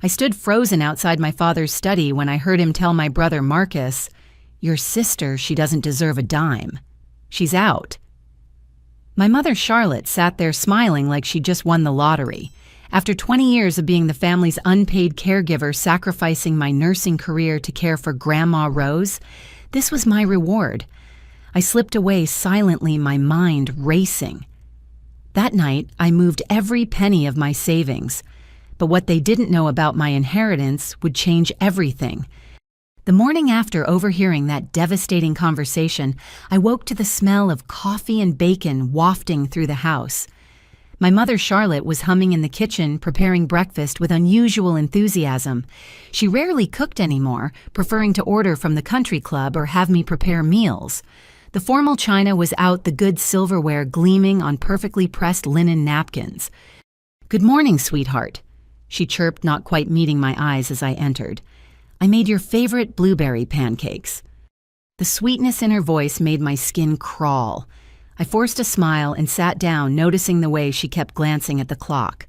I stood frozen outside my father's study when I heard him tell my brother Marcus, "Your sister, she doesn't deserve a dime. She's out." My mother Charlotte sat there smiling like she just won the lottery. After 20 years of being the family's unpaid caregiver, sacrificing my nursing career to care for Grandma Rose, this was my reward. I slipped away silently, my mind racing. That night, I moved every penny of my savings. But what they didn't know about my inheritance would change everything. The morning after overhearing that devastating conversation, I woke to the smell of coffee and bacon wafting through the house. My mother Charlotte was humming in the kitchen, preparing breakfast with unusual enthusiasm. She rarely cooked anymore, preferring to order from the country club or have me prepare meals. The formal china was out, the good silverware gleaming on perfectly pressed linen napkins. "Good morning, sweetheart," she chirped, not quite meeting my eyes as I entered. "I made your favorite blueberry pancakes." The sweetness in her voice made my skin crawl. I forced a smile and sat down, noticing the way she kept glancing at the clock.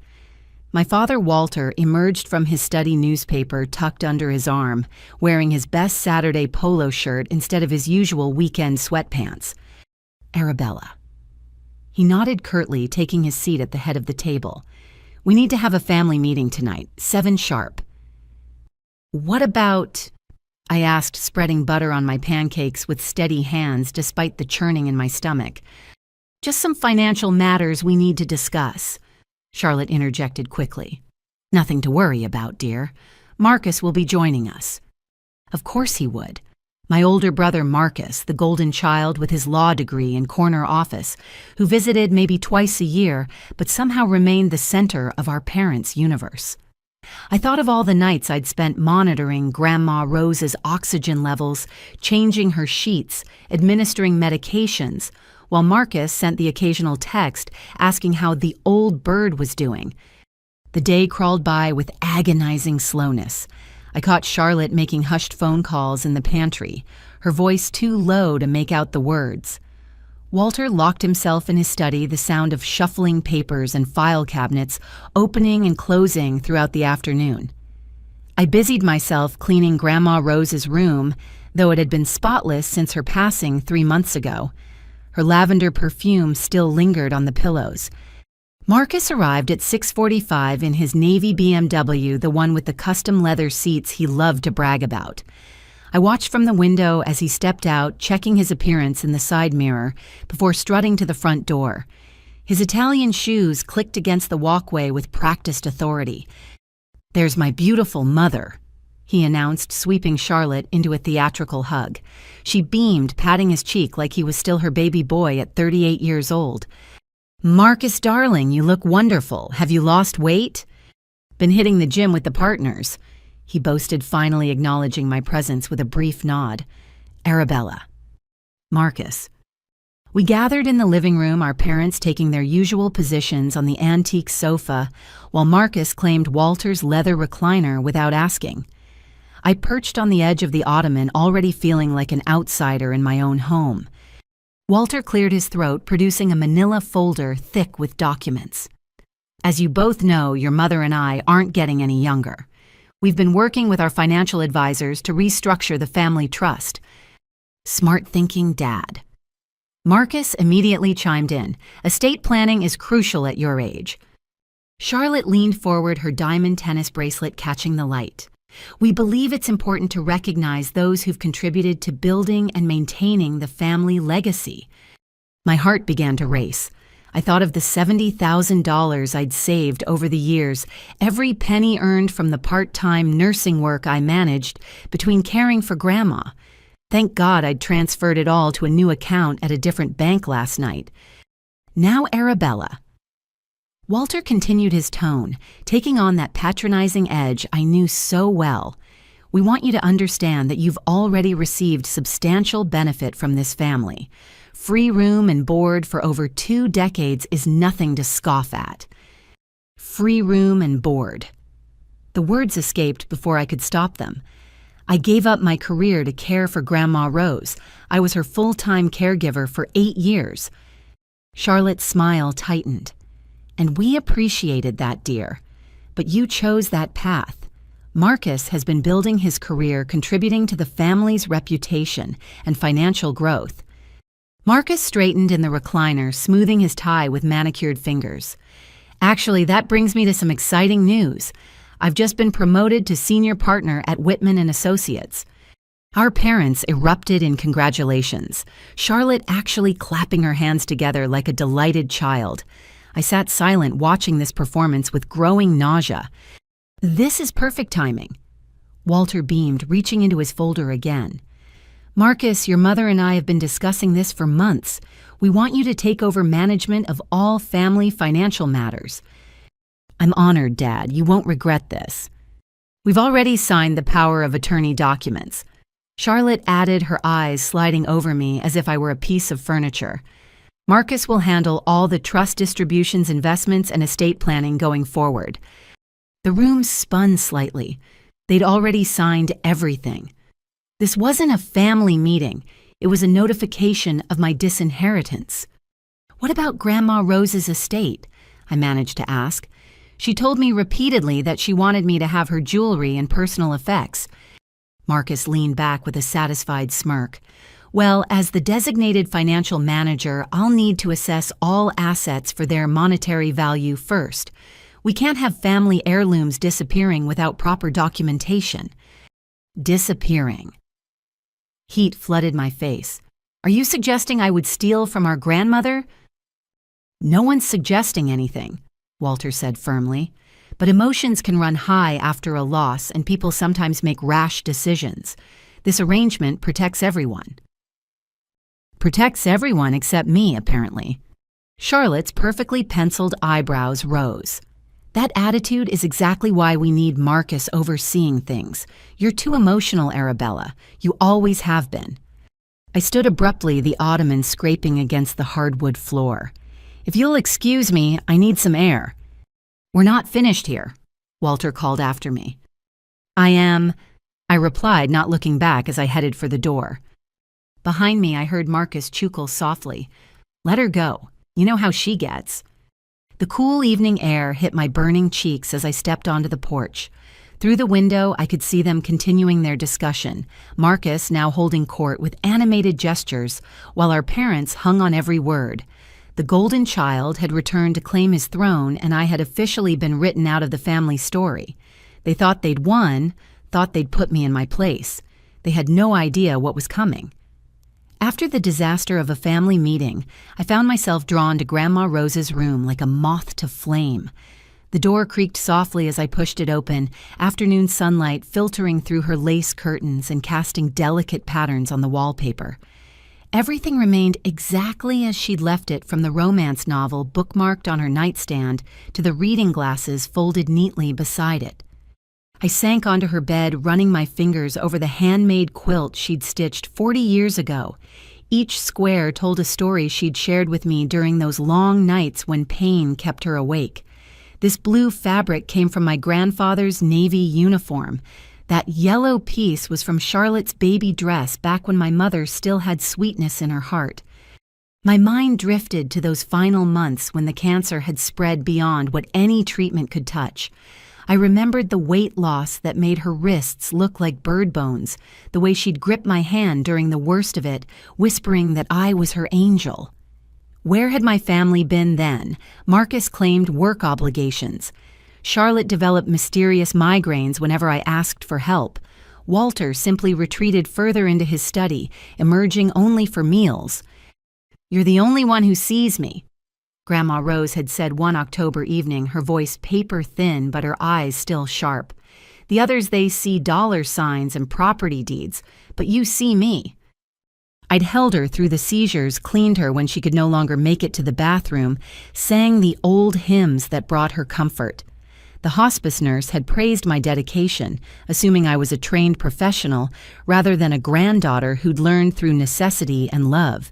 My father, Walter, emerged from his study newspaper tucked under his arm, wearing his best Saturday polo shirt instead of his usual weekend sweatpants. "Arabella." He nodded curtly, taking his seat at the head of the table. "We need to have a family meeting tonight, 7 sharp. "What about—" I asked, spreading butter on my pancakes with steady hands despite the churning in my stomach. "Just some financial matters we need to discuss," Charlotte interjected quickly. "Nothing to worry about, dear. Marcus will be joining us." Of course he would. My older brother Marcus, the golden child with his law degree and corner office, who visited maybe twice a year, but somehow remained the center of our parents' universe. I thought of all the nights I'd spent monitoring Grandma Rose's oxygen levels, changing her sheets, administering medications, while Marcus sent the occasional text asking how the old bird was doing. The day crawled by with agonizing slowness. I caught Charlotte making hushed phone calls in the pantry, her voice too low to make out the words. Walter locked himself in his study, the sound of shuffling papers and file cabinets opening and closing throughout the afternoon. I busied myself cleaning Grandma Rose's room, though it had been spotless since her passing 3 months ago. Her lavender perfume still lingered on the pillows. Marcus arrived at 6:45 in his navy BMW, the one with the custom leather seats he loved to brag about. I watched from the window as he stepped out, checking his appearance in the side mirror before strutting to the front door. His Italian shoes clicked against the walkway with practiced authority. "There's my beautiful mother," he announced, sweeping Charlotte into a theatrical hug. She beamed, patting his cheek like he was still her baby boy at 38 years old. "Marcus, darling, you look wonderful. Have you lost weight?" "Been hitting the gym with the partners," he boasted, finally acknowledging my presence with a brief nod. "Arabella." Marcus. We gathered in the living room, our parents taking their usual positions on the antique sofa, while Marcus claimed Walter's leather recliner without asking. I perched on the edge of the ottoman, already feeling like an outsider in my own home. Walter cleared his throat, producing a manila folder thick with documents. "As you both know, your mother and I aren't getting any younger. We've been working with our financial advisors to restructure the family trust." Smart thinking, Dad. Marcus immediately chimed in. "Estate planning is crucial at your age." Charlotte leaned forward, her diamond tennis bracelet catching the light. "We believe it's important to recognize those who've contributed to building and maintaining the family legacy." My heart began to race. I thought of the $70,000 I'd saved over the years, every penny earned from the part-time nursing work I managed between caring for Grandma. Thank God I'd transferred it all to a new account at a different bank last night. "Now, Arabella." Walter continued his tone, taking on that patronizing edge I knew so well. "We want you to understand that you've already received substantial benefit from this family. Free room and board for over 2 decades is nothing to scoff at." Free room and board. The words escaped before I could stop them. I gave up my career to care for Grandma Rose. I was her full-time caregiver for 8 years. Charlotte's smile tightened. "And we appreciated that, dear. But you chose that path. Marcus has been building his career contributing to the family's reputation and financial growth. Marcus straightened in the recliner, smoothing his tie with manicured fingers. Actually, that brings me to some exciting news. I've just been promoted to senior partner at Whitman & Associates. Our parents erupted in congratulations, Charlotte actually clapping her hands together like a delighted child. I sat silent watching this performance with growing nausea. This is perfect timing. Walter beamed, reaching into his folder again. Marcus, your mother and I have been discussing this for months. We want you to take over management of all family financial matters. I'm honored, Dad. You won't regret this. We've already signed the power of attorney documents. Charlotte added, her eyes sliding over me as if I were a piece of furniture. Marcus will handle all the trust distributions, investments, and estate planning going forward. The room spun slightly. They'd already signed everything. This wasn't a family meeting. It was a notification of my disinheritance. What about Grandma Rose's estate? I managed to ask. She told me repeatedly that she wanted me to have her jewelry and personal effects. Marcus leaned back with a satisfied smirk. Well, as the designated financial manager, I'll need to assess all assets for their monetary value first. We can't have family heirlooms disappearing without proper documentation. Disappearing. Heat flooded my face. Are you suggesting I would steal from our grandmother? No one's suggesting anything, Walter said firmly. But emotions can run high after a loss, and people sometimes make rash decisions. This arrangement protects everyone. Protects everyone except me, apparently. Charlotte's perfectly penciled eyebrows rose. That attitude is exactly why we need Marcus overseeing things. You're too emotional, Arabella. You always have been. I stood abruptly, the ottoman scraping against the hardwood floor. If you'll excuse me, I need some air. We're not finished here, Walter called after me. I replied, not looking back as I headed for the door. Behind me, I heard Marcus chuckle softly. Let her go. You know how she gets. The cool evening air hit my burning cheeks as I stepped onto the porch. Through the window, I could see them continuing their discussion, Marcus now holding court with animated gestures, while our parents hung on every word. The golden child had returned to claim his throne, and I had officially been written out of the family story. They thought they'd won, thought they'd put me in my place. They had no idea what was coming. After the disaster of a family meeting, I found myself drawn to Grandma Rose's room like a moth to flame. The door creaked softly as I pushed it open, afternoon sunlight filtering through her lace curtains and casting delicate patterns on the wallpaper. Everything remained exactly as she'd left it, from the romance novel bookmarked on her nightstand to the reading glasses folded neatly beside it. I sank onto her bed, running my fingers over the handmade quilt she'd stitched 40 years ago. Each square told a story she'd shared with me during those long nights when pain kept her awake. This blue fabric came from my grandfather's Navy uniform. That yellow piece was from Charlotte's baby dress back when my mother still had sweetness in her heart. My mind drifted to those final months when the cancer had spread beyond what any treatment could touch. I remembered the weight loss that made her wrists look like bird bones, the way she'd grip my hand during the worst of it, whispering that I was her angel. Where had my family been then? Marcus claimed work obligations. Charlotte developed mysterious migraines whenever I asked for help. Walter simply retreated further into his study, emerging only for meals. You're the only one who sees me, Grandma Rose had said one October evening, her voice paper-thin but her eyes still sharp. The others, they see dollar signs and property deeds, but you see me. I'd held her through the seizures, cleaned her when she could no longer make it to the bathroom, sang the old hymns that brought her comfort. The hospice nurse had praised my dedication, assuming I was a trained professional rather than a granddaughter who'd learned through necessity and love.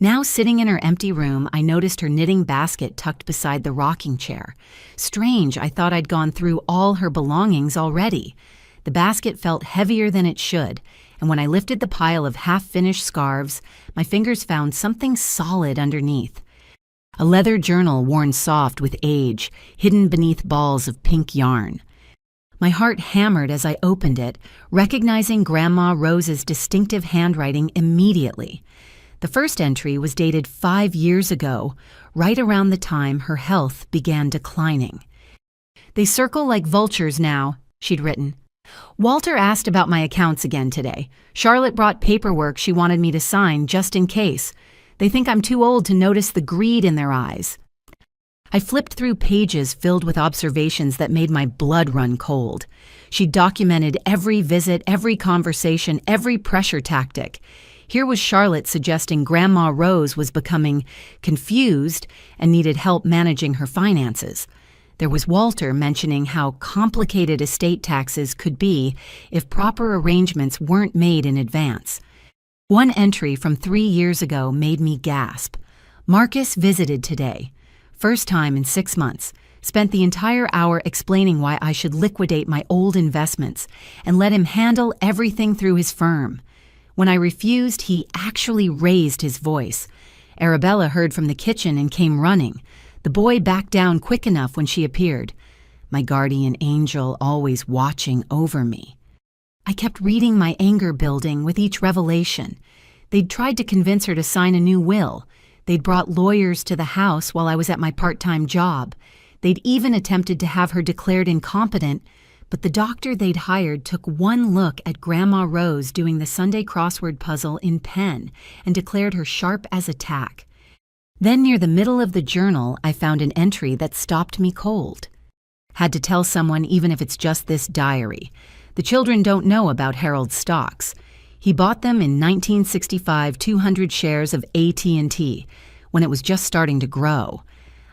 Now, sitting in her empty room, I noticed her knitting basket tucked beside the rocking chair. Strange, I thought I'd gone through all her belongings already. The basket felt heavier than it should, and when I lifted the pile of half-finished scarves, my fingers found something solid underneath. A leather journal worn soft with age, hidden beneath balls of pink yarn. My heart hammered as I opened it, recognizing Grandma Rose's distinctive handwriting immediately. The first entry was dated 5 years ago, right around the time her health began declining. "They circle like vultures now," she'd written. "Walter asked about my accounts again today. Charlotte brought paperwork she wanted me to sign just in case. They think I'm too old to notice the greed in their eyes." I flipped through pages filled with observations that made my blood run cold. She documented every visit, every conversation, every pressure tactic. Here was Charlotte suggesting Grandma Rose was becoming confused and needed help managing her finances. There was Walter mentioning how complicated estate taxes could be if proper arrangements weren't made in advance. One entry from 3 years ago made me gasp. Marcus visited today. First time in 6 months. Spent the entire hour explaining why I should liquidate my old investments and let him handle everything through his firm. When I refused, he actually raised his voice. Arabella heard from the kitchen and came running. The boy backed down quick enough when she appeared. My guardian angel always watching over me. I kept reading my anger building with each revelation. They'd tried to convince her to sign a new will. They'd brought lawyers to the house while I was at my part-time job. They'd even attempted to have her declared incompetent, but the doctor they'd hired took one look at Grandma Rose doing the Sunday crossword puzzle in pen and declared her sharp as a tack. Then near the middle of the journal, I found an entry that stopped me cold. Had to tell someone even if it's just this diary. The children don't know about Harold's stocks. He bought them in 1965, 200 shares of AT&T, when it was just starting to grow.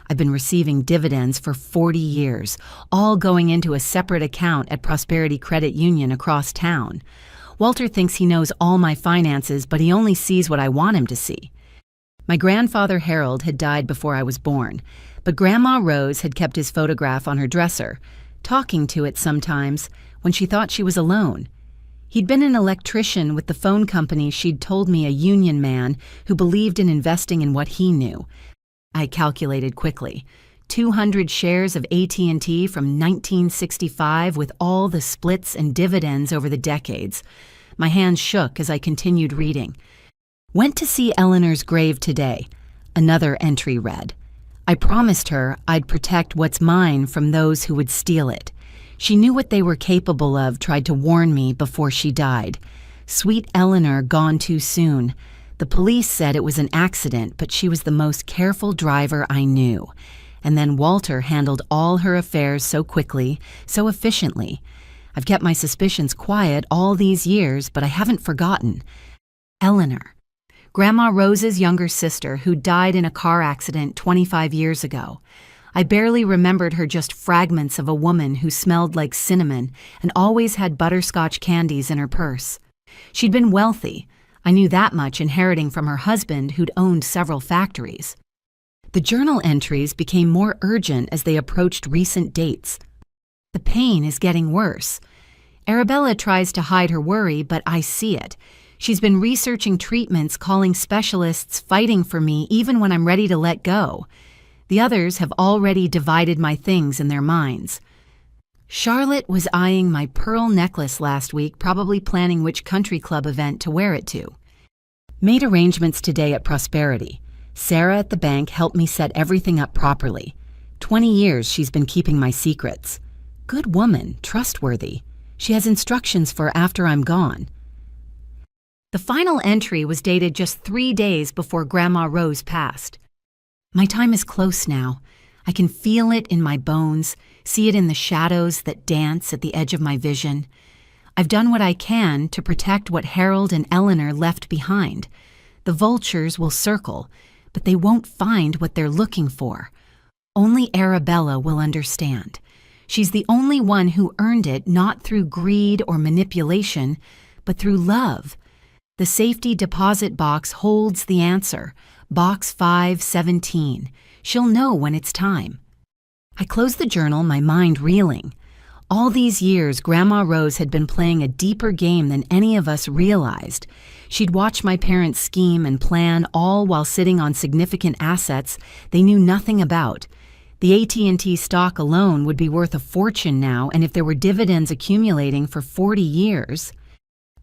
I've been receiving dividends for 40 years, all going into a separate account at Prosperity Credit Union across town. Walter thinks he knows all my finances, but he only sees what I want him to see. My grandfather Harold had died before I was born, but Grandma Rose had kept his photograph on her dresser, talking to it sometimes when she thought she was alone. He'd been an electrician with the phone company she'd told me a union man who believed in investing in what he knew. I calculated quickly. 200 shares of AT&T from 1965 with all the splits and dividends over the decades. My hands shook as I continued reading. Went to see Eleanor's grave today. Another entry read, "I promised her I'd protect what's mine from those who would steal it. She knew what they were capable of, tried to warn me before she died. Sweet Eleanor gone too soon. The police said it was an accident, but she was the most careful driver I knew. And then Walter handled all her affairs so quickly, so efficiently. I've kept my suspicions quiet all these years, but I haven't forgotten. Eleanor, Grandma Rose's younger sister who died in a car accident 25 years ago. I barely remembered her, just fragments of a woman who smelled like cinnamon and always had butterscotch candies in her purse. She'd been wealthy. I knew that much, inheriting from her husband who'd owned several factories. The journal entries became more urgent as they approached recent dates. The pain is getting worse. Arabella tries to hide her worry, but I see it. She's been researching treatments, calling specialists, fighting for me even when I'm ready to let go. The others have already divided my things in their minds. Charlotte was eyeing my pearl necklace last week, probably planning which country club event to wear it to. Made arrangements today at Prosperity. Sarah at the bank helped me set everything up properly. 20 years she's been keeping my secrets. Good woman, trustworthy. She has instructions for after I'm gone. The final entry was dated just 3 days before Grandma Rose passed. My time is close now. I can feel it in my bones, see it in the shadows that dance at the edge of my vision. I've done what I can to protect what Harold and Eleanor left behind. The vultures will circle, but they won't find what they're looking for. Only Arabella will understand. She's the only one who earned it, not through greed or manipulation, but through love. The safety deposit box holds the answer. Box 517. She'll know when it's time. I closed the journal, my mind reeling. All these years, Grandma Rose had been playing a deeper game than any of us realized. She'd watched my parents scheme and plan, all while sitting on significant assets they knew nothing about. The AT&T stock alone would be worth a fortune now, and if there were dividends accumulating for 40 years.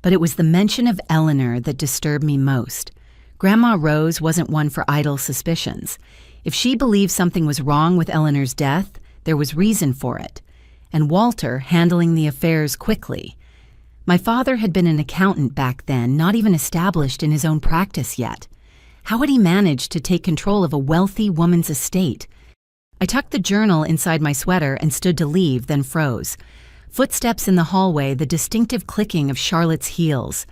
But it was the mention of Eleanor that disturbed me most. Grandma Rose wasn't one for idle suspicions. If she believed something was wrong with Eleanor's death, there was reason for it. And Walter handling the affairs quickly. My father had been an accountant back then, not even established in his own practice yet. How had he managed to take control of a wealthy woman's estate? I tucked the journal inside my sweater and stood to leave, then froze. Footsteps in the hallway, the distinctive clicking of Charlotte's heels.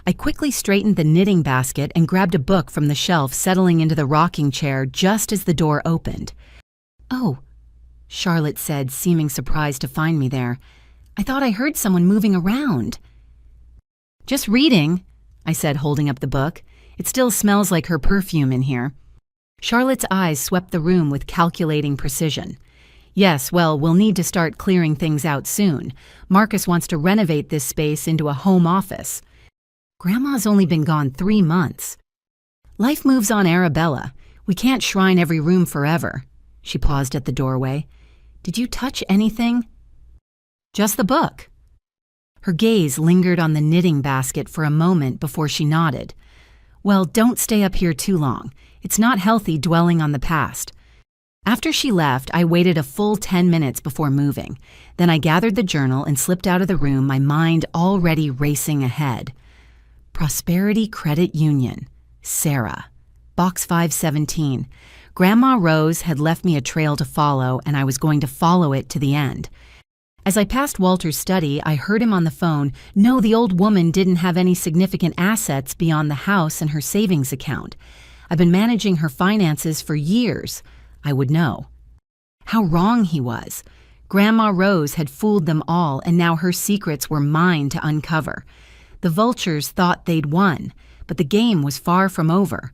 I quickly straightened the knitting basket and grabbed a book from the shelf, settling into the rocking chair just as the door opened. "Oh," Charlotte said, seeming surprised to find me there. "I thought I heard someone moving around." "Just reading," I said, holding up the book. "It still smells like her perfume in here." Charlotte's eyes swept the room with calculating precision. "Yes, well, we'll need to start clearing things out soon. Marcus wants to renovate this space into a home office." "Grandma's only been gone 3 months." "Life moves on, Arabella. We can't shrine every room forever." She paused at the doorway. "Did you touch anything?" "Just the book." Her gaze lingered on the knitting basket for a moment before she nodded. "Well, don't stay up here too long. It's not healthy dwelling on the past." After she left, I waited a full 10 minutes before moving. Then I gathered the journal and slipped out of the room, my mind already racing ahead. Prosperity Credit Union. Sarah. Box 517. Grandma Rose had left me a trail to follow, and I was going to follow it to the end. As I passed Walter's study, I heard him on the phone. No, the old woman didn't have any significant assets beyond the house and her savings account. I've been managing her finances for years. I would know. How wrong he was. Grandma Rose had fooled them all, and now her secrets were mine to uncover. The vultures thought they'd won, but the game was far from over.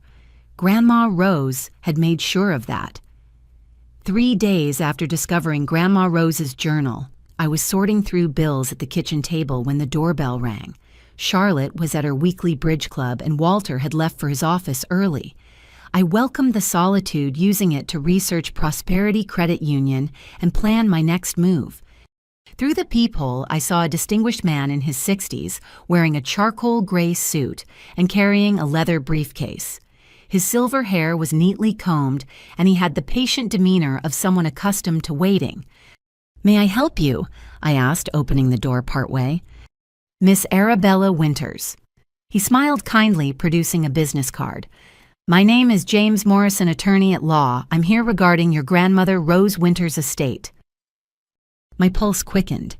Grandma Rose had made sure of that. 3 days after discovering Grandma Rose's journal, I was sorting through bills at the kitchen table when the doorbell rang. Charlotte was at her weekly bridge club, and Walter had left for his office early. I welcomed the solitude, using it to research Prosperity Credit Union and plan my next move. Through the peephole, I saw a distinguished man in his 60s, wearing a charcoal gray suit and carrying a leather briefcase. His silver hair was neatly combed, and he had the patient demeanor of someone accustomed to waiting. "May I help you?" I asked, opening the door partway. "Miss Arabella Winters." He smiled kindly, producing a business card. "My name is James Morrison, attorney at law. I'm here regarding your grandmother Rose Winters' estate." My pulse quickened.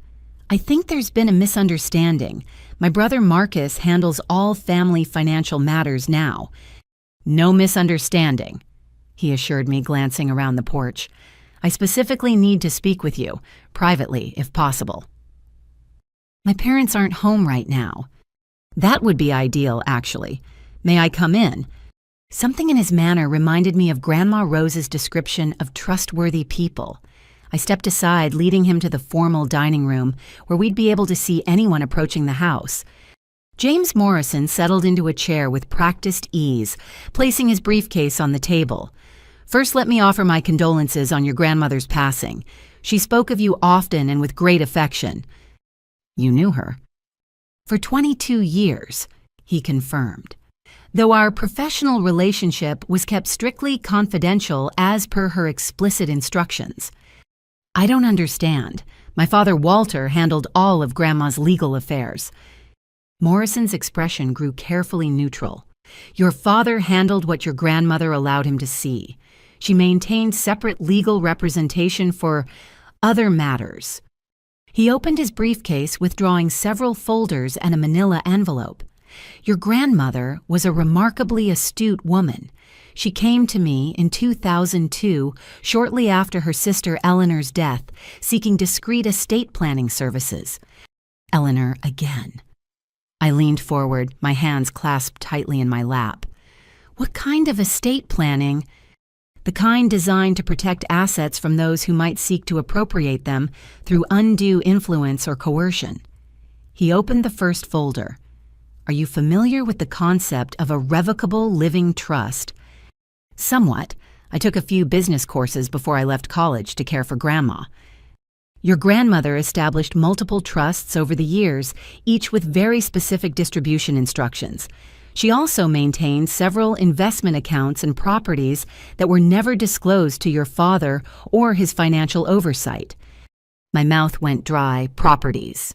"I think there's been a misunderstanding. My brother Marcus handles all family financial matters now." "No misunderstanding," he assured me, glancing around the porch. "I specifically need to speak with you, privately, if possible." "My parents aren't home right now." "That would be ideal, actually. May I come in?" Something in his manner reminded me of Grandma Rose's description of trustworthy people. I stepped aside, leading him to the formal dining room, where we'd be able to see anyone approaching the house. James Morrison settled into a chair with practiced ease, placing his briefcase on the table. "First, let me offer my condolences on your grandmother's passing. She spoke of you often and with great affection." "You knew her?" "For 22 years, he confirmed. Though our professional relationship was kept strictly confidential as per her explicit instructions." "I don't understand. My father Walter handled all of Grandma's legal affairs." Morrison's expression grew carefully neutral. "Your father handled what your grandmother allowed him to see. She maintained separate legal representation for other matters." He opened his briefcase, withdrawing several folders and a manila envelope. "Your grandmother was a remarkably astute woman. She came to me in 2002, shortly after her sister Eleanor's death, seeking discreet estate planning services." Eleanor again. I leaned forward, my hands clasped tightly in my lap. "What kind of estate planning?" "The kind designed to protect assets from those who might seek to appropriate them through undue influence or coercion." He opened the first folder. "Are you familiar with the concept of a revocable living trust?" "Somewhat. I took a few business courses before I left college to care for Grandma. Your grandmother established multiple trusts over the years, each with very specific distribution instructions. She also maintained several investment accounts and properties that were never disclosed to your father or his financial oversight. My mouth went dry. Properties.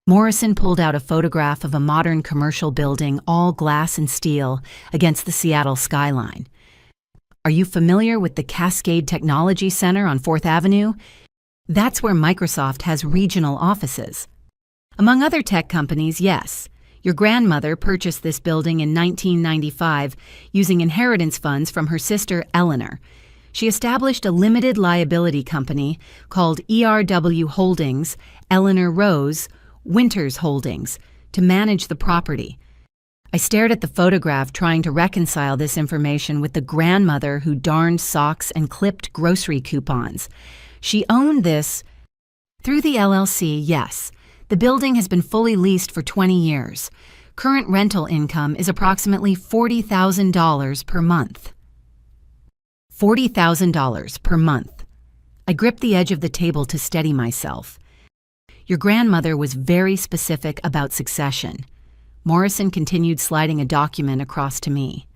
Morrison pulled out a photograph of a modern commercial building, all glass and steel, against the Seattle skyline. Are you familiar with the Cascade Technology Center on 4th Avenue? That's where Microsoft has regional offices. Among other tech companies, yes. Your grandmother purchased this building in 1995 using inheritance funds from her sister Eleanor. She established a limited liability company called ERW Holdings, Eleanor Rose, Winters Holdings, to manage the property. I stared at the photograph, trying to reconcile this information with the grandmother who darned socks and clipped grocery coupons. She owned this through the LLC, yes. The building has been fully leased for 20 years. Current rental income is approximately $40,000 per month. $40,000 per month. I gripped the edge of the table to steady myself. Your grandmother was very specific about succession. Morrison continued sliding a document across to me.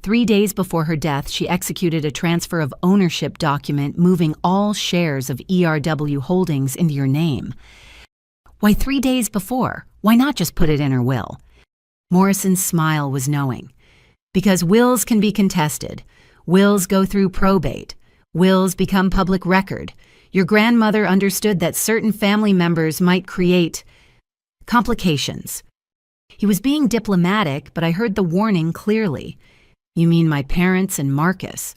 3 days before her death, she executed a transfer of ownership document moving all shares of ERW Holdings into your name. Why 3 days before? Why not just put it in her will? Morrison's smile was knowing. Because wills can be contested. Wills go through probate. Wills become public record. Your grandmother understood that certain family members might create complications. He was being diplomatic, but I heard the warning clearly. You mean my parents and Marcus?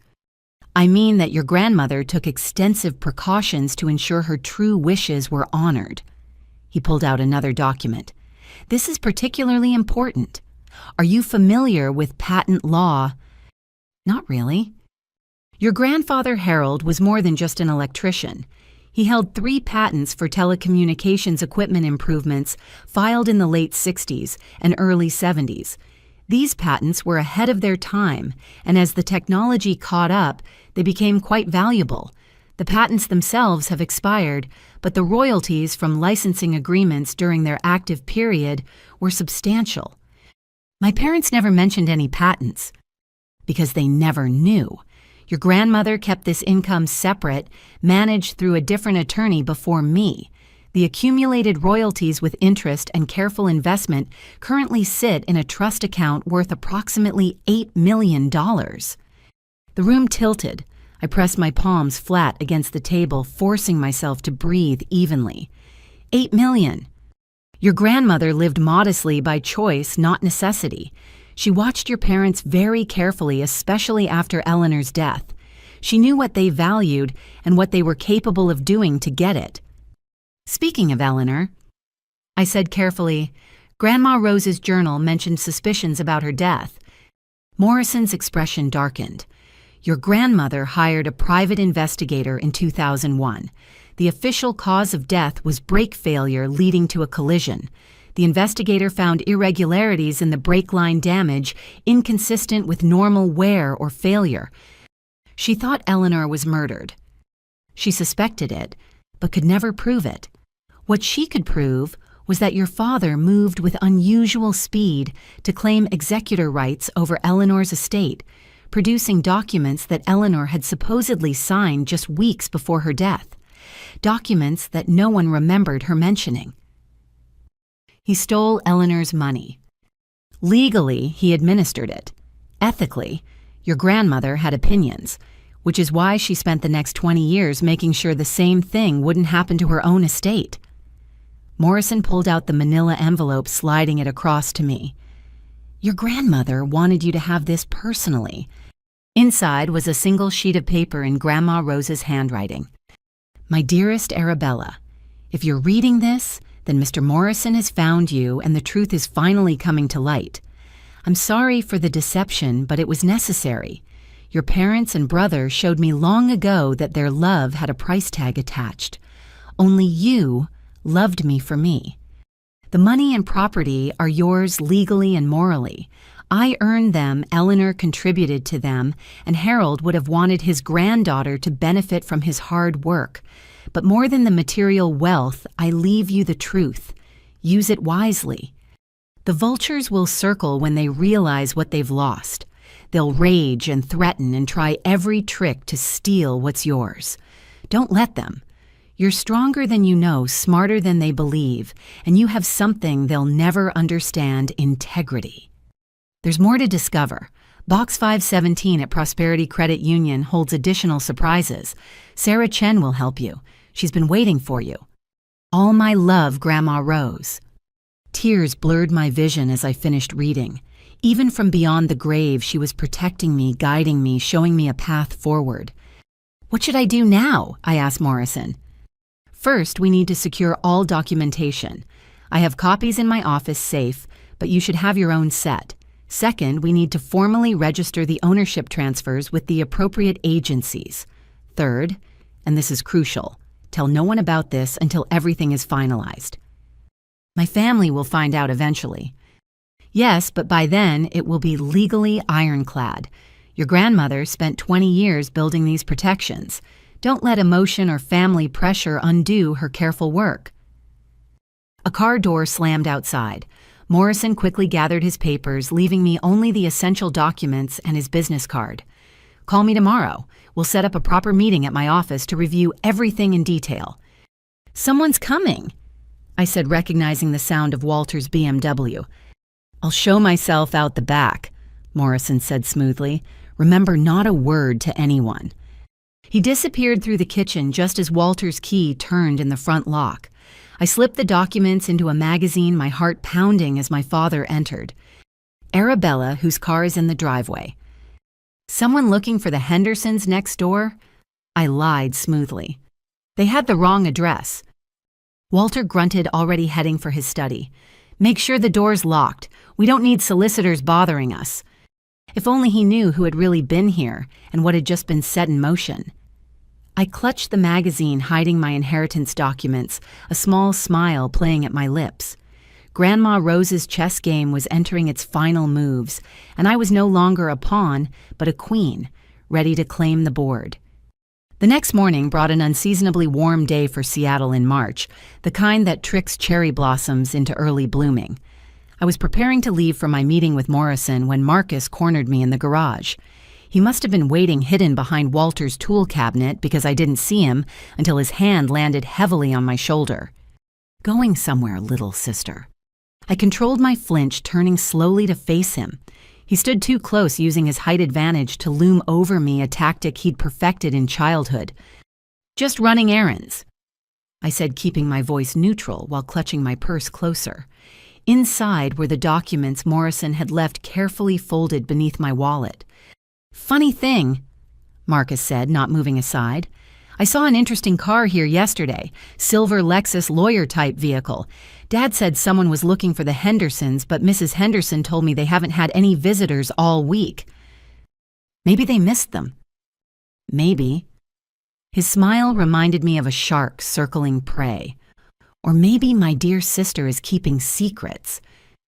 I mean that your grandmother took extensive precautions to ensure her true wishes were honored. He pulled out another document. This is particularly important. Are you familiar with patent law? Not really. Your grandfather Harold was more than just an electrician. He held 3 patents for telecommunications equipment improvements filed in the late 60s and early 70s. These patents were ahead of their time, and as the technology caught up, they became quite valuable. The patents themselves have expired, but the royalties from licensing agreements during their active period were substantial. My parents never mentioned any patents, because they never knew. Your grandmother kept this income separate, managed through a different attorney before me. The accumulated royalties with interest and careful investment currently sit in a trust account worth approximately $8 million. The room tilted. I pressed my palms flat against the table, forcing myself to breathe evenly. $8 million. Your grandmother lived modestly by choice, not necessity. She watched your parents very carefully, especially after Eleanor's death. She knew what they valued and what they were capable of doing to get it. Speaking of Eleanor, I said carefully, Grandma Rose's journal mentioned suspicions about her death. Morrison's expression darkened. Your grandmother hired a private investigator in 2001. The official cause of death was brake failure leading to a collision. The investigator found irregularities in the brake line damage inconsistent with normal wear or failure. She thought Eleanor was murdered. She suspected it, but could never prove it. What she could prove was that your father moved with unusual speed to claim executor rights over Eleanor's estate, producing documents that Eleanor had supposedly signed just weeks before her death. Documents that no one remembered her mentioning. He stole Eleanor's money. Legally, he administered it. Ethically, your grandmother had opinions, which is why she spent the next 20 years making sure the same thing wouldn't happen to her own estate. Morrison pulled out the manila envelope, sliding it across to me. Your grandmother wanted you to have this personally. Inside was a single sheet of paper in Grandma Rose's handwriting. My dearest Arabella, if you're reading this, then Mr. Morrison has found you and the truth is finally coming to light. I'm sorry for the deception, but it was necessary. Your parents and brother showed me long ago that their love had a price tag attached. Only you loved me for me. The money and property are yours legally and morally. I earned them, Eleanor contributed to them, and Harold would have wanted his granddaughter to benefit from his hard work. But more than the material wealth, I leave you the truth. Use it wisely. The vultures will circle when they realize what they've lost. They'll rage and threaten and try every trick to steal what's yours. Don't let them. You're stronger than you know, smarter than they believe, and you have something they'll never understand: integrity. There's more to discover. Box 517 at Prosperity Credit Union holds additional surprises. Sarah Chen will help you. She's been waiting for you. All my love, Grandma Rose. Tears blurred my vision as I finished reading. Even from beyond the grave, she was protecting me, guiding me, showing me a path forward. What should I do now? I asked Morrison. First, we need to secure all documentation. I have copies in my office safe, but you should have your own set. Second, we need to formally register the ownership transfers with the appropriate agencies. Third, and this is crucial, tell no one about this until everything is finalized. My family will find out eventually. Yes, but by then it will be legally ironclad. Your grandmother spent 20 years building these protections. Don't let emotion or family pressure undo her careful work. A car door slammed outside. Morrison quickly gathered his papers, leaving me only the essential documents and his business card. Call me tomorrow. We'll set up a proper meeting at my office to review everything in detail. Someone's coming, I said, recognizing the sound of Walter's BMW. I'll show myself out the back, Morrison said smoothly. Remember, not a word to anyone. He disappeared through the kitchen just as Walter's key turned in the front lock. I slipped the documents into a magazine, my heart pounding as my father entered. Arabella, whose car is in the driveway. Someone looking for the Hendersons next door? I lied smoothly. They had the wrong address. Walter grunted, already heading for his study. Make sure the door's locked. We don't need solicitors bothering us. If only he knew who had really been here and what had just been set in motion. I clutched the magazine, hiding my inheritance documents, a small smile playing at my lips. Grandma Rose's chess game was entering its final moves, and I was no longer a pawn, but a queen, ready to claim the board. The next morning brought an unseasonably warm day for Seattle in March, the kind that tricks cherry blossoms into early blooming. I was preparing to leave for my meeting with Morrison when Marcus cornered me in the garage. He must have been waiting hidden behind Walter's tool cabinet because I didn't see him until his hand landed heavily on my shoulder. Going somewhere, little sister. I controlled my flinch, turning slowly to face him. He stood too close, using his height advantage to loom over me, a tactic he'd perfected in childhood. Just running errands, I said, keeping my voice neutral while clutching my purse closer. Inside were the documents Morrison had left carefully folded beneath my wallet. Funny thing, Marcus said, not moving aside. I saw an interesting car here yesterday, silver Lexus lawyer-type vehicle. Dad said someone was looking for the Hendersons, but Mrs. Henderson told me they haven't had any visitors all week. Maybe they missed them. Maybe. His smile reminded me of a shark circling prey. Or maybe my dear sister is keeping secrets.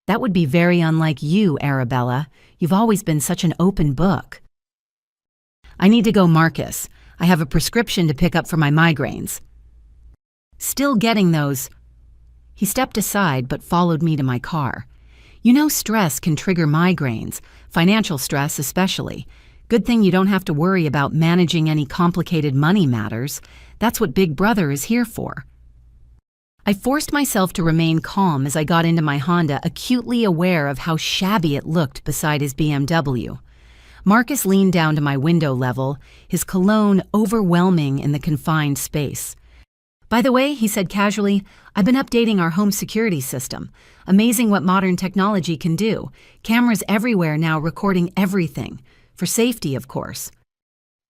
That would be very unlike you, Arabella. You've always been such an open book. I need to go, Marcus. I have a prescription to pick up for my migraines. Still getting those. He stepped aside but followed me to my car. You know, stress can trigger migraines, financial stress especially. Good thing you don't have to worry about managing any complicated money matters. That's what Big Brother is here for. I forced myself to remain calm as I got into my Honda, acutely aware of how shabby it looked beside his BMW. Marcus leaned down to my window level, his cologne overwhelming in the confined space. By the way, he said casually, I've been updating our home security system. Amazing what modern technology can do. Cameras everywhere now recording everything. For safety, of course.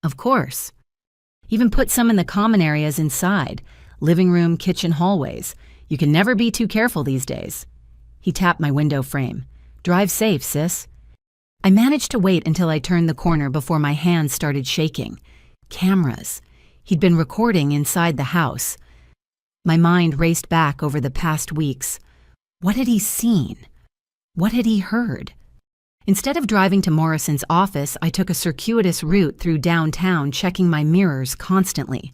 Of course. Even put some in the common areas inside. Living room, kitchen, hallways. You can never be too careful these days. He tapped my window frame. Drive safe, sis. I managed to wait until I turned the corner before my hands started shaking. Cameras. He'd been recording inside the house. My mind raced back over the past weeks. What had he seen? What had he heard? Instead of driving to Morrison's office, I took a circuitous route through downtown, checking my mirrors constantly.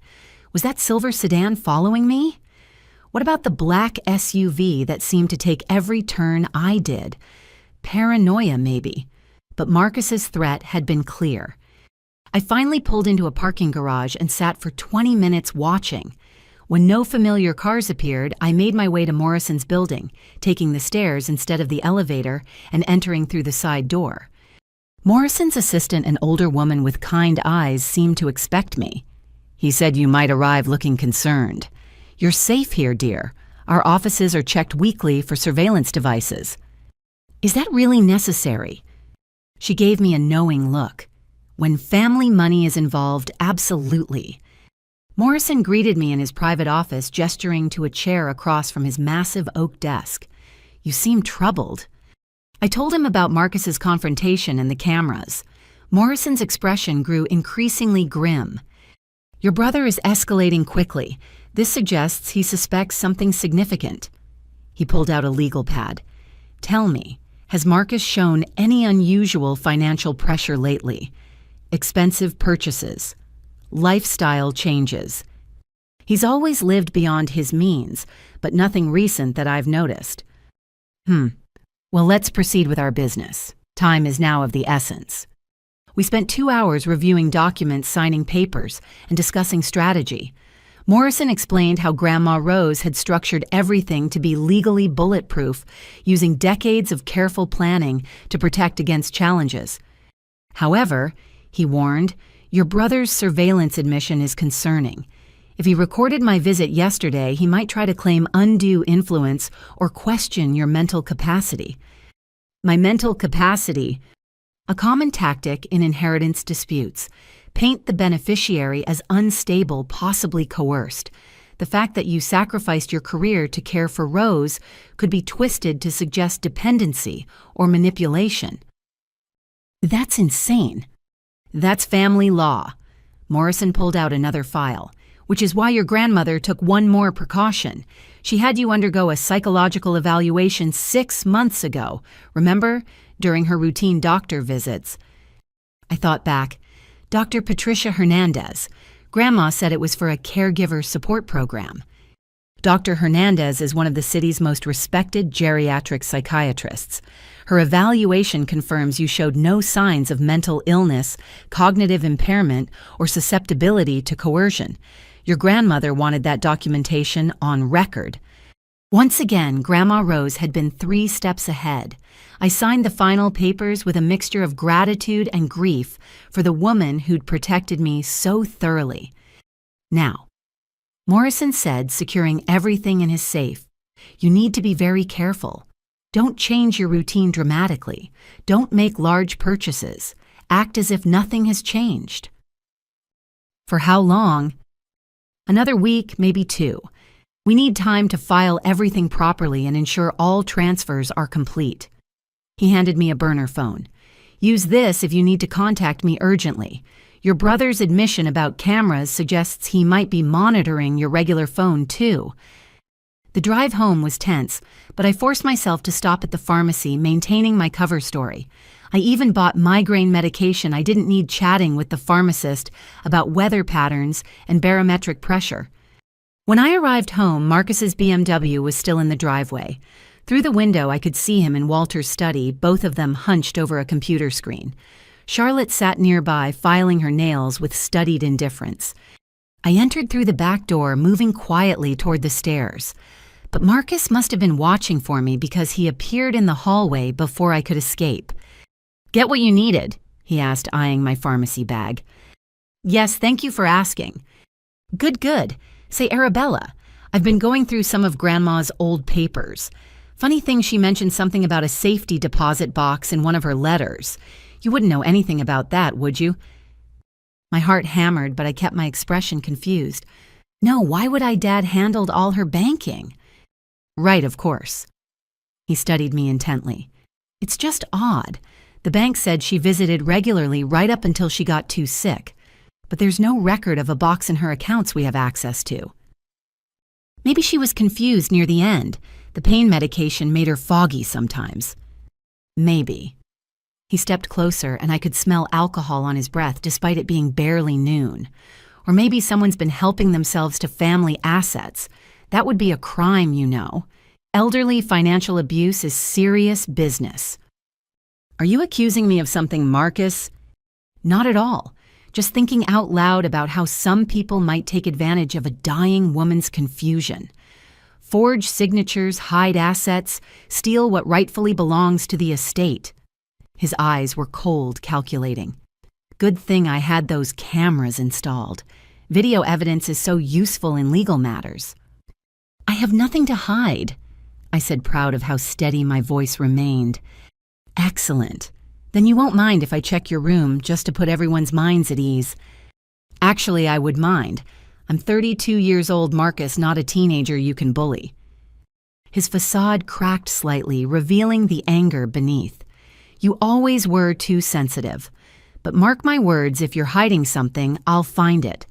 Was that silver sedan following me? What about the black SUV that seemed to take every turn I did? Paranoia, maybe. But Marcus's threat had been clear. I finally pulled into a parking garage and sat for 20 minutes watching. When no familiar cars appeared, I made my way to Morrison's building, taking the stairs instead of the elevator and entering through the side door. Morrison's assistant, an older woman with kind eyes, seemed to expect me. He said you might arrive looking concerned. You're safe here, dear. Our offices are checked weekly for surveillance devices. Is that really necessary? She gave me a knowing look. When family money is involved, absolutely. Morrison greeted me in his private office, gesturing to a chair across from his massive oak desk. You seem troubled. I told him about Marcus's confrontation and the cameras. Morrison's expression grew increasingly grim. Your brother is escalating quickly. This suggests he suspects something significant. He pulled out a legal pad. Tell me, has Marcus shown any unusual financial pressure lately? Expensive purchases? Lifestyle changes? He's always lived beyond his means, but nothing recent that I've noticed. Well, let's proceed with our business. Time is now of the essence. We spent 2 hours reviewing documents, signing papers, and discussing strategy. Morrison explained how Grandma Rose had structured everything to be legally bulletproof, using decades of careful planning to protect against challenges. However, he warned, your brother's surveillance admission is concerning. If he recorded my visit yesterday, he might try to claim undue influence or question your mental capacity. My mental capacity, a common tactic in inheritance disputes. Paint the beneficiary as unstable, possibly coerced. The fact that you sacrificed your career to care for Rose could be twisted to suggest dependency or manipulation. That's insane. That's family law. Morrison pulled out another file, which is why your grandmother took one more precaution. She had you undergo a psychological evaluation 6 months ago, remember? During her routine doctor visits. I thought back. Dr. Patricia Hernandez. Grandma said it was for a caregiver support program. Dr. Hernandez is one of the city's most respected geriatric psychiatrists. Her evaluation confirms you showed no signs of mental illness, cognitive impairment, or susceptibility to coercion. Your grandmother wanted that documentation on record. Once again, Grandma Rose had been 3 steps ahead. I signed the final papers with a mixture of gratitude and grief for the woman who'd protected me so thoroughly. Now, Morrison said, securing everything in his safe, you need to be very careful. Don't change your routine dramatically. Don't make large purchases. Act as if nothing has changed. For how long? Another week, maybe 2. We need time to file everything properly and ensure all transfers are complete. He handed me a burner phone. Use this if you need to contact me urgently. Your brother's admission about cameras suggests he might be monitoring your regular phone, too. The drive home was tense, but I forced myself to stop at the pharmacy, maintaining my cover story. I even bought migraine medication. I didn't need chatting with the pharmacist about weather patterns and barometric pressure. When I arrived home, Marcus's BMW was still in the driveway. Through the window, I could see him and Walter's study, both of them hunched over a computer screen. Charlotte sat nearby, filing her nails with studied indifference. I entered through the back door, moving quietly toward the stairs. But Marcus must have been watching for me because he appeared in the hallway before I could escape. Get what you needed? He asked, eyeing my pharmacy bag. Yes, thank you for asking. Good. Say, Arabella, I've been going through some of Grandma's old papers. Funny thing, she mentioned something about a safety deposit box in one of her letters. You wouldn't know anything about that, would you? My heart hammered, but I kept my expression confused. No, why would Dad handled all her banking? Right, of course. He studied me intently. It's just odd. The bank said she visited regularly right up until she got too sick. But there's no record of a box in her accounts we have access to. Maybe she was confused near the end. The pain medication made her foggy sometimes. Maybe. He stepped closer, and I could smell alcohol on his breath despite it being barely noon. Or maybe someone's been helping themselves to family assets. That would be a crime, you know. Elderly financial abuse is serious business. Are you accusing me of something, Marcus? Not at all. Just thinking out loud about how some people might take advantage of a dying woman's confusion. Forge signatures, hide assets, steal what rightfully belongs to the estate. His eyes were cold, calculating. Good thing I had those cameras installed. Video evidence is so useful in legal matters. I have nothing to hide, I said, proud of how steady my voice remained. Excellent. Then you won't mind if I check your room just to put everyone's minds at ease. Actually, I would mind. I'm 32 years old, Marcus, not a teenager you can bully. His facade cracked slightly, revealing the anger beneath. You always were too sensitive. But mark my words, if you're hiding something, I'll find it.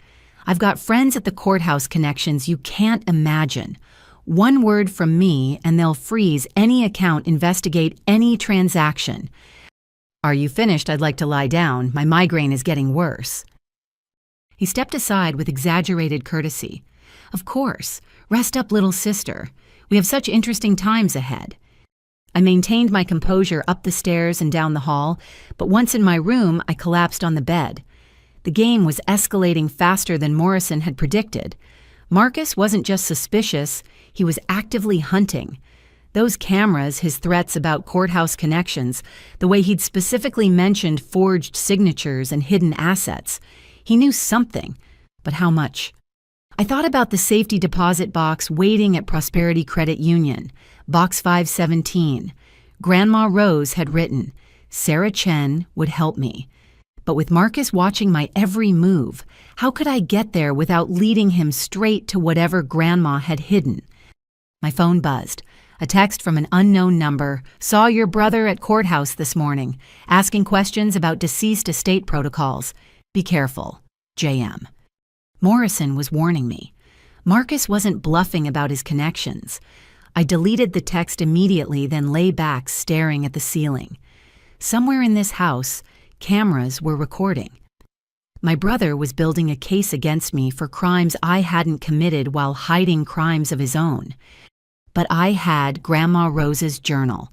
I've got friends at the courthouse connections you can't imagine. One word from me and they'll freeze any account, investigate any transaction. Are you finished? I'd like to lie down. My migraine is getting worse. He stepped aside with exaggerated courtesy. Of course. Rest up, little sister. We have such interesting times ahead. I maintained my composure up the stairs and down the hall, but once in my room, I collapsed on the bed. The game was escalating faster than Morrison had predicted. Marcus wasn't just suspicious, he was actively hunting. Those cameras, his threats about courthouse connections, the way he'd specifically mentioned forged signatures and hidden assets. He knew something, but how much? I thought about the safety deposit box waiting at Prosperity Credit Union, Box 517. Grandma Rose had written, Sarah Chen would help me. But with Marcus watching my every move, how could I get there without leading him straight to whatever Grandma had hidden? My phone buzzed. A text from an unknown number. Saw your brother at courthouse this morning, asking questions about deceased estate protocols. Be careful. JM. Morrison was warning me. Marcus wasn't bluffing about his connections. I deleted the text immediately, then lay back staring at the ceiling. Somewhere in this house, cameras were recording. My brother was building a case against me for crimes I hadn't committed while hiding crimes of his own. But I had Grandma Rose's journal.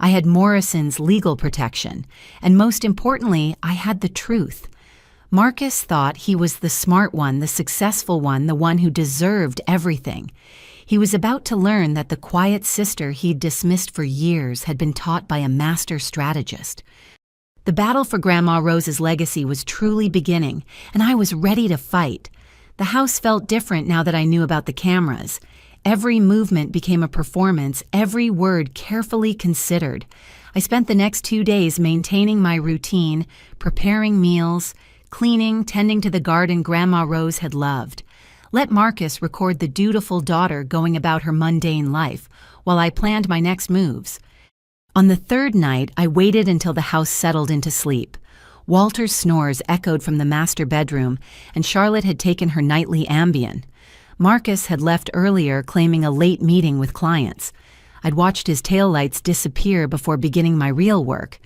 I had Morrison's legal protection. And most importantly, I had the truth. Marcus thought he was the smart one, the successful one, the one who deserved everything. He was about to learn that the quiet sister he'd dismissed for years had been taught by a master strategist. The battle for Grandma Rose's legacy was truly beginning, and I was ready to fight. The house felt different now that I knew about the cameras. Every movement became a performance, every word carefully considered. I spent the next 2 days maintaining my routine, preparing meals, cleaning, tending to the garden Grandma Rose had loved. Let Marcus record the dutiful daughter going about her mundane life, while I planned my next moves. On the third night, I waited until the house settled into sleep. Walter's snores echoed from the master bedroom, and Charlotte had taken her nightly Ambien. Marcus had left earlier, claiming a late meeting with clients. I'd watched his taillights disappear before beginning my real work.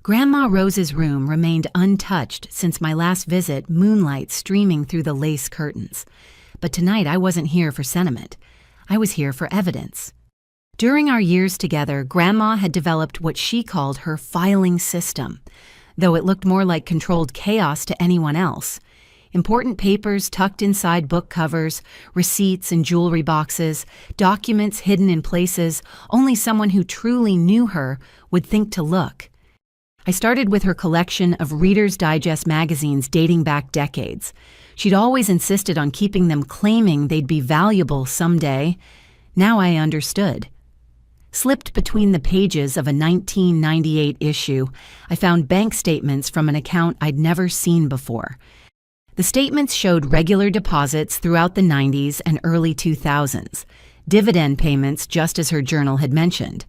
Grandma Rose's room remained untouched since my last visit, moonlight streaming through the lace curtains. But tonight I wasn't here for sentiment. I was here for evidence. During our years together, Grandma had developed what she called her filing system, though it looked more like controlled chaos to anyone else. Important papers tucked inside book covers, receipts in jewelry boxes, documents hidden in places only someone who truly knew her would think to look. I started with her collection of Reader's Digest magazines dating back decades. She'd always insisted on keeping them, claiming they'd be valuable someday. Now I understood. Slipped between the pages of a 1998 issue, I found bank statements from an account I'd never seen before. The statements showed regular deposits throughout the 90s and early 2000s, dividend payments just as her journal had mentioned.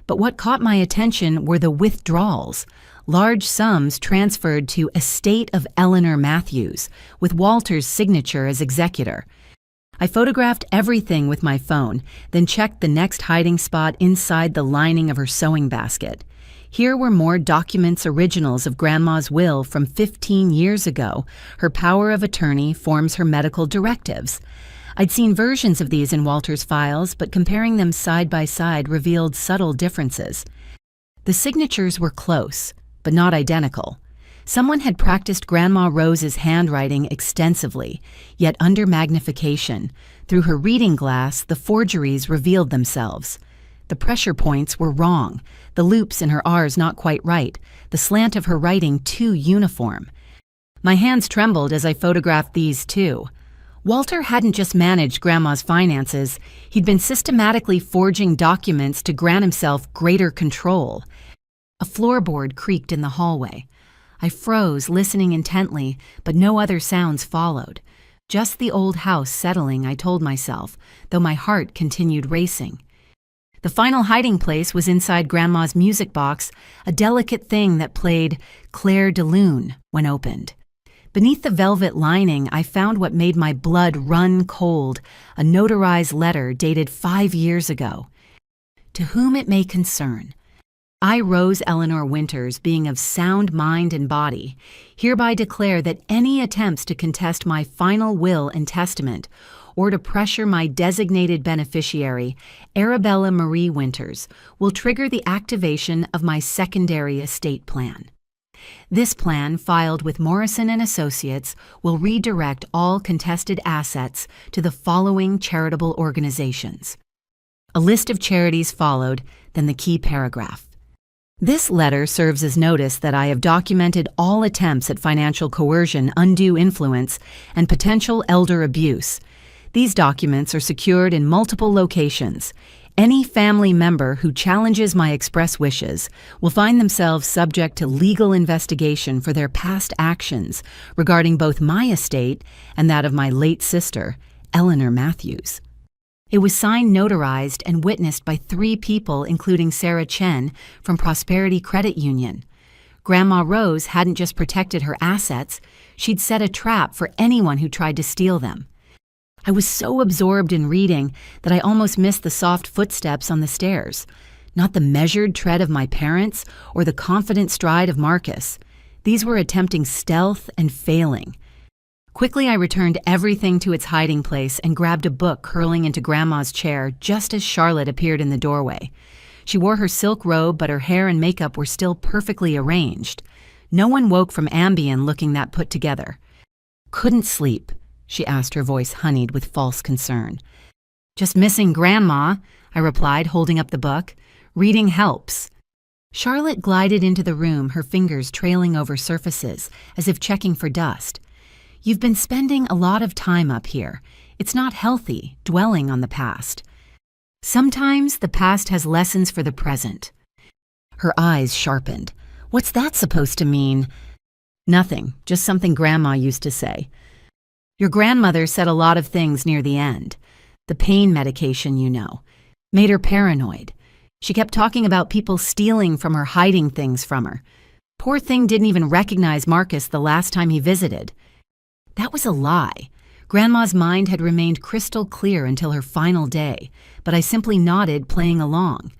But what caught my attention were the withdrawals, large sums transferred to estate of Eleanor Matthews, with Walter's signature as executor. I photographed everything with my phone, then checked the next hiding spot inside the lining of her sewing basket. Here were more documents originals of Grandma's will from 15 years ago. Her power of attorney forms her medical directives. I'd seen versions of these in Walter's files, but comparing them side by side revealed subtle differences. The signatures were close, but not identical. Someone had practiced Grandma Rose's handwriting extensively, yet under magnification. Through her reading glass, the forgeries revealed themselves. The pressure points were wrong, the loops in her R's not quite right, the slant of her writing too uniform. My hands trembled as I photographed these too. Walter hadn't just managed Grandma's finances, he'd been systematically forging documents to grant himself greater control. A floorboard creaked in the hallway. I froze, listening intently, but no other sounds followed. Just the old house settling, I told myself, though my heart continued racing. The final hiding place was inside Grandma's music box, a delicate thing that played Claire de Lune when opened. Beneath the velvet lining, I found what made my blood run cold, a notarized letter dated 5 years ago. To whom it may concern, I, Rose Eleanor Winters, being of sound mind and body, hereby declare that any attempts to contest my final will and testament, or to pressure my designated beneficiary, Arabella Marie Winters, will trigger the activation of my secondary estate plan. This plan, filed with Morrison & Associates, will redirect all contested assets to the following charitable organizations. A list of charities followed, then the key paragraph. This letter serves as notice that I have documented all attempts at financial coercion, undue influence, and potential elder abuse. These documents are secured in multiple locations. Any family member who challenges my express wishes will find themselves subject to legal investigation for their past actions regarding both my estate and that of my late sister, Eleanor Matthews. It was signed, notarized, and witnessed by 3 people, including Sarah Chen from Prosperity Credit Union. Grandma Rose hadn't just protected her assets, she'd set a trap for anyone who tried to steal them. I was so absorbed in reading that I almost missed the soft footsteps on the stairs, not the measured tread of my parents or the confident stride of Marcus. These were attempting stealth and failing. Quickly, I returned everything to its hiding place and grabbed a book curling into Grandma's chair just as Charlotte appeared in the doorway. She wore her silk robe, but her hair and makeup were still perfectly arranged. No one woke from Ambien looking that put together. "Couldn't sleep?" she asked, her voice honeyed with false concern. "Just missing Grandma," I replied, holding up the book. "Reading helps." Charlotte glided into the room, her fingers trailing over surfaces, as if checking for dust. "You've been spending a lot of time up here. It's not healthy, dwelling on the past. Sometimes the past has lessons for the present." Her eyes sharpened. "What's that supposed to mean?" "Nothing, just something Grandma used to say. Your grandmother said a lot of things near the end. The pain medication, you know, made her paranoid. She kept talking about people stealing from her, hiding things from her. Poor thing didn't even recognize Marcus the last time he visited. That was a lie. Grandma's mind had remained crystal clear until her final day, but I simply nodded, playing along.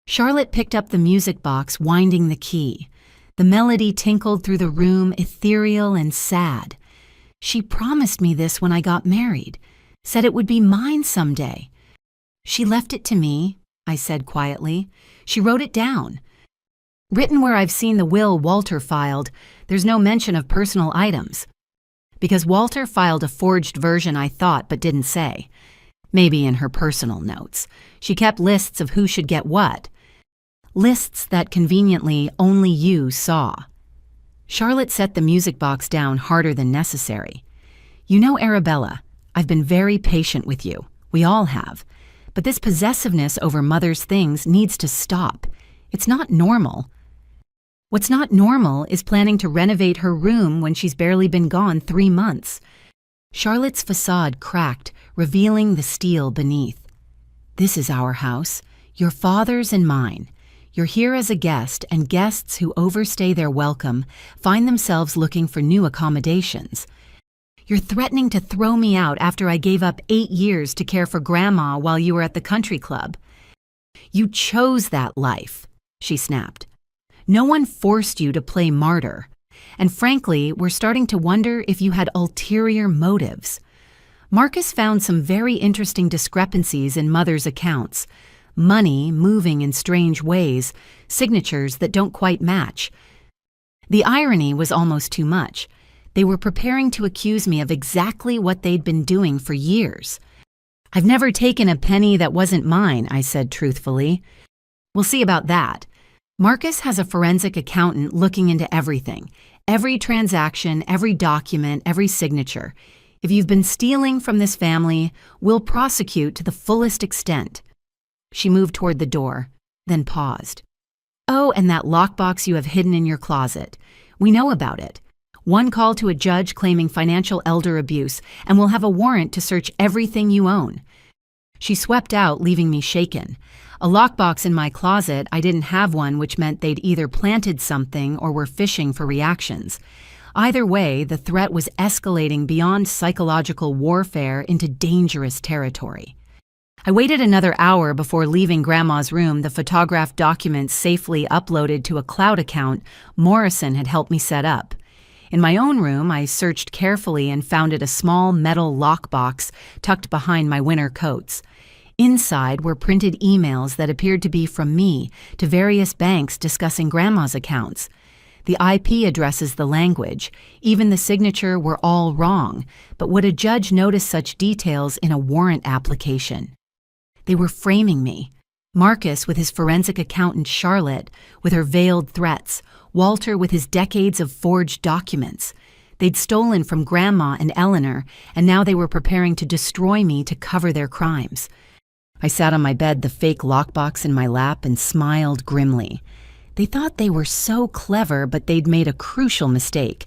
Charlotte picked up the music box, winding the key. The melody tinkled through the room, ethereal and sad. "She promised me this when I got married, said it would be mine someday." "She left it to me," I said quietly. "She wrote it down. Written where I've seen the will Walter filed, there's no mention of personal items. Because Walter filed a forged version, I thought, but didn't say. Maybe in her personal notes. She kept lists of who should get what. Lists that conveniently only you saw." Charlotte set the music box down harder than necessary. "You know, Arabella, I've been very patient with you. We all have. But this possessiveness over Mother's things needs to stop. It's not normal. What's not normal is planning to renovate her room when she's barely been gone 3 months." Charlotte's facade cracked, revealing the steel beneath. "This is our house, your father's and mine. You're here as a guest, and guests who overstay their welcome find themselves looking for new accommodations. You're threatening to throw me out after I gave up 8 years to care for Grandma while you were at the country club. You chose that life," she snapped. No one forced you to play martyr. And frankly, we're starting to wonder if you had ulterior motives. Marcus found some very interesting discrepancies in Mother's accounts. Money moving in strange ways, signatures that don't quite match. The irony was almost too much. They were preparing to accuse me of exactly what they'd been doing for years. "I've never taken a penny that wasn't mine," I said truthfully. "We'll see about that." Marcus has a forensic accountant looking into everything. Every transaction, every document, every signature. If you've been stealing from this family, we'll prosecute to the fullest extent. She moved toward the door, then paused. "Oh, and that lockbox you have hidden in your closet. We know about it. One call to a judge claiming financial elder abuse, and we'll have a warrant to search everything you own." She swept out, leaving me shaken. A lockbox in my closet, I didn't have one, which meant they'd either planted something or were fishing for reactions. Either way, the threat was escalating beyond psychological warfare into dangerous territory. I waited another hour before leaving Grandma's room, the photographed documents safely uploaded to a cloud account Morrison had helped me set up. In my own room, I searched carefully and found a small metal lockbox tucked behind my winter coats. Inside were printed emails that appeared to be from me to various banks discussing Grandma's accounts. The IP addresses, the language, even the signature were all wrong, but would a judge notice such details in a warrant application? They were framing me. Marcus with his forensic accountant Charlotte, with her veiled threats, Walter with his decades of forged documents. They'd stolen from Grandma and Eleanor, and now they were preparing to destroy me to cover their crimes. I sat on my bed, the fake lockbox in my lap, and smiled grimly. They thought they were so clever, but they'd made a crucial mistake.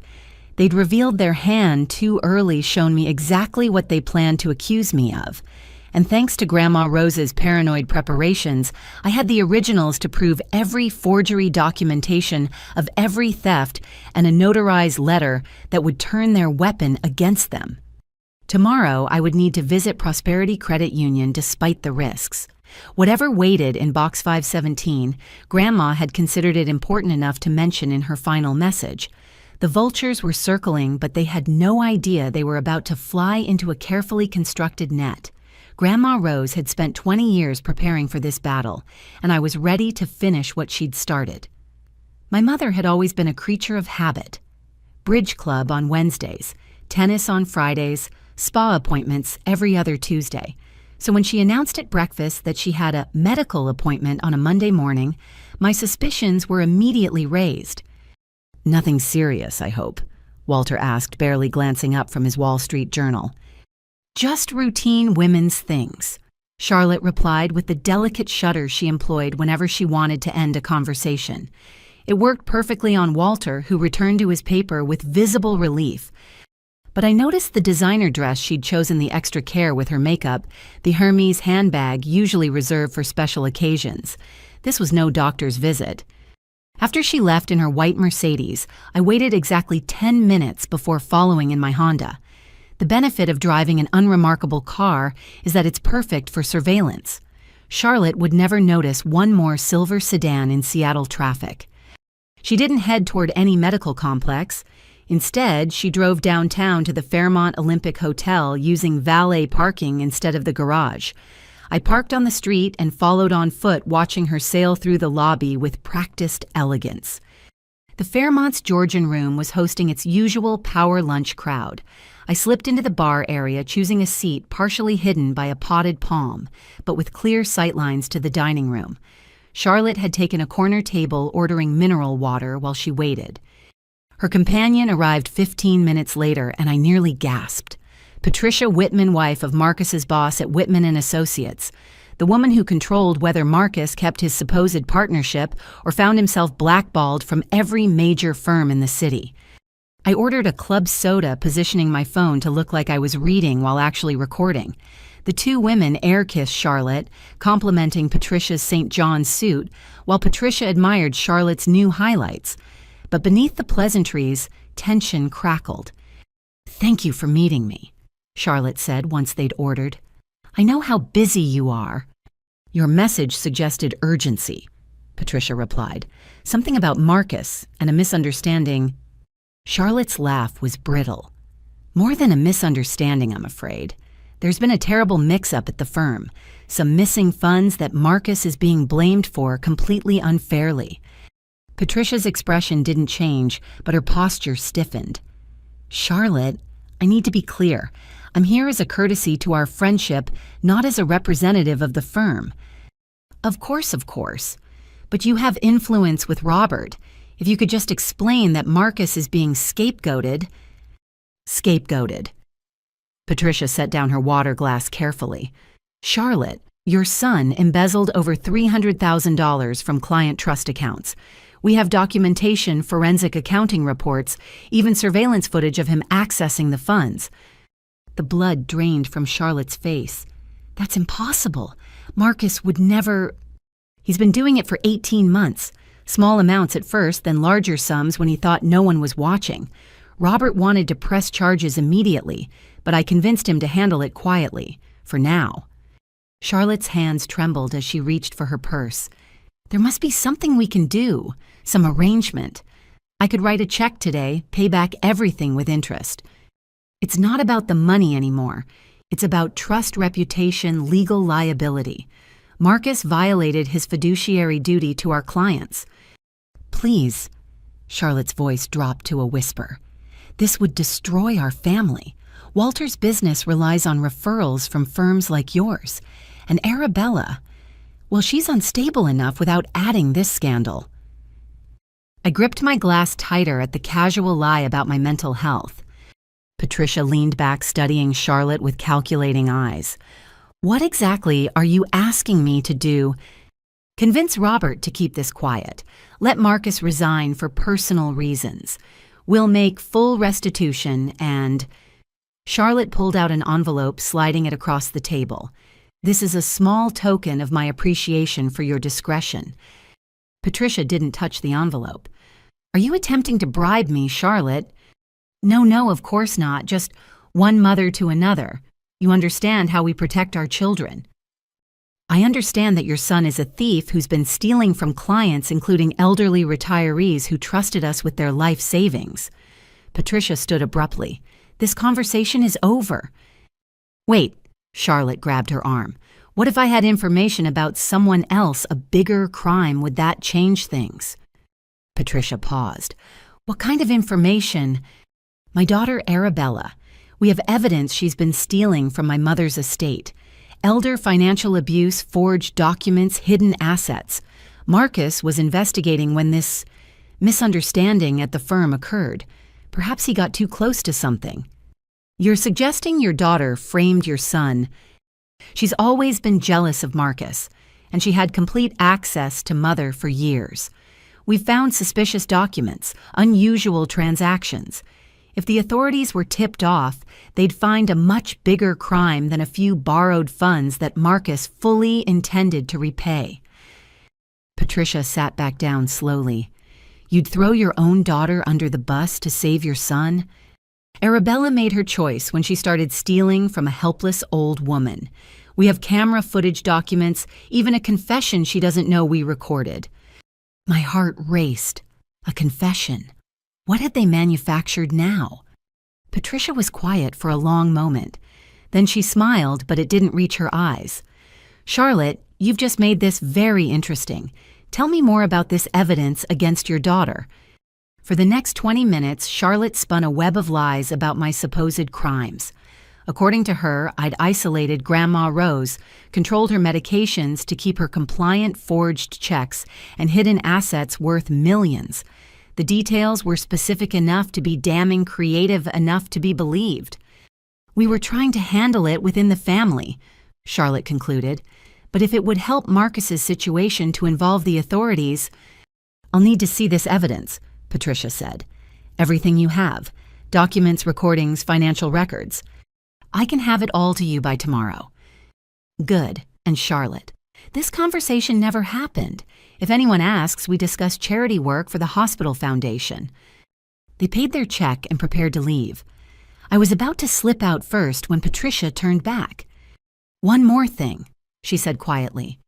They'd revealed their hand too early, shown me exactly what they planned to accuse me of. And thanks to Grandma Rose's paranoid preparations, I had the originals to prove every forgery documentation of every theft and a notarized letter that would turn their weapon against them. Tomorrow, I would need to visit Prosperity Credit Union despite the risks. Whatever waited in Box 517, Grandma had considered it important enough to mention in her final message. The vultures were circling, but they had no idea they were about to fly into a carefully constructed net. Grandma Rose had spent 20 years preparing for this battle, and I was ready to finish what she'd started. My mother had always been a creature of habit. Bridge club on Wednesdays, tennis on Fridays, spa appointments every other Tuesday. So when she announced at breakfast that she had a medical appointment on a Monday morning, my suspicions were immediately raised. "Nothing serious, I hope?" Walter asked, barely glancing up from his Wall Street Journal. "Just routine women's things," Charlotte replied with the delicate shudder she employed whenever she wanted to end a conversation. It worked perfectly on Walter, who returned to his paper with visible relief. But I noticed the designer dress she'd chosen the extra care with her makeup, the Hermes handbag usually reserved for special occasions. This was no doctor's visit. After she left in her white Mercedes, I waited exactly 10 minutes before following in my Honda. The benefit of driving an unremarkable car is that it's perfect for surveillance. Charlotte would never notice one more silver sedan in Seattle traffic. She didn't head toward any medical complex. Instead, she drove downtown to the Fairmont Olympic Hotel using valet parking instead of the garage. I parked on the street and followed on foot, watching her sail through the lobby with practiced elegance. The Fairmont's Georgian Room was hosting its usual power lunch crowd. I slipped into the bar area, choosing a seat partially hidden by a potted palm, but with clear sightlines to the dining room. Charlotte had taken a corner table, ordering mineral water while she waited. Her companion arrived 15 minutes later, and I nearly gasped. Patricia Whitman, wife of Marcus's boss at Whitman & Associates, the woman who controlled whether Marcus kept his supposed partnership or found himself blackballed from every major firm in the city. I ordered a club soda, positioning my phone to look like I was reading while actually recording. The two women air-kissed Charlotte, complimenting Patricia's St. John's suit, while Patricia admired Charlotte's new highlights. But beneath the pleasantries, tension crackled. "Thank you for meeting me," Charlotte said once they'd ordered. "I know how busy you are." "Your message suggested urgency." Patricia replied. Something about Marcus and a misunderstanding. Charlotte's laugh was brittle. More than a misunderstanding, I'm afraid. There's been a terrible mix-up at the firm. Some missing funds that Marcus is being blamed for completely unfairly. Patricia's expression didn't change, but her posture stiffened. Charlotte, I need to be clear. I'm here as a courtesy to our friendship, not as a representative of the firm. Of course. But you have influence with Robert. If you could just explain that Marcus is being scapegoated. Scapegoated. Patricia set down her water glass carefully. Charlotte, your son embezzled over $300,000 from client trust accounts. We have documentation, forensic accounting reports, even surveillance footage of him accessing the funds. The blood drained from Charlotte's face. That's impossible. Marcus would never. He's been doing it for 18 months. Small amounts at first, then larger sums when he thought no one was watching. Robert wanted to press charges immediately, but I convinced him to handle it quietly, for now. Charlotte's hands trembled as she reached for her purse. There must be something we can do, some arrangement. I could write a check today, pay back everything with interest. It's not about the money anymore. It's about trust, reputation, legal liability. Marcus violated his fiduciary duty to our clients. Please, Charlotte's voice dropped to a whisper. This would destroy our family. Walter's business relies on referrals from firms like yours. And Arabella, well, she's unstable enough without adding this scandal. I gripped my glass tighter at the casual lie about my mental health. Patricia leaned back, studying Charlotte with calculating eyes. What exactly are you asking me to do? Convince Robert to keep this quiet. Let Marcus resign for personal reasons. We'll make full restitution and... Charlotte pulled out an envelope, sliding it across the table. This is a small token of my appreciation for your discretion. Patricia didn't touch the envelope. Are you attempting to bribe me, Charlotte? No, of course not. Just one mother to another. You understand how we protect our children. I understand that your son is a thief who's been stealing from clients, including elderly retirees who trusted us with their life savings. Patricia stood abruptly. This conversation is over. Wait, Charlotte grabbed her arm. What if I had information about someone else, a bigger crime? Would that change things? Patricia paused. What kind of information? My daughter Arabella. We have evidence she's been stealing from my mother's estate. Elder financial abuse, forged documents, hidden assets. Marcus was investigating when this misunderstanding at the firm occurred. Perhaps he got too close to something. You're suggesting your daughter framed your son. She's always been jealous of Marcus, and she had complete access to Mother for years. We've found suspicious documents, unusual transactions. If the authorities were tipped off, they'd find a much bigger crime than a few borrowed funds that Marcus fully intended to repay. Patricia sat back down slowly. You'd throw your own daughter under the bus to save your son? Arabella made her choice when she started stealing from a helpless old woman. We have camera footage documents, even a confession she doesn't know we recorded. My heart raced. A confession. What had they manufactured now? Patricia was quiet for a long moment. Then she smiled, but it didn't reach her eyes. Charlotte, you've just made this very interesting. Tell me more about this evidence against your daughter. For the next 20 minutes, Charlotte spun a web of lies about my supposed crimes. According to her, I'd isolated Grandma Rose, controlled her medications to keep her compliant forged checks, and hidden assets worth millions. The details were specific enough to be damning, creative enough to be believed. We were trying to handle it within the family, Charlotte concluded. But if it would help Marcus's situation to involve the authorities, I'll need to see this evidence, Patricia said. Everything you have. Documents, recordings, financial records. I can have it all to you by tomorrow. Good. And Charlotte, this conversation never happened. If anyone asks, we discussed charity work for the hospital foundation. They paid their check and prepared to leave. I was about to slip out first when Patricia turned back. One more thing, she said quietly.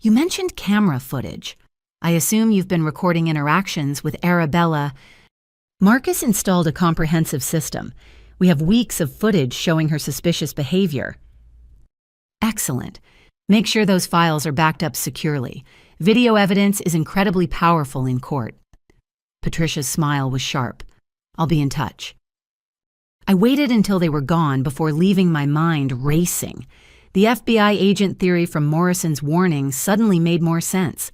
You mentioned camera footage. I assume you've been recording interactions with Arabella. Marcus installed a comprehensive system. We have weeks of footage showing her suspicious behavior. Excellent. Make sure those files are backed up securely. Video evidence is incredibly powerful in court. Patricia's smile was sharp. I'll be in touch. I waited until they were gone before leaving my mind racing. The FBI agent theory from Morrison's warning suddenly made more sense.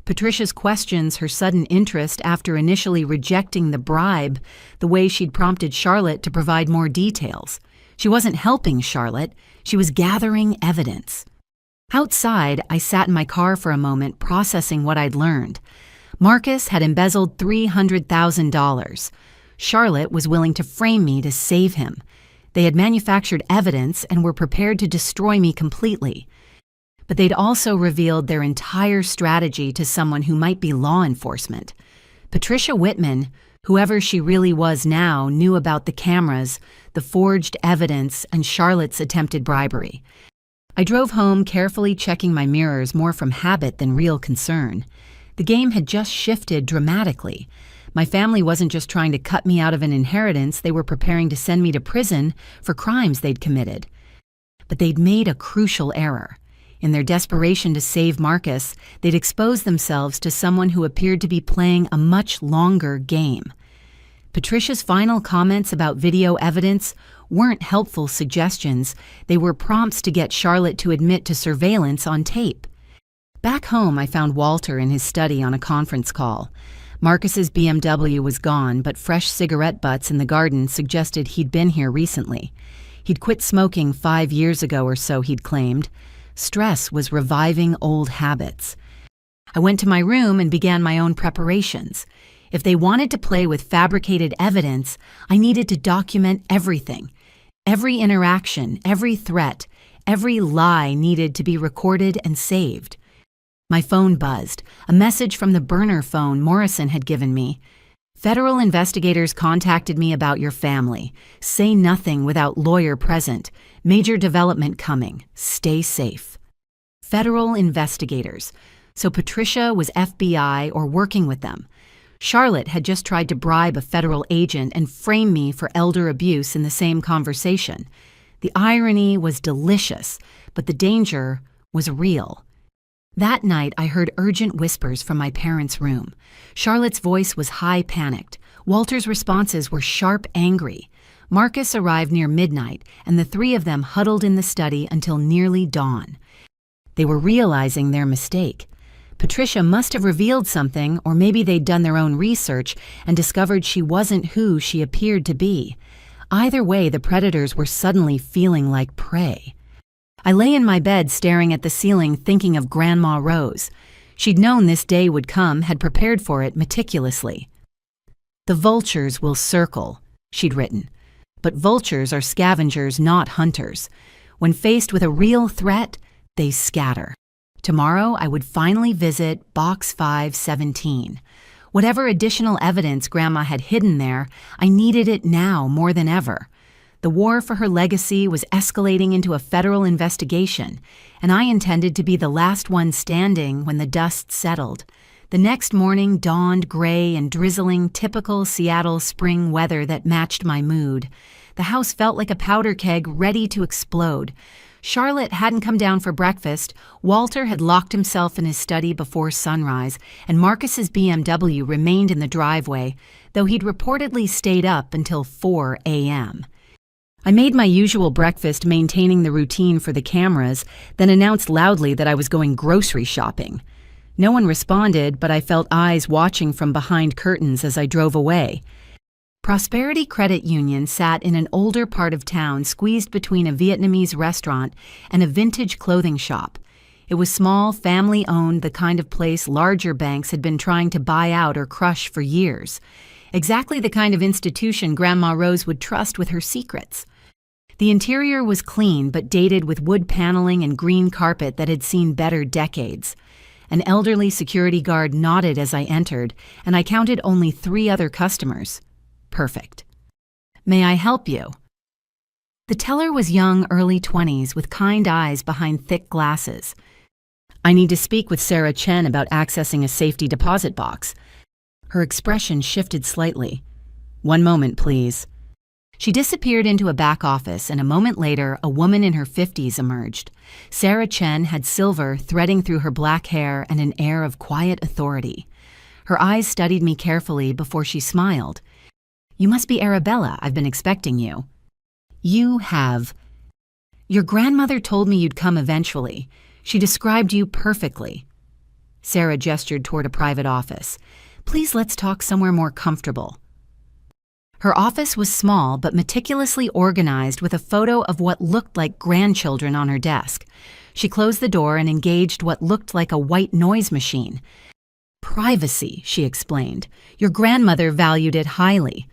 Patricia's questions, her sudden interest after initially rejecting the bribe, the way she'd prompted Charlotte to provide more details. She wasn't helping Charlotte, she was gathering evidence. Outside, I sat in my car for a moment, processing what I'd learned. Marcus had embezzled $300,000. Charlotte was willing to frame me to save him. They had manufactured evidence and were prepared to destroy me completely. But they'd also revealed their entire strategy to someone who might be law enforcement. Patricia Whitman, whoever she really was now, knew about the cameras, the forged evidence, and Charlotte's attempted bribery. I drove home carefully checking my mirrors more from habit than real concern. The game had just shifted dramatically. My family wasn't just trying to cut me out of an inheritance, they were preparing to send me to prison for crimes they'd committed. But they'd made a crucial error. In their desperation to save Marcus, they'd exposed themselves to someone who appeared to be playing a much longer game. Patricia's final comments about video evidence weren't helpful suggestions, they were prompts to get Charlotte to admit to surveillance on tape. Back home, I found Walter in his study on a conference call. Marcus's BMW was gone, but fresh cigarette butts in the garden suggested he'd been here recently. He'd quit smoking 5 years ago or so, he'd claimed. Stress was reviving old habits. I went to my room and began my own preparations. If they wanted to play with fabricated evidence, I needed to document everything. Every interaction, every threat, every lie needed to be recorded and saved. My phone buzzed, a message from the burner phone Morrison had given me. Federal investigators contacted me about your family. Say nothing without lawyer present. Major development coming. Stay safe. Federal investigators. So Patricia was FBI or working with them. Charlotte had just tried to bribe a federal agent and frame me for elder abuse in the same conversation. The irony was delicious, but the danger was real. That night, I heard urgent whispers from my parents' room. Charlotte's voice was high-panicked. Walter's responses were sharp-angry. Marcus arrived near midnight, and the three of them huddled in the study until nearly dawn. They were realizing their mistake. Patricia must have revealed something, or maybe they'd done their own research and discovered she wasn't who she appeared to be. Either way, the predators were suddenly feeling like prey. I lay in my bed staring at the ceiling thinking of Grandma Rose. She'd known this day would come, had prepared for it meticulously. "The vultures will circle," she'd written. But vultures are scavengers, not hunters. When faced with a real threat, they scatter. Tomorrow I would finally visit Box 517. Whatever additional evidence Grandma had hidden there, I needed it now more than ever. The war for her legacy was escalating into a federal investigation, and I intended to be the last one standing when the dust settled. The next morning dawned gray and drizzling, typical Seattle spring weather that matched my mood. The house felt like a powder keg ready to explode. Charlotte hadn't come down for breakfast, Walter had locked himself in his study before sunrise, and Marcus's BMW remained in the driveway, though he'd reportedly stayed up until 4 a.m. I made my usual breakfast, maintaining the routine for the cameras, then announced loudly that I was going grocery shopping. No one responded, but I felt eyes watching from behind curtains as I drove away. Prosperity Credit Union sat in an older part of town, squeezed between a Vietnamese restaurant and a vintage clothing shop. It was small, family-owned, the kind of place larger banks had been trying to buy out or crush for years. Exactly the kind of institution Grandma Rose would trust with her secrets. The interior was clean but dated, with wood paneling and green carpet that had seen better decades. An elderly security guard nodded as I entered, and I counted only 3 other customers. Perfect. "May I help you?" The teller was young, early 20s, with kind eyes behind thick glasses. I need to speak with Sarah Chen about accessing a safety deposit box. Her expression shifted slightly. One moment, please. She disappeared into a back office, and a moment later, a woman in her 50s emerged. Sarah Chen had silver threading through her black hair and an air of quiet authority. Her eyes studied me carefully before she smiled. You must be Arabella. I've been expecting you. You have. Your grandmother told me you'd come eventually. She described you perfectly. Sarah gestured toward a private office. Please, let's talk somewhere more comfortable. Her office was small but meticulously organized with a photo of what looked like grandchildren on her desk. She closed the door and engaged what looked like a white noise machine. Privacy, she explained. Your grandmother valued it highly.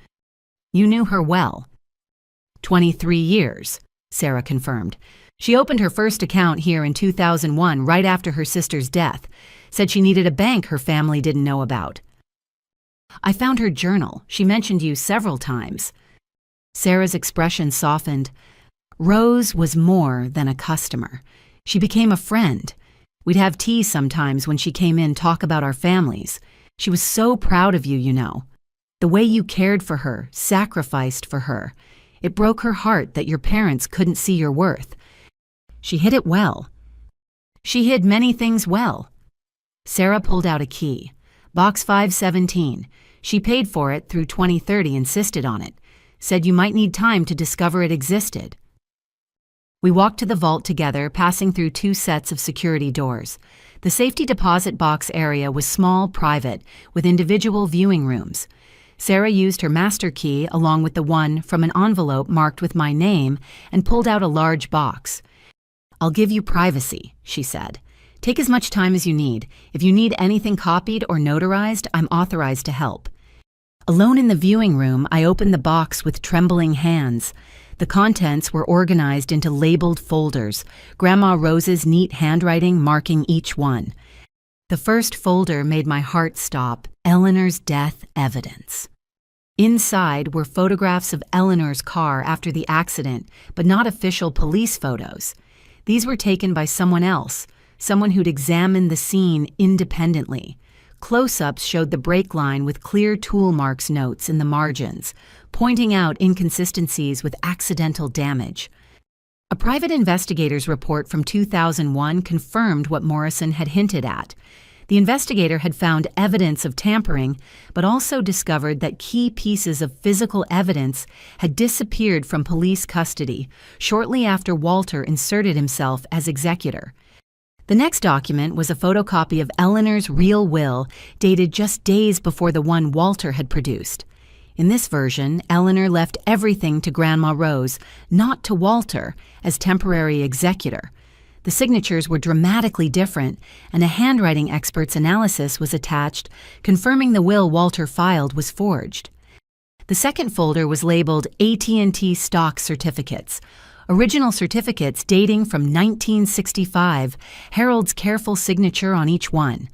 You knew her well. 23 years, Sarah confirmed. She opened her first account here in 2001, right after her sister's death. Said she needed a bank her family didn't know about. I found her journal. She mentioned you several times. Sarah's expression softened. Rose was more than a customer. She became a friend. We'd have tea sometimes when she came in, talk about our families. She was so proud of you, you know. The way you cared for her, sacrificed for her. It broke her heart that your parents couldn't see your worth. She hid it well. She hid many things well. Sarah pulled out a key. Box 517. She paid for it through 2030, insisted on it. Said you might need time to discover it existed. We walked to the vault together, passing through 2 sets of security doors. The safety deposit box area was small, private, with individual viewing rooms. Sarah used her master key along with the one from an envelope marked with my name and pulled out a large box. I'll give you privacy, she said. Take as much time as you need. If you need anything copied or notarized, I'm authorized to help. Alone in the viewing room, I opened the box with trembling hands. The contents were organized into labeled folders, Grandma Rose's neat handwriting marking each one. The first folder made my heart stop. Eleanor's death evidence. Inside were photographs of Eleanor's car after the accident, but not official police photos. These were taken by someone else, someone who'd examined the scene independently. Close-ups showed the brake line with clear tool marks notes in the margins, pointing out inconsistencies with accidental damage. A private investigator's report from 2001 confirmed what Morrison had hinted at. The investigator had found evidence of tampering, but also discovered that key pieces of physical evidence had disappeared from police custody shortly after Walter inserted himself as executor. The next document was a photocopy of Eleanor's real will, dated just days before the one Walter had produced. In this version, Eleanor left everything to Grandma Rose, not to Walter, as temporary executor. The signatures were dramatically different, and a handwriting expert's analysis was attached, confirming the will Walter filed was forged. The second folder was labeled AT&T stock certificates. Original certificates dating from 1965, Harold's careful signature on each one.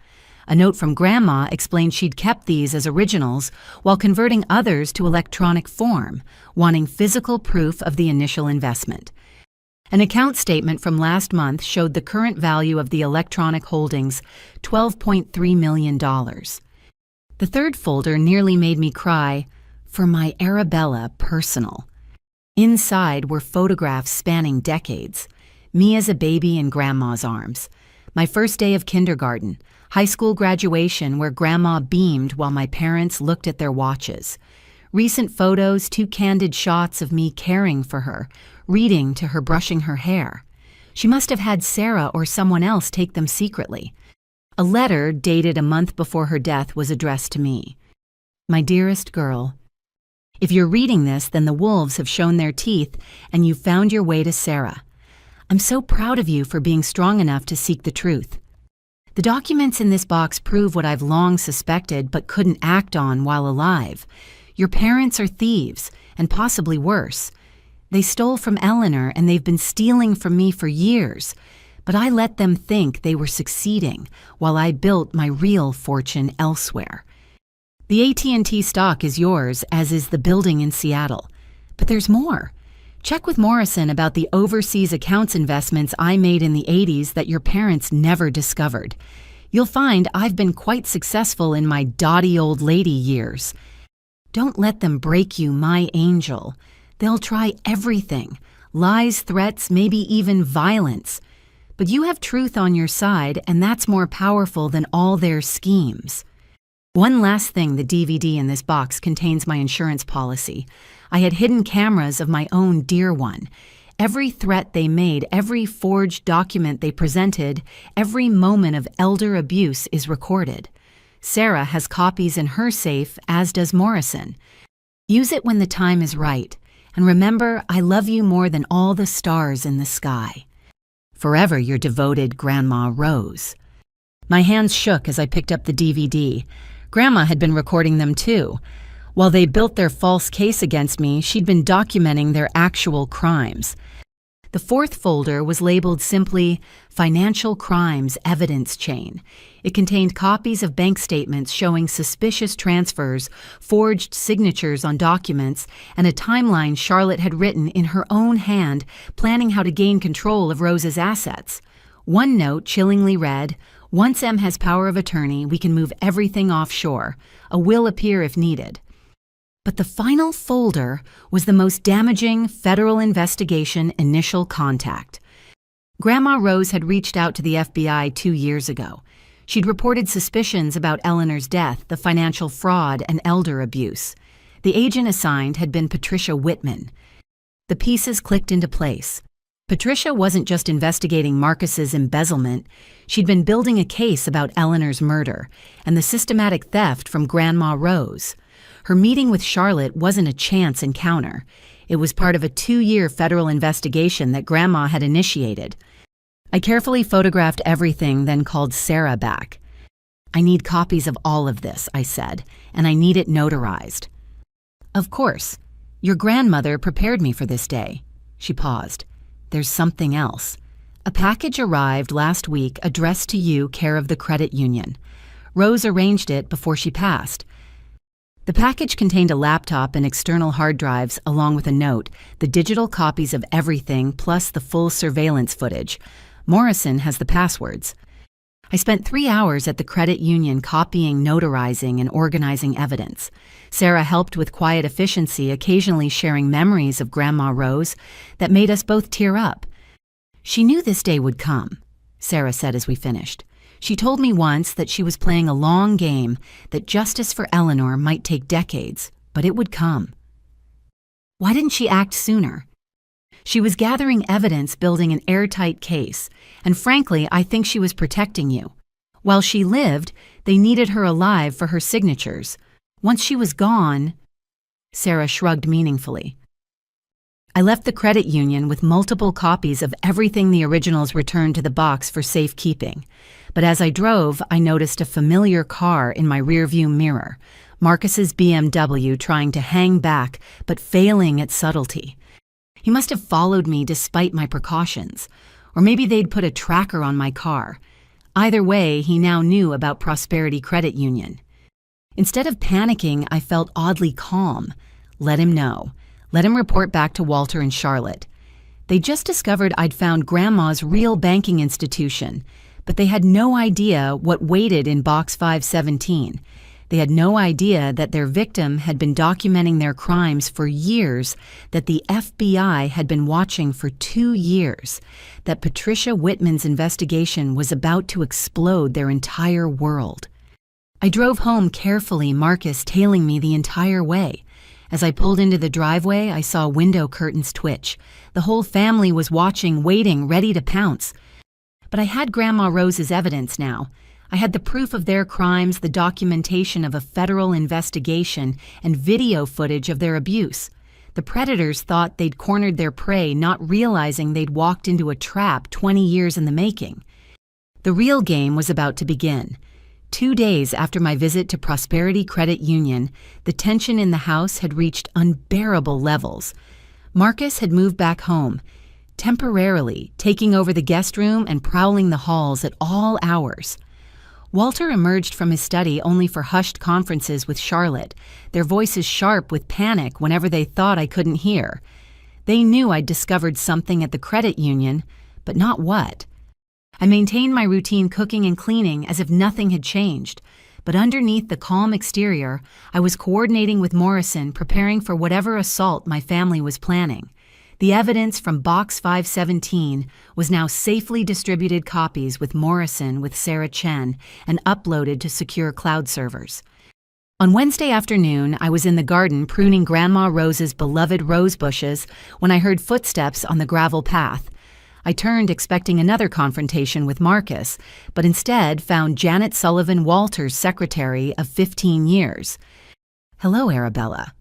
A note from Grandma explained she'd kept these as originals while converting others to electronic form, wanting physical proof of the initial investment. An account statement from last month showed the current value of the electronic holdings, $12.3 million. The third folder nearly made me cry, for my Arabella personal. Inside were photographs spanning decades. Me as a baby in Grandma's arms. My first day of kindergarten. High school graduation where Grandma beamed while my parents looked at their watches. Recent photos, 2 candid shots of me caring for her, reading to her brushing her hair. She must have had Sarah or someone else take them secretly. A letter dated a month before her death was addressed to me. My dearest girl, if you're reading this, then the wolves have shown their teeth and you've found your way to Sarah. I'm so proud of you for being strong enough to seek the truth. The documents in this box prove what I've long suspected but couldn't act on while alive. Your parents are thieves, and possibly worse. They stole from Eleanor and they've been stealing from me for years, but I let them think they were succeeding while I built my real fortune elsewhere. The AT&T stock is yours, as is the building in Seattle. But there's more. Check with Morrison about the overseas accounts investments I made in the 80s that your parents never discovered. You'll find I've been quite successful in my dotty old lady years. Don't let them break you, my angel. They'll try everything. Lies, threats, maybe even violence. But you have truth on your side, and that's more powerful than all their schemes. One last thing, the DVD in this box contains my insurance policy. I had hidden cameras of my own dear one. Every threat they made, every forged document they presented, every moment of elder abuse is recorded. Sarah has copies in her safe, as does Morrison. Use it when the time is right. And remember, I love you more than all the stars in the sky. Forever your devoted Grandma Rose. My hands shook as I picked up the DVD. Grandma had been recording them too. While they built their false case against me, she'd been documenting their actual crimes. The fourth folder was labeled simply Financial Crimes Evidence Chain. It contained copies of bank statements showing suspicious transfers, forged signatures on documents, and a timeline Charlotte had written in her own hand, planning how to gain control of Rose's assets. One note chillingly read, "Once M has power of attorney, we can move everything offshore. A will appear if needed." But the final folder was the most damaging federal investigation initial contact. Grandma Rose had reached out to the FBI 2 years ago. She'd reported suspicions about Eleanor's death, the financial fraud, and elder abuse. The agent assigned had been Patricia Whitman. The pieces clicked into place. Patricia wasn't just investigating Marcus's embezzlement. She'd been building a case about Eleanor's murder and the systematic theft from Grandma Rose. Her meeting with Charlotte wasn't a chance encounter. It was part of a 2-year federal investigation that Grandma had initiated. I carefully photographed everything, then called Sarah back. "I need copies of all of this," I said, "and I need it notarized." "Of course. Your grandmother prepared me for this day." She paused. "There's something else. A package arrived last week addressed to you, care of the credit union. Rose arranged it before she passed. The package contained a laptop and external hard drives, along with a note, the digital copies of everything, plus the full surveillance footage. Morrison has the passwords. I spent 3 hours at the credit union copying, notarizing, and organizing evidence. Sarah helped with quiet efficiency, occasionally sharing memories of Grandma Rose that made us both tear up. "She knew this day would come," Sarah said as we finished. "She told me once that she was playing a long game, that justice for Eleanor might take decades, but it would come." Why didn't she act sooner? She was gathering evidence, building an airtight case, and frankly, I think she was protecting you. While she lived, they needed her alive for her signatures. Once she was gone, Sarah shrugged meaningfully. I left the credit union with multiple copies of everything the originals returned to the box for safekeeping. But as I drove, I noticed a familiar car in my rearview mirror, Marcus's BMW trying to hang back but failing at subtlety. He must have followed me despite my precautions, or maybe they'd put a tracker on my car. Either way, he now knew about Prosperity Credit Union. Instead of panicking, I felt oddly calm. Let him know. Let him report back to Walter and Charlotte. They just discovered I'd found Grandma's real banking institution, but they had no idea what waited in Box 517. They had no idea that their victim had been documenting their crimes for years, that the FBI had been watching for 2 years, that Patricia Whitman's investigation was about to explode their entire world. I drove home carefully, Marcus tailing me the entire way. As I pulled into the driveway, I saw window curtains twitch. The whole family was watching, waiting, ready to pounce. But I had Grandma Rose's evidence now. I had the proof of their crimes, the documentation of a federal investigation, and video footage of their abuse. The predators thought they'd cornered their prey, not realizing they'd walked into a trap 20 years in the making. The real game was about to begin. 2 days after my visit to Prosperity Credit Union, the tension in the house had reached unbearable levels. Marcus had moved back home, temporarily taking over the guest room and prowling the halls at all hours. Walter emerged from his study only for hushed conferences with Charlotte, their voices sharp with panic whenever they thought I couldn't hear. They knew I'd discovered something at the credit union, but not what. I maintained my routine cooking and cleaning as if nothing had changed, but underneath the calm exterior, I was coordinating with Morrison, preparing for whatever assault my family was planning. The evidence from Box 517 was now safely distributed copies with Morrison with Sarah Chen and uploaded to secure cloud servers. On Wednesday afternoon, I was in the garden pruning Grandma Rose's beloved rose bushes when I heard footsteps on the gravel path. I turned expecting another confrontation with Marcus, but instead found Janet Sullivan Walter's secretary of 15 years. "Hello, Arabella,"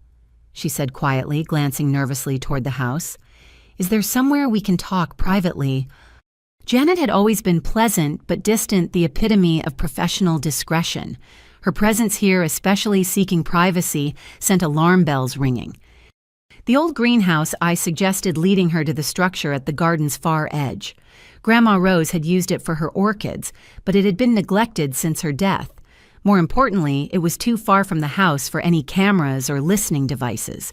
she said quietly, glancing nervously toward the house. "Is there somewhere we can talk privately?" Janet had always been pleasant but distant, the epitome of professional discretion. Her presence here, especially seeking privacy, sent alarm bells ringing. The old greenhouse, I suggested, leading her to the structure at the garden's far edge. Grandma Rose had used it for her orchids, but it had been neglected since her death. More importantly, it was too far from the house for any cameras or listening devices.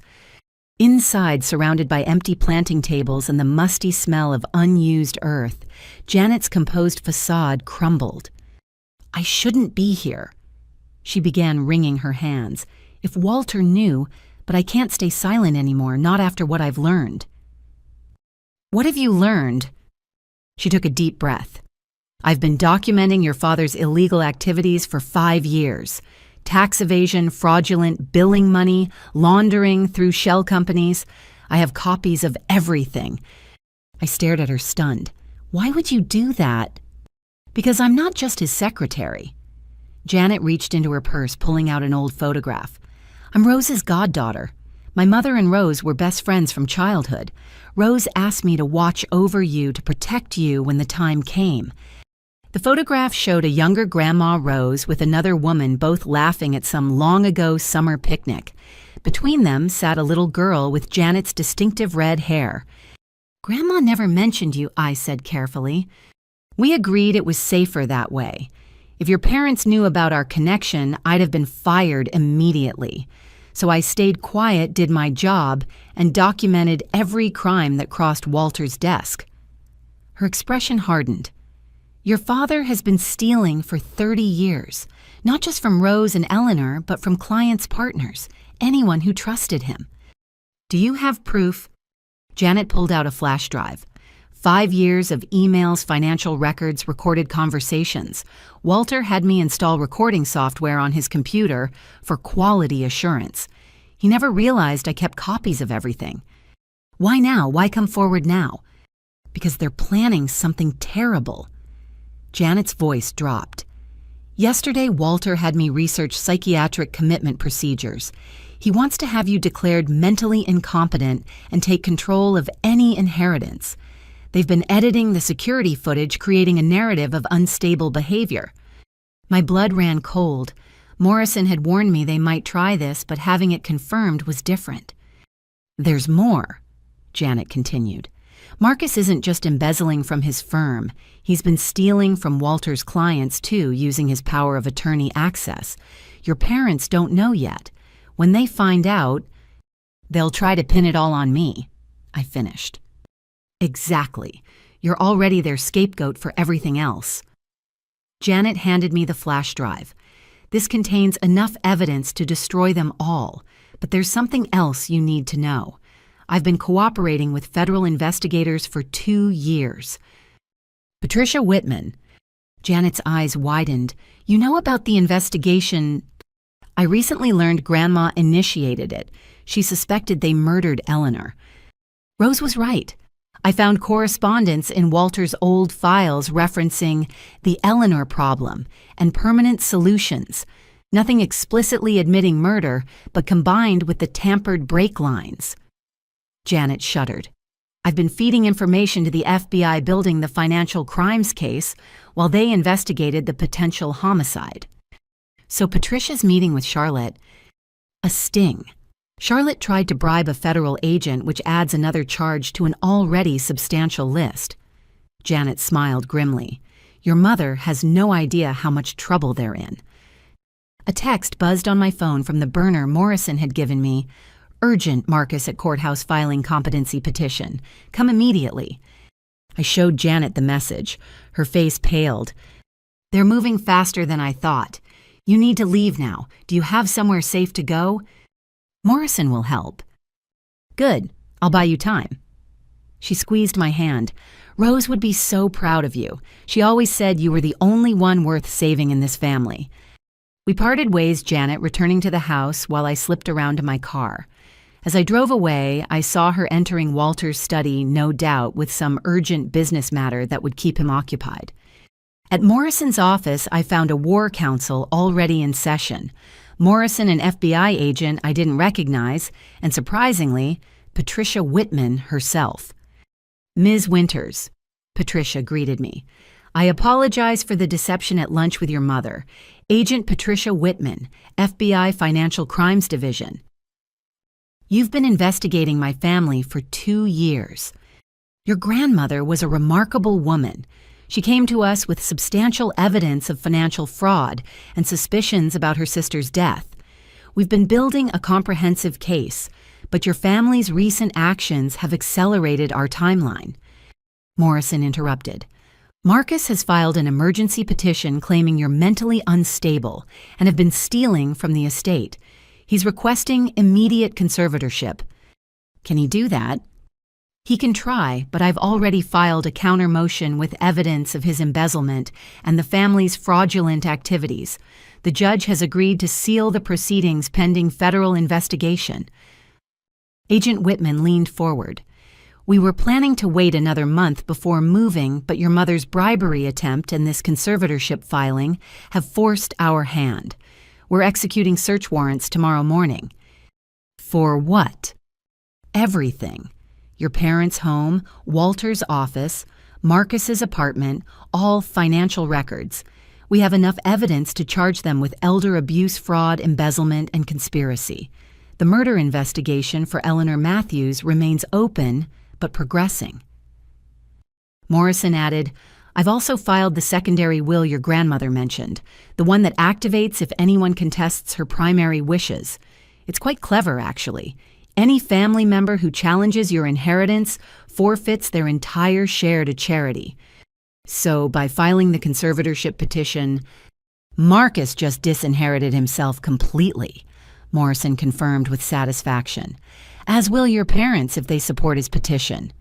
Inside, surrounded by empty planting tables and the musty smell of unused earth, Janet's composed facade crumbled. "I shouldn't be here." She began wringing her hands. "If Walter knew, but I can't stay silent anymore, not after what I've learned." "What have you learned?" She took a deep breath. "I've been documenting your father's illegal activities for 5 years. Tax evasion, fraudulent billing money, laundering through shell companies. I have copies of everything." I stared at her stunned. "Why would you do that?" "Because I'm not just his secretary." Janet reached into her purse, pulling out an old photograph. "I'm Rose's goddaughter. My mother and Rose were best friends from childhood. Rose asked me to watch over you, to protect you when the time came." The photograph showed a younger Grandma Rose with another woman, both laughing at some long-ago summer picnic. Between them sat a little girl with Janet's distinctive red hair. "Grandma never mentioned you," I said carefully. "We agreed it was safer that way. If your parents knew about our connection, I'd have been fired immediately. So I stayed quiet, did my job, and documented every crime that crossed Walter's desk." Her expression hardened. "Your father has been stealing for 30 years, not just from Rose and Eleanor, but from clients' partners, anyone who trusted him." "Do you have proof?" Janet pulled out a flash drive. 5 years of emails, financial records, recorded conversations. Walter had me install recording software on his computer for quality assurance. He never realized I kept copies of everything. "Why now? Why come forward now?" "Because they're planning something terrible." Janet's voice dropped. "Yesterday, Walter had me research psychiatric commitment procedures. He wants to have you declared mentally incompetent and take control of any inheritance. They've been editing the security footage, creating a narrative of unstable behavior." My blood ran cold. Morrison had warned me they might try this, but having it confirmed was different. "There's more," Janet continued. "Marcus isn't just embezzling from his firm. He's been stealing from Walter's clients, too, using his power of attorney access. Your parents don't know yet. When they find out, they'll try to pin it all on me," I finished. "Exactly. You're already their scapegoat for everything else." Janet handed me the flash drive. "This contains enough evidence to destroy them all, but there's something else you need to know. I've been cooperating with federal investigators for 2 years. Patricia Whitman." Janet's eyes widened. "You know about the investigation?" "I recently learned Grandma initiated it. She suspected they murdered Eleanor." Rose was right. I found correspondence in Walter's old files referencing the Eleanor problem and permanent solutions, nothing explicitly admitting murder, but combined with the tampered brake lines. Janet shuddered. "I've been feeding information to the FBI building the financial crimes case while they investigated the potential homicide." So Patricia's meeting with Charlotte, a sting. Charlotte tried to bribe a federal agent, which adds another charge to an already substantial list. Janet smiled grimly. "Your mother has no idea how much trouble they're in." A text buzzed on my phone from the burner Morrison had given me. Urgent, Marcus at courthouse filing competency petition. Come immediately. I showed Janet the message. Her face paled. They're moving faster than I thought. You need to leave now. Do you have somewhere safe to go? Morrison will help. Good. I'll buy you time. She squeezed my hand. Rose would be so proud of you. She always said you were the only one worth saving in this family. We parted ways, Janet returning to the house while I slipped around to my car. As I drove away, I saw her entering Walter's study, no doubt with some urgent business matter that would keep him occupied. At Morrison's office, I found a war council already in session. Morrison, an FBI agent I didn't recognize, and surprisingly, Patricia Whitman herself. Ms. Winters, Patricia greeted me. I apologize for the deception at lunch with your mother. Agent Patricia Whitman, FBI Financial Crimes Division. You've been investigating my family for 2 years. Your grandmother was a remarkable woman. She came to us with substantial evidence of financial fraud and suspicions about her sister's death. We've been building a comprehensive case, but your family's recent actions have accelerated our timeline. Morrison interrupted. Marcus has filed an emergency petition claiming you're mentally unstable and have been stealing from the estate. He's requesting immediate conservatorship. Can he do that? He can try, but I've already filed a counter motion with evidence of his embezzlement and the family's fraudulent activities. The judge has agreed to seal the proceedings pending federal investigation. Agent Whitman leaned forward. We were planning to wait another month before moving, but your mother's bribery attempt and this conservatorship filing have forced our hand. We're executing search warrants tomorrow morning. For what? Everything. Your parents' home, Walter's office, Marcus's apartment, all financial records. We have enough evidence to charge them with elder abuse, fraud, embezzlement, and conspiracy. The murder investigation for Eleanor Matthews remains open, but progressing. Morrison added, I've also filed the secondary will your grandmother mentioned, the one that activates if anyone contests her primary wishes. It's quite clever, actually. Any family member who challenges your inheritance forfeits their entire share to charity. So by filing the conservatorship petition, Marcus just disinherited himself completely, Morrison confirmed with satisfaction, as will your parents if they support his petition.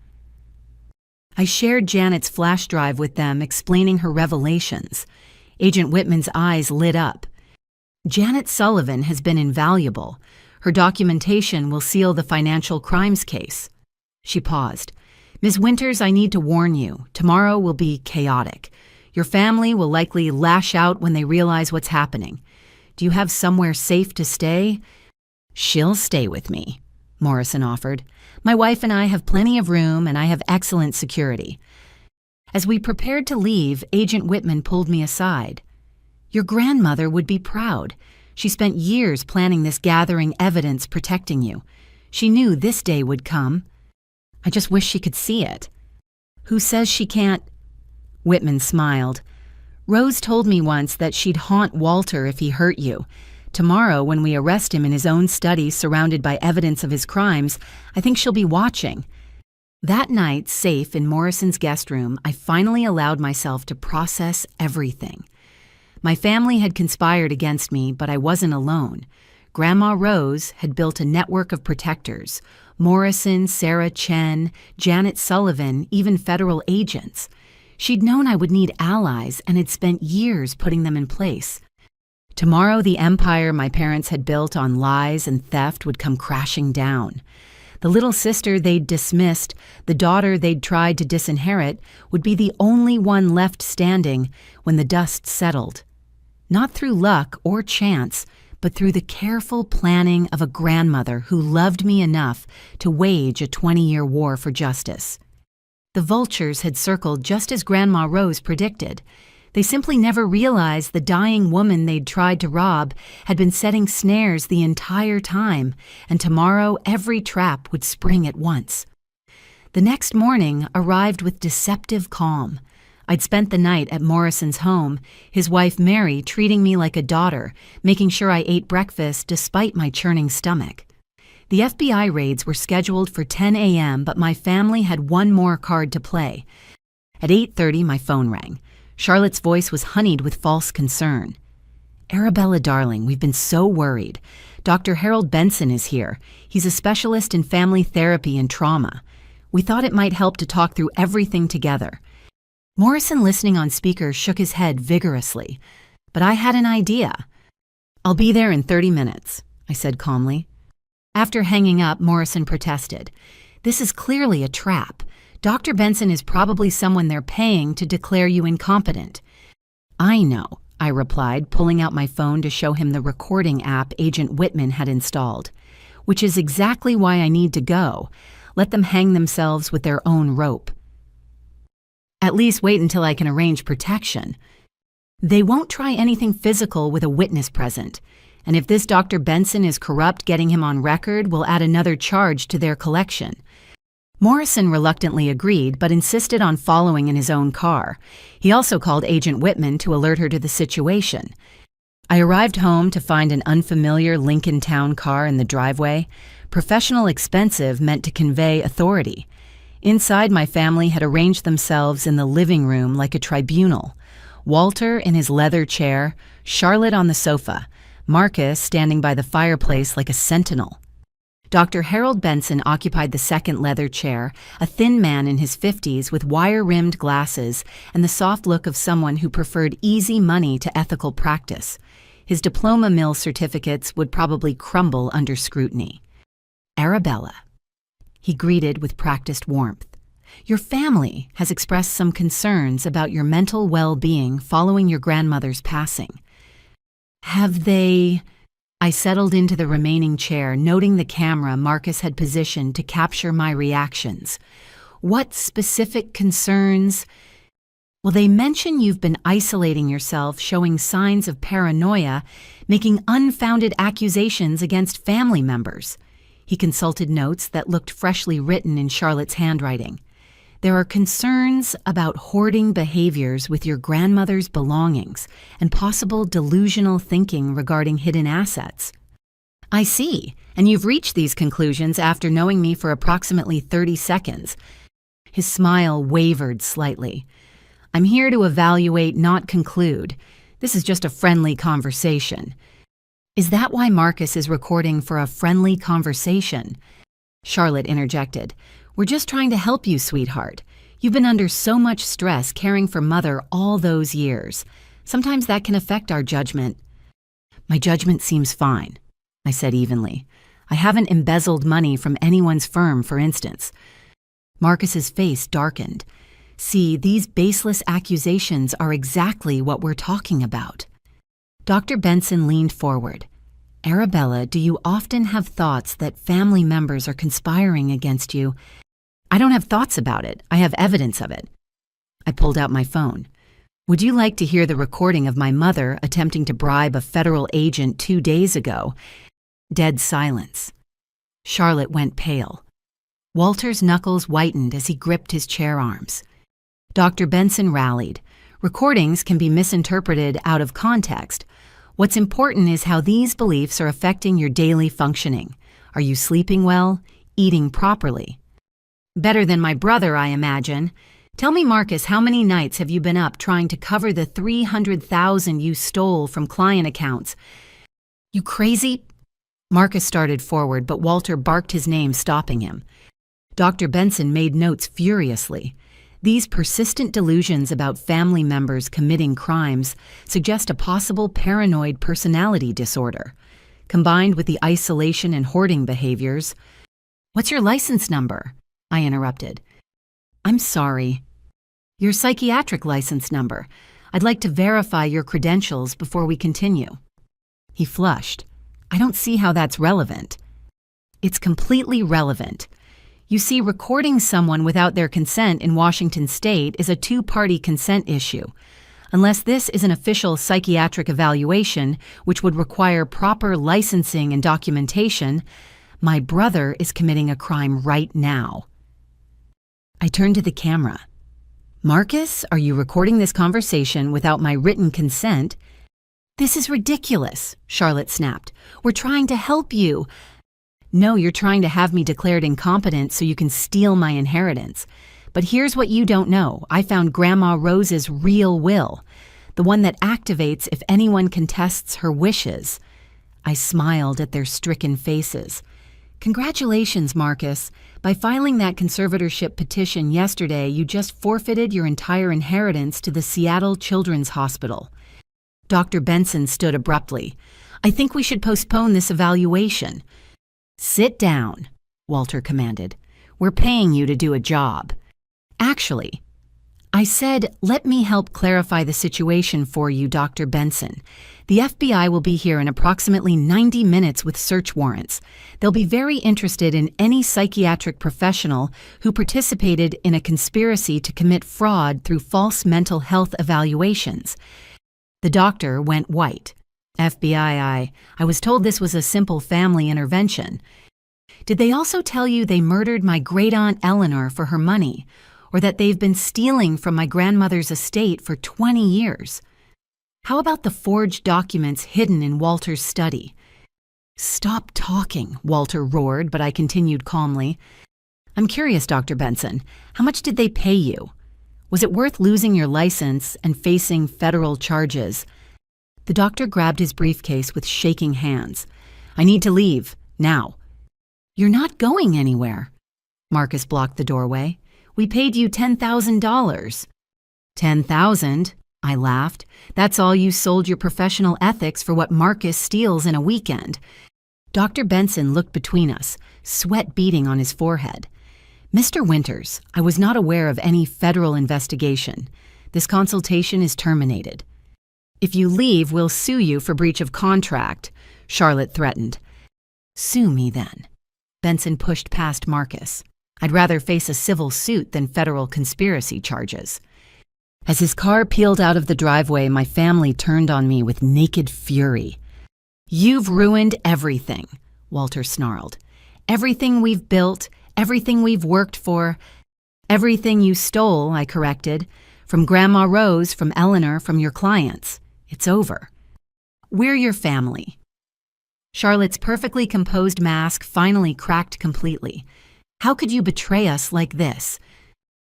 I shared Janet's flash drive with them, explaining her revelations. Agent Whitman's eyes lit up. Janet Sullivan has been invaluable. Her documentation will seal the financial crimes case. She paused. Ms. Winters, I need to warn you. Tomorrow will be chaotic. Your family will likely lash out when they realize what's happening. Do you have somewhere safe to stay? She'll stay with me, Morrison offered. My wife and I have plenty of room, and I have excellent security. As we prepared to leave, Agent Whitman pulled me aside. Your grandmother would be proud. She spent years planning this, gathering evidence, protecting you. She knew this day would come. I just wish she could see it. Who says she can't? Whitman smiled. Rose told me once that she'd haunt Walter if he hurt you. Tomorrow, when we arrest him in his own study surrounded by evidence of his crimes, I think she'll be watching. That night, safe in Morrison's guest room, I finally allowed myself to process everything. My family had conspired against me, but I wasn't alone. Grandma Rose had built a network of protectors. Morrison, Sarah Chen, Janet Sullivan, even federal agents. She'd known I would need allies and had spent years putting them in place. Tomorrow, the empire my parents had built on lies and theft would come crashing down. The little sister they'd dismissed, the daughter they'd tried to disinherit, would be the only one left standing when the dust settled. Not through luck or chance, but through the careful planning of a grandmother who loved me enough to wage a 20-year war for justice. The vultures had circled just as Grandma Rose predicted. They simply never realized the dying woman they'd tried to rob had been setting snares the entire time, and tomorrow every trap would spring at once. The next morning arrived with deceptive calm. I'd spent the night at Morrison's home, his wife Mary treating me like a daughter, making sure I ate breakfast despite my churning stomach. The FBI raids were scheduled for 10 a.m., but my family had one more card to play. At 8:30, my phone rang. Charlotte's voice was honeyed with false concern. "Arabella, darling, we've been so worried. Dr. Harold Benson is here. He's a specialist in family therapy and trauma. We thought it might help to talk through everything together." Morrison, listening on speaker, shook his head vigorously. "But I had an idea." "I'll be there in 30 minutes, I said calmly. After hanging up, Morrison protested. "This is clearly a trap. Dr. Benson is probably someone they're paying to declare you incompetent." "I know," I replied, pulling out my phone to show him the recording app Agent Whitman had installed. "Which is exactly why I need to go. Let them hang themselves with their own rope. At least wait until I can arrange protection. They won't try anything physical with a witness present. And if this Dr. Benson is corrupt, getting him on record will add another charge to their collection." Morrison reluctantly agreed, but insisted on following in his own car. He also called Agent Whitman to alert her to the situation. I arrived home to find an unfamiliar Lincoln Town car in the driveway. Professional expensive meant to convey authority. Inside, my family had arranged themselves in the living room like a tribunal. Walter in his leather chair, Charlotte on the sofa, Marcus standing by the fireplace like a sentinel. Dr. Harold Benson occupied the second leather chair, a thin man in his 50s with wire-rimmed glasses and the soft look of someone who preferred easy money to ethical practice. His diploma mill certificates would probably crumble under scrutiny. "Arabella," he greeted with practiced warmth, "your family has expressed some concerns about your mental well-being following your grandmother's passing. Have they—" I settled into the remaining chair, noting the camera Marcus had positioned to capture my reactions. "What specific concerns?" "Well, they mention you've been isolating yourself, showing signs of paranoia, making unfounded accusations against family members." He consulted notes that looked freshly written in Charlotte's handwriting. "There are concerns about hoarding behaviors with your grandmother's belongings and possible delusional thinking regarding hidden assets." "I see, and you've reached these conclusions after knowing me for approximately 30 seconds. His smile wavered slightly. "I'm here to evaluate, not conclude. This is just a friendly conversation." "Is that why Marcus is recording for a friendly conversation?" Charlotte interjected. "We're just trying to help you, sweetheart. You've been under so much stress caring for Mother all those years. Sometimes that can affect our judgment." "My judgment seems fine," I said evenly. "I haven't embezzled money from anyone's firm, for instance." Marcus's face darkened. "See, these baseless accusations are exactly what we're talking about." Dr. Benson leaned forward. "Arabella, do you often have thoughts that family members are conspiring against you?" "I don't have thoughts about it. I have evidence of it." I pulled out my phone. "Would you like to hear the recording of my mother attempting to bribe a federal agent 2 days ago?" Dead silence. Charlotte went pale. Walter's knuckles whitened as he gripped his chair arms. Dr. Benson rallied. "Recordings can be misinterpreted out of context. What's important is how these beliefs are affecting your daily functioning. Are you sleeping well? Eating properly?" "Better than my brother, I imagine. Tell me, Marcus, how many nights have you been up trying to cover the $300,000 you stole from client accounts?" "You crazy?" Marcus started forward, but Walter barked his name, stopping him. Dr. Benson made notes furiously. These persistent delusions about family members committing crimes suggest a possible paranoid personality disorder. Combined with the isolation and hoarding behaviors— "What's your license number?" I interrupted. "I'm sorry." "Your psychiatric license number. I'd like to verify your credentials before we continue." He flushed. "I don't see how that's relevant." "It's completely relevant. You see, recording someone without their consent in Washington state is a two-party consent issue. Unless this is an official psychiatric evaluation, which would require proper licensing and documentation, my brother is committing a crime right now." I turned to the camera. "Marcus, are you recording this conversation without my written consent?" "This is ridiculous," Charlotte snapped. "We're trying to help you." No, you're trying to have me declared incompetent so you can steal my inheritance. But here's what you don't know. I found Grandma Rose's real will, the one that activates if anyone contests her wishes. I smiled at their stricken faces. Congratulations, Marcus. By filing that conservatorship petition yesterday, you just forfeited your entire inheritance to the Seattle Children's Hospital. Dr. Benson stood abruptly. I think we should postpone this evaluation. Sit down, Walter commanded. We're paying you to do a job. Actually, I said, let me help clarify the situation for you, Dr. Benson. The FBI will be here in approximately 90 minutes with search warrants. They'll be very interested in any psychiatric professional who participated in a conspiracy to commit fraud through false mental health evaluations. The doctor went white. FBI, I was told this was a simple family intervention. Did they also tell you they murdered my great-aunt Eleanor for her money, or that they've been stealing from my grandmother's estate for 20 years? How about the forged documents hidden in Walter's study? Stop talking, Walter roared, but I continued calmly. I'm curious, Dr. Benson, how much did they pay you? Was it worth losing your license and facing federal charges? The doctor grabbed his briefcase with shaking hands. I need to leave, now. You're not going anywhere. Marcus blocked the doorway. We paid you $10,000. $10,000? I laughed. That's all you sold your professional ethics for what Marcus steals in a weekend. Dr. Benson looked between us, sweat beading on his forehead. Mr. Winters, I was not aware of any federal investigation. This consultation is terminated. If you leave, we'll sue you for breach of contract, Charlotte threatened. Sue me then. Benson pushed past Marcus. I'd rather face a civil suit than federal conspiracy charges. As his car peeled out of the driveway, my family turned on me with naked fury. You've ruined everything, Walter snarled. Everything we've built, everything we've worked for. Everything you stole, I corrected. From Grandma Rose, from Eleanor, from your clients. It's over. We're your family. Charlotte's perfectly composed mask finally cracked completely. How could you betray us like this?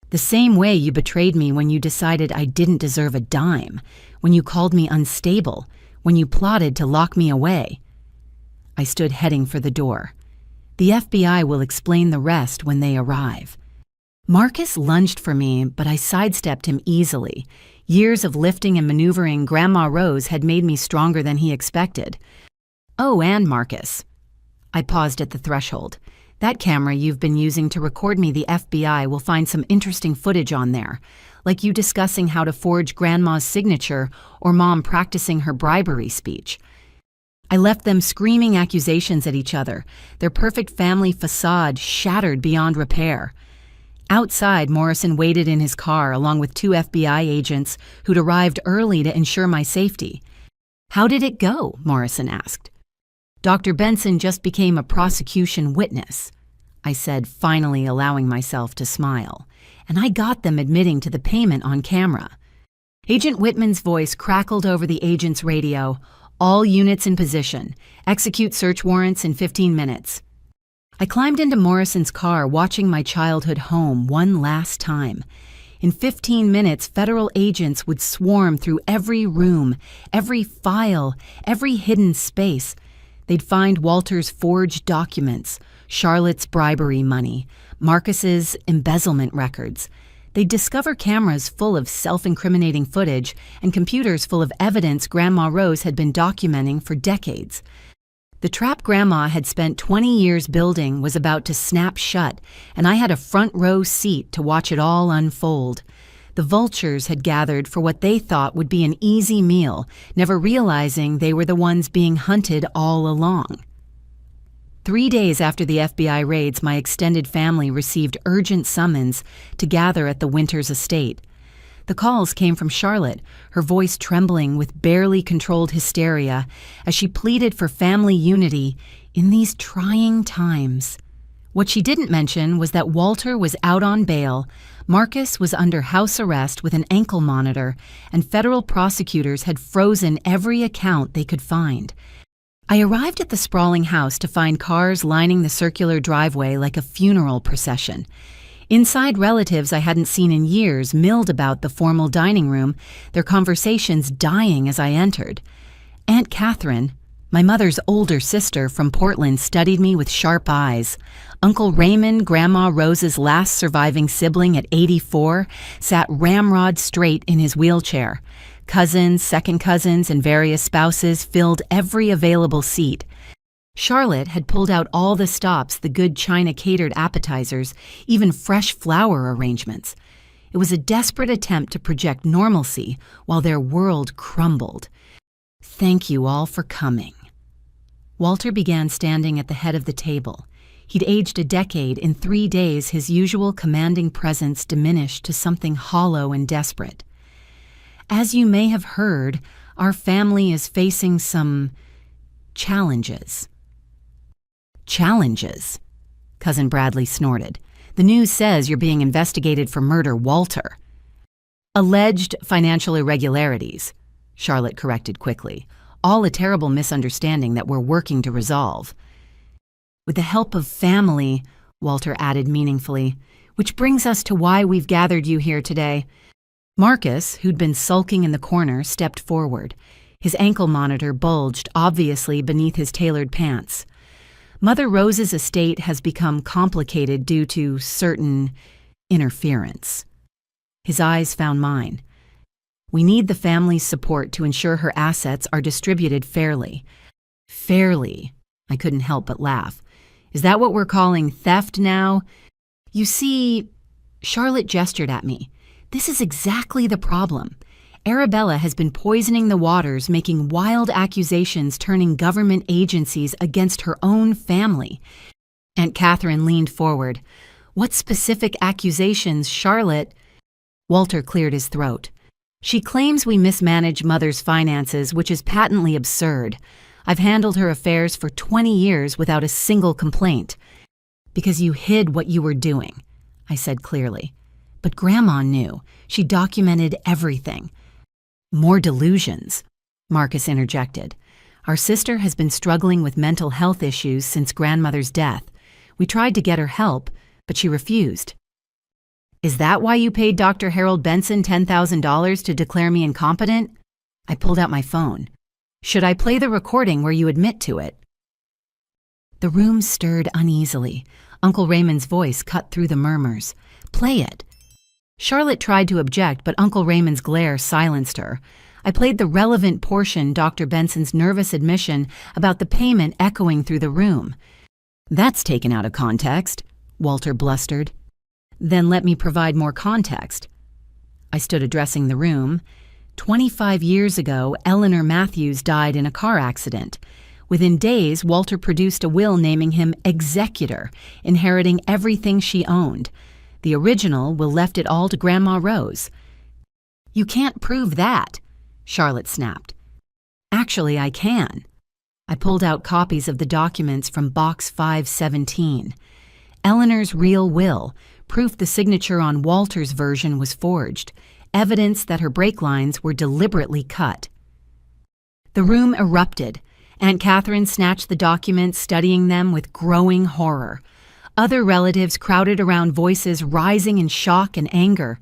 The same way you betrayed me when you decided I didn't deserve a dime, when you called me unstable, when you plotted to lock me away. I stood heading for the door. The FBI will explain the rest when they arrive. Marcus lunged for me, but I sidestepped him easily. Years of lifting and maneuvering Grandma Rose had made me stronger than he expected. Oh, and Marcus. I paused at the threshold. That camera you've been using to record me, the FBI will find some interesting footage on there, like you discussing how to forge Grandma's signature or Mom practicing her bribery speech. I left them screaming accusations at each other, their perfect family facade shattered beyond repair. Outside, Morrison waited in his car along with 2 FBI agents who'd arrived early to ensure my safety. How did it go? Morrison asked. Dr. Benson just became a prosecution witness, I said, finally allowing myself to smile, and I got them admitting to the payment on camera. Agent Whitman's voice crackled over the agent's radio. All units in position. Execute search warrants in 15 minutes. I climbed into Morrison's car, watching my childhood home one last time. In 15 minutes, federal agents would swarm through every room, every file, every hidden space. They'd find Walter's forged documents, Charlotte's bribery money, Marcus's embezzlement records. They'd discover cameras full of self-incriminating footage and computers full of evidence Grandma Rose had been documenting for decades. The trap Grandma had spent 20 years building was about to snap shut, and I had a front row seat to watch it all unfold. The vultures had gathered for what they thought would be an easy meal, never realizing they were the ones being hunted all along. 3 days after the FBI raids, my extended family received urgent summons to gather at the Winters estate. The calls came from Charlotte, her voice trembling with barely controlled hysteria as she pleaded for family unity in these trying times. What she didn't mention was that Walter was out on bail, Marcus was under house arrest with an ankle monitor, and federal prosecutors had frozen every account they could find. I arrived at the sprawling house to find cars lining the circular driveway like a funeral procession. Inside, relatives I hadn't seen in years milled about the formal dining room, their conversations dying as I entered. Aunt Catherine, my mother's older sister from Portland, studied me with sharp eyes. Uncle Raymond, Grandma Rose's last surviving sibling at 84, sat ramrod straight in his wheelchair. Cousins, second cousins, and various spouses filled every available seat. Charlotte had pulled out all the stops, the good China-catered appetizers, even fresh flower arrangements. It was a desperate attempt to project normalcy while their world crumbled. Thank you all for coming. Walter began standing at the head of the table. He'd aged a decade. In 3 days, his usual commanding presence diminished to something hollow and desperate. As you may have heard, our family is facing some challenges. Challenges? Cousin Bradley snorted. The news says you're being investigated for murder, Walter. Alleged financial irregularities, Charlotte corrected quickly. All a terrible misunderstanding that we're working to resolve. With the help of family, Walter added meaningfully, which brings us to why we've gathered you here today. Marcus, who'd been sulking in the corner, stepped forward. His ankle monitor bulged, obviously beneath his tailored pants. Mother Rose's estate has become complicated due to certain interference. His eyes found mine. We need the family's support to ensure her assets are distributed fairly. Fairly? I couldn't help but laugh. Is that what we're calling theft now? You see, Charlotte gestured at me. This is exactly the problem. Arabella has been poisoning the waters, making wild accusations, turning government agencies against her own family. Aunt Catherine leaned forward. What specific accusations, Charlotte? Walter cleared his throat. She claims we mismanage Mother's finances, which is patently absurd. I've handled her affairs for 20 years without a single complaint. Because you hid what you were doing, I said clearly. But Grandma knew. She documented everything. More delusions, Marcus interjected. Our sister has been struggling with mental health issues since Grandmother's death. We tried to get her help, but she refused. Is that why you paid Dr. Harold Benson $10,000 to declare me incompetent? I pulled out my phone. Should I play the recording where you admit to it? The room stirred uneasily. Uncle Raymond's voice cut through the murmurs. Play it. Charlotte tried to object, but Uncle Raymond's glare silenced her. I played the relevant portion, Dr. Benson's nervous admission about the payment echoing through the room. That's taken out of context, Walter blustered. Then let me provide more context. I stood addressing the room. 25 years ago, Eleanor Matthews died in a car accident. Within days, Walter produced a will naming him executor, inheriting everything she owned. The original will left it all to Grandma Rose. You can't prove that, Charlotte snapped. Actually, I can. I pulled out copies of the documents from Box 517. Eleanor's real will, proof the signature on Walter's version was forged, evidence that her brake lines were deliberately cut. The room erupted. Aunt Catherine snatched the documents, studying them with growing horror. Other relatives crowded around, voices rising in shock and anger.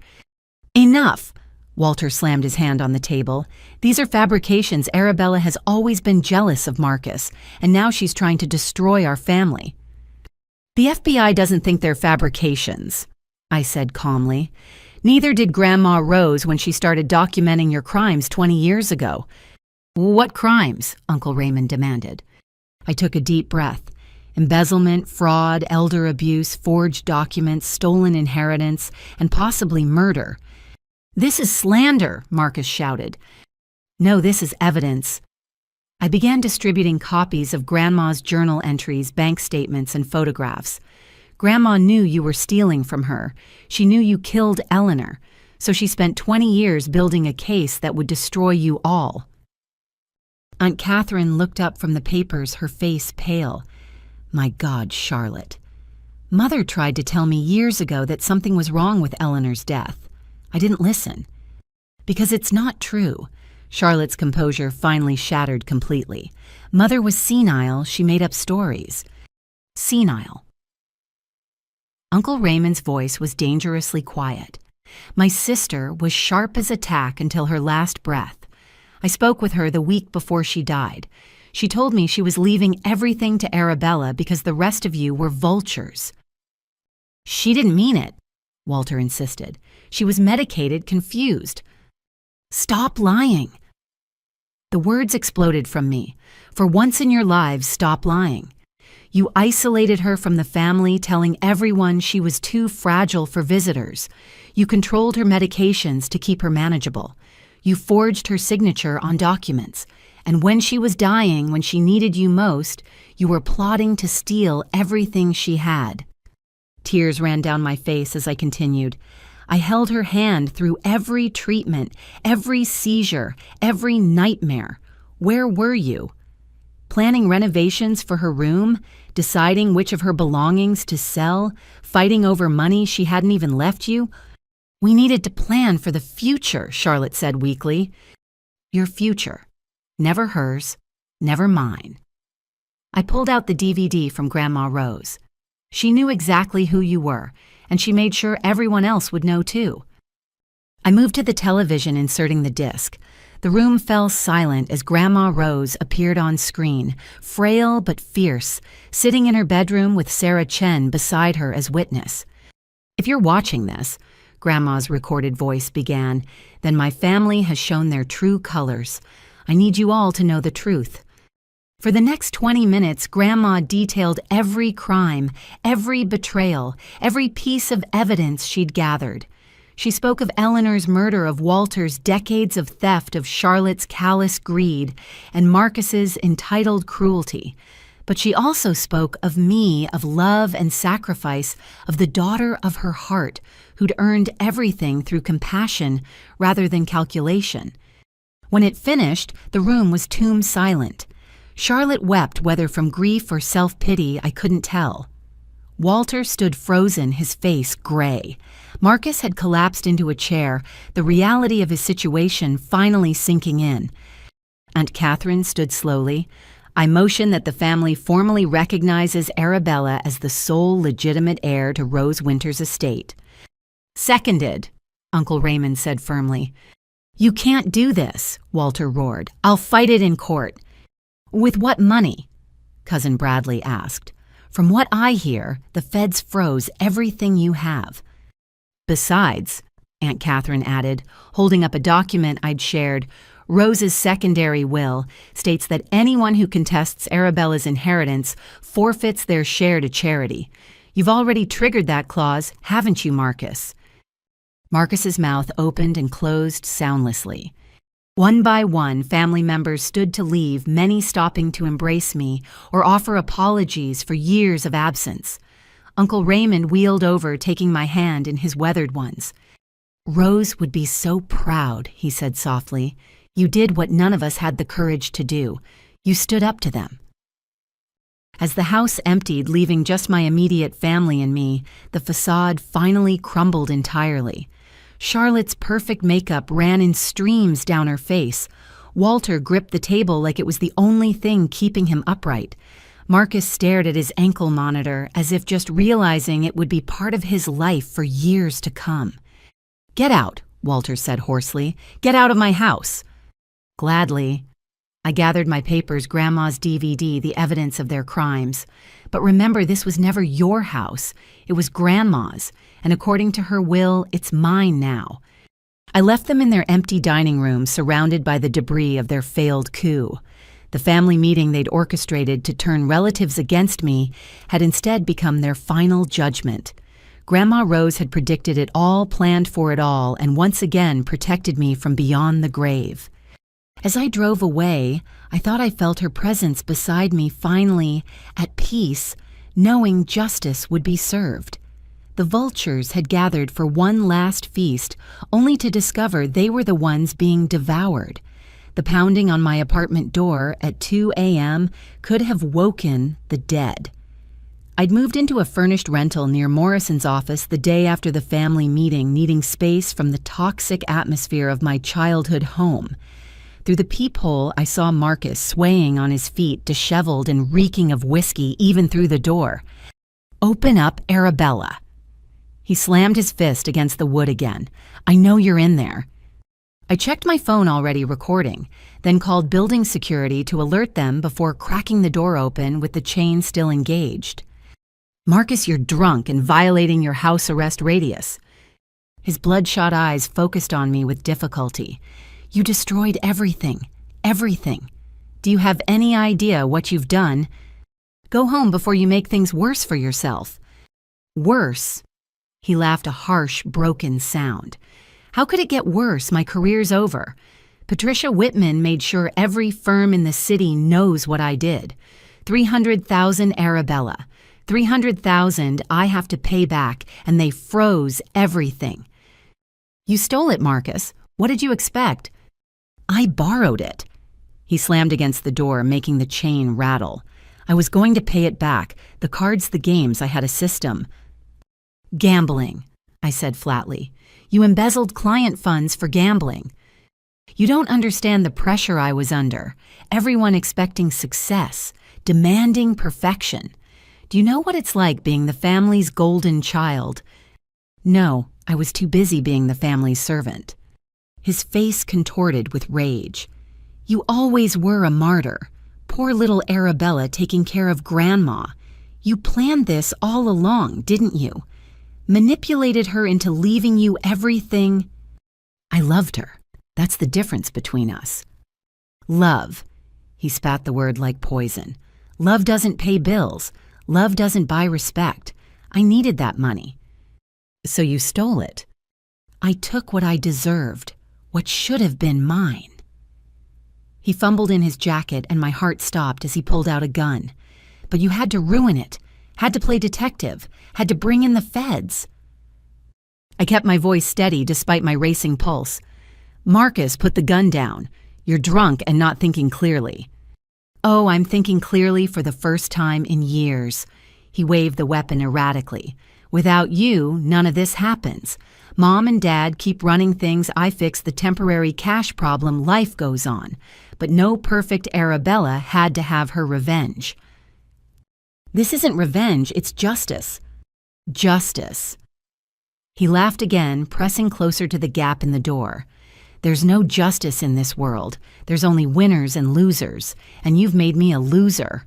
Enough! Walter slammed his hand on the table. These are fabrications. Arabella has always been jealous of Marcus, and now she's trying to destroy our family. The FBI doesn't think they're fabrications, I said calmly. Neither did Grandma Rose when she started documenting your crimes 20 years ago. What crimes? Uncle Raymond demanded. I took a deep breath. Embezzlement, fraud, elder abuse, forged documents, stolen inheritance, and possibly murder. This is slander, Marcus shouted. No, this is evidence. I began distributing copies of Grandma's journal entries, bank statements, and photographs. Grandma knew you were stealing from her. She knew you killed Eleanor, so she spent 20 years building a case that would destroy you all. Aunt Catherine looked up from the papers, her face pale. My God, Charlotte. Mother tried to tell me years ago that something was wrong with Eleanor's death. I didn't listen. Because it's not true. Charlotte's composure finally shattered completely. Mother was senile, she made up stories. Senile. Uncle Raymond's voice was dangerously quiet. My sister was sharp as a tack until her last breath. I spoke with her the week before she died. She told me she was leaving everything to Arabella because the rest of you were vultures. She didn't mean it, Walter insisted. She was medicated, confused. Stop lying. The words exploded from me. For once in your lives, stop lying. You isolated her from the family, telling everyone she was too fragile for visitors. You controlled her medications to keep her manageable. You forged her signature on documents. And when she was dying, when she needed you most, you were plotting to steal everything she had. Tears ran down my face as I continued. I held her hand through every treatment, every seizure, every nightmare. Where were you? Planning renovations for her room, deciding which of her belongings to sell, fighting over money she hadn't even left you? We needed to plan for the future, Charlotte said weakly. Your future. Never hers, never mine. I pulled out the DVD from Grandma Rose. She knew exactly who you were, and she made sure everyone else would know too. I moved to the television, inserting the disc. The room fell silent as Grandma Rose appeared on screen, frail but fierce, sitting in her bedroom with Sarah Chen beside her as witness. If you're watching this, Grandma's recorded voice began, then my family has shown their true colors. I need you all to know the truth. For the next 20 minutes, Grandma detailed every crime, every betrayal, every piece of evidence she'd gathered. She spoke of Eleanor's murder, of Walter's decades of theft, of Charlotte's callous greed, and Marcus's entitled cruelty. But she also spoke of me, of love and sacrifice, of the daughter of her heart, who'd earned everything through compassion rather than calculation. When it finished, the room was tomb silent. Charlotte wept, whether from grief or self-pity, I couldn't tell. Walter stood frozen, his face gray. Marcus had collapsed into a chair, the reality of his situation finally sinking in. Aunt Catherine stood slowly. I motioned that the family formally recognizes Arabella as the sole legitimate heir to Rose Winter's estate. Seconded, Uncle Raymond said firmly. You can't do this, Walter roared. I'll fight it in court. With what money? Cousin Bradley asked. From what I hear, the feds froze everything you have. Besides, Aunt Catherine added, holding up a document I'd shared, Rose's secondary will states that anyone who contests Arabella's inheritance forfeits their share to charity. You've already triggered that clause, haven't you, Marcus? Marcus's mouth opened and closed soundlessly. One by one, family members stood to leave, many stopping to embrace me or offer apologies for years of absence. Uncle Raymond wheeled over, taking my hand in his weathered ones. Rose would be so proud, he said softly. You did what none of us had the courage to do. You stood up to them. As the house emptied, leaving just my immediate family and me, the facade finally crumbled entirely. Charlotte's perfect makeup ran in streams down her face. Walter gripped the table like it was the only thing keeping him upright. Marcus stared at his ankle monitor as if just realizing it would be part of his life for years to come. Get out, Walter said hoarsely. Get out of my house. Gladly. I gathered my papers, Grandma's DVD, the evidence of their crimes. But remember, this was never your house. It was Grandma's, and according to her will, it's mine now. I left them in their empty dining room, surrounded by the debris of their failed coup. The family meeting they'd orchestrated to turn relatives against me had instead become their final judgment. Grandma Rose had predicted it all, planned for it all, and once again protected me from beyond the grave. As I drove away, I thought I felt her presence beside me, finally at peace, knowing justice would be served. The vultures had gathered for one last feast, only to discover they were the ones being devoured. The pounding on my apartment door at 2 a.m. could have woken the dead. I'd moved into a furnished rental near Morrison's office the day after the family meeting, needing space from the toxic atmosphere of my childhood home. Through the peephole, I saw Marcus swaying on his feet, disheveled and reeking of whiskey even through the door. "Open up, Arabella." He slammed his fist against the wood again. "I know you're in there." I checked my phone already recording, then called building security to alert them before cracking the door open with the chain still engaged. "Marcus, you're drunk and violating your house arrest radius." His bloodshot eyes focused on me with difficulty. "You destroyed everything. Everything. Do you have any idea what you've done? Go home before you make things worse for yourself." "Worse?" He laughed a harsh, broken sound. "How could it get worse? My career's over. Patricia Whitman made sure every firm in the city knows what I did. 300,000 Arabella. 300,000 I have to pay back, and they froze everything." "You stole it, Marcus. What did you expect?" "I borrowed it." He slammed against the door, making the chain rattle. "I was going to pay it back. The cards, the games, I had a system." "Gambling," I said flatly. "You embezzled client funds for gambling. You don't understand the pressure I was under. Everyone expecting success, demanding perfection. Do you know what it's like being the family's golden child?" "No, I was too busy being the family's servant." His face contorted with rage. "You always were a martyr. Poor little Arabella taking care of Grandma. You planned this all along, didn't you? Manipulated her into leaving you everything." "I loved her. That's the difference between us." "Love." He spat the word like poison. "Love doesn't pay bills. Love doesn't buy respect. I needed that money." "So you stole it." "I took what I deserved, what should have been mine." He fumbled in his jacket and my heart stopped as he pulled out a gun. "But you had to ruin it, had to play detective, had to bring in the feds." I kept my voice steady despite my racing pulse. "Marcus, put the gun down. You're drunk and not thinking clearly." "Oh, I'm thinking clearly for the first time in years." He waved the weapon erratically. "Without you, none of this happens. Mom and Dad keep running things. I fix the temporary cash problem. Life goes on. But no perfect Arabella had to have her revenge." "This isn't revenge, it's justice." "Justice." He laughed again, pressing closer to the gap in the door. "There's no justice in this world. There's only winners and losers, and you've made me a loser."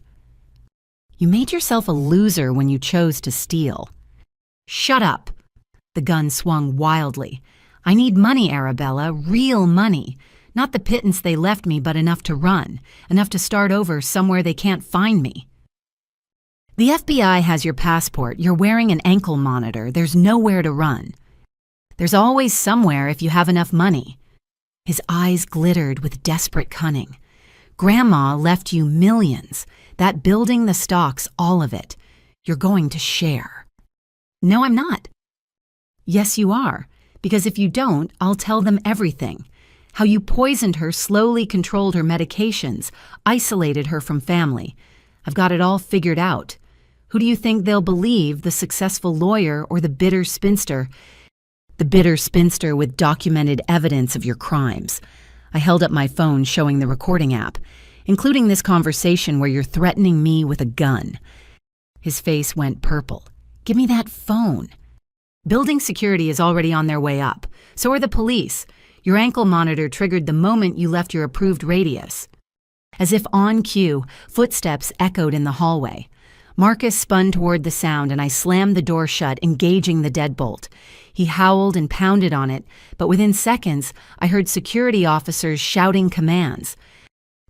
"You made yourself a loser when you chose to steal." "Shut up." The gun swung wildly. "I need money, Arabella, real money. Not the pittance they left me, but enough to run, enough to start over somewhere they can't find me." "The FBI has your passport. You're wearing an ankle monitor. There's nowhere to run." "There's always somewhere if you have enough money." His eyes glittered with desperate cunning. "Grandma left you millions. That building, the stocks, all of it. You're going to share." "No, I'm not." "Yes, you are. Because if you don't, I'll tell them everything. How you poisoned her, slowly controlled her medications, isolated her from family. I've got it all figured out. Who do you think they'll believe, the successful lawyer or the bitter spinster?" "The bitter spinster with documented evidence of your crimes." I held up my phone showing the recording app, "including this conversation where you're threatening me with a gun." His face went purple. "Give me that phone." "Building security is already on their way up. So are the police. Your ankle monitor triggered the moment you left your approved radius." As if on cue, footsteps echoed in the hallway. Marcus spun toward the sound and I slammed the door shut, engaging the deadbolt. He howled and pounded on it, but within seconds, I heard security officers shouting commands.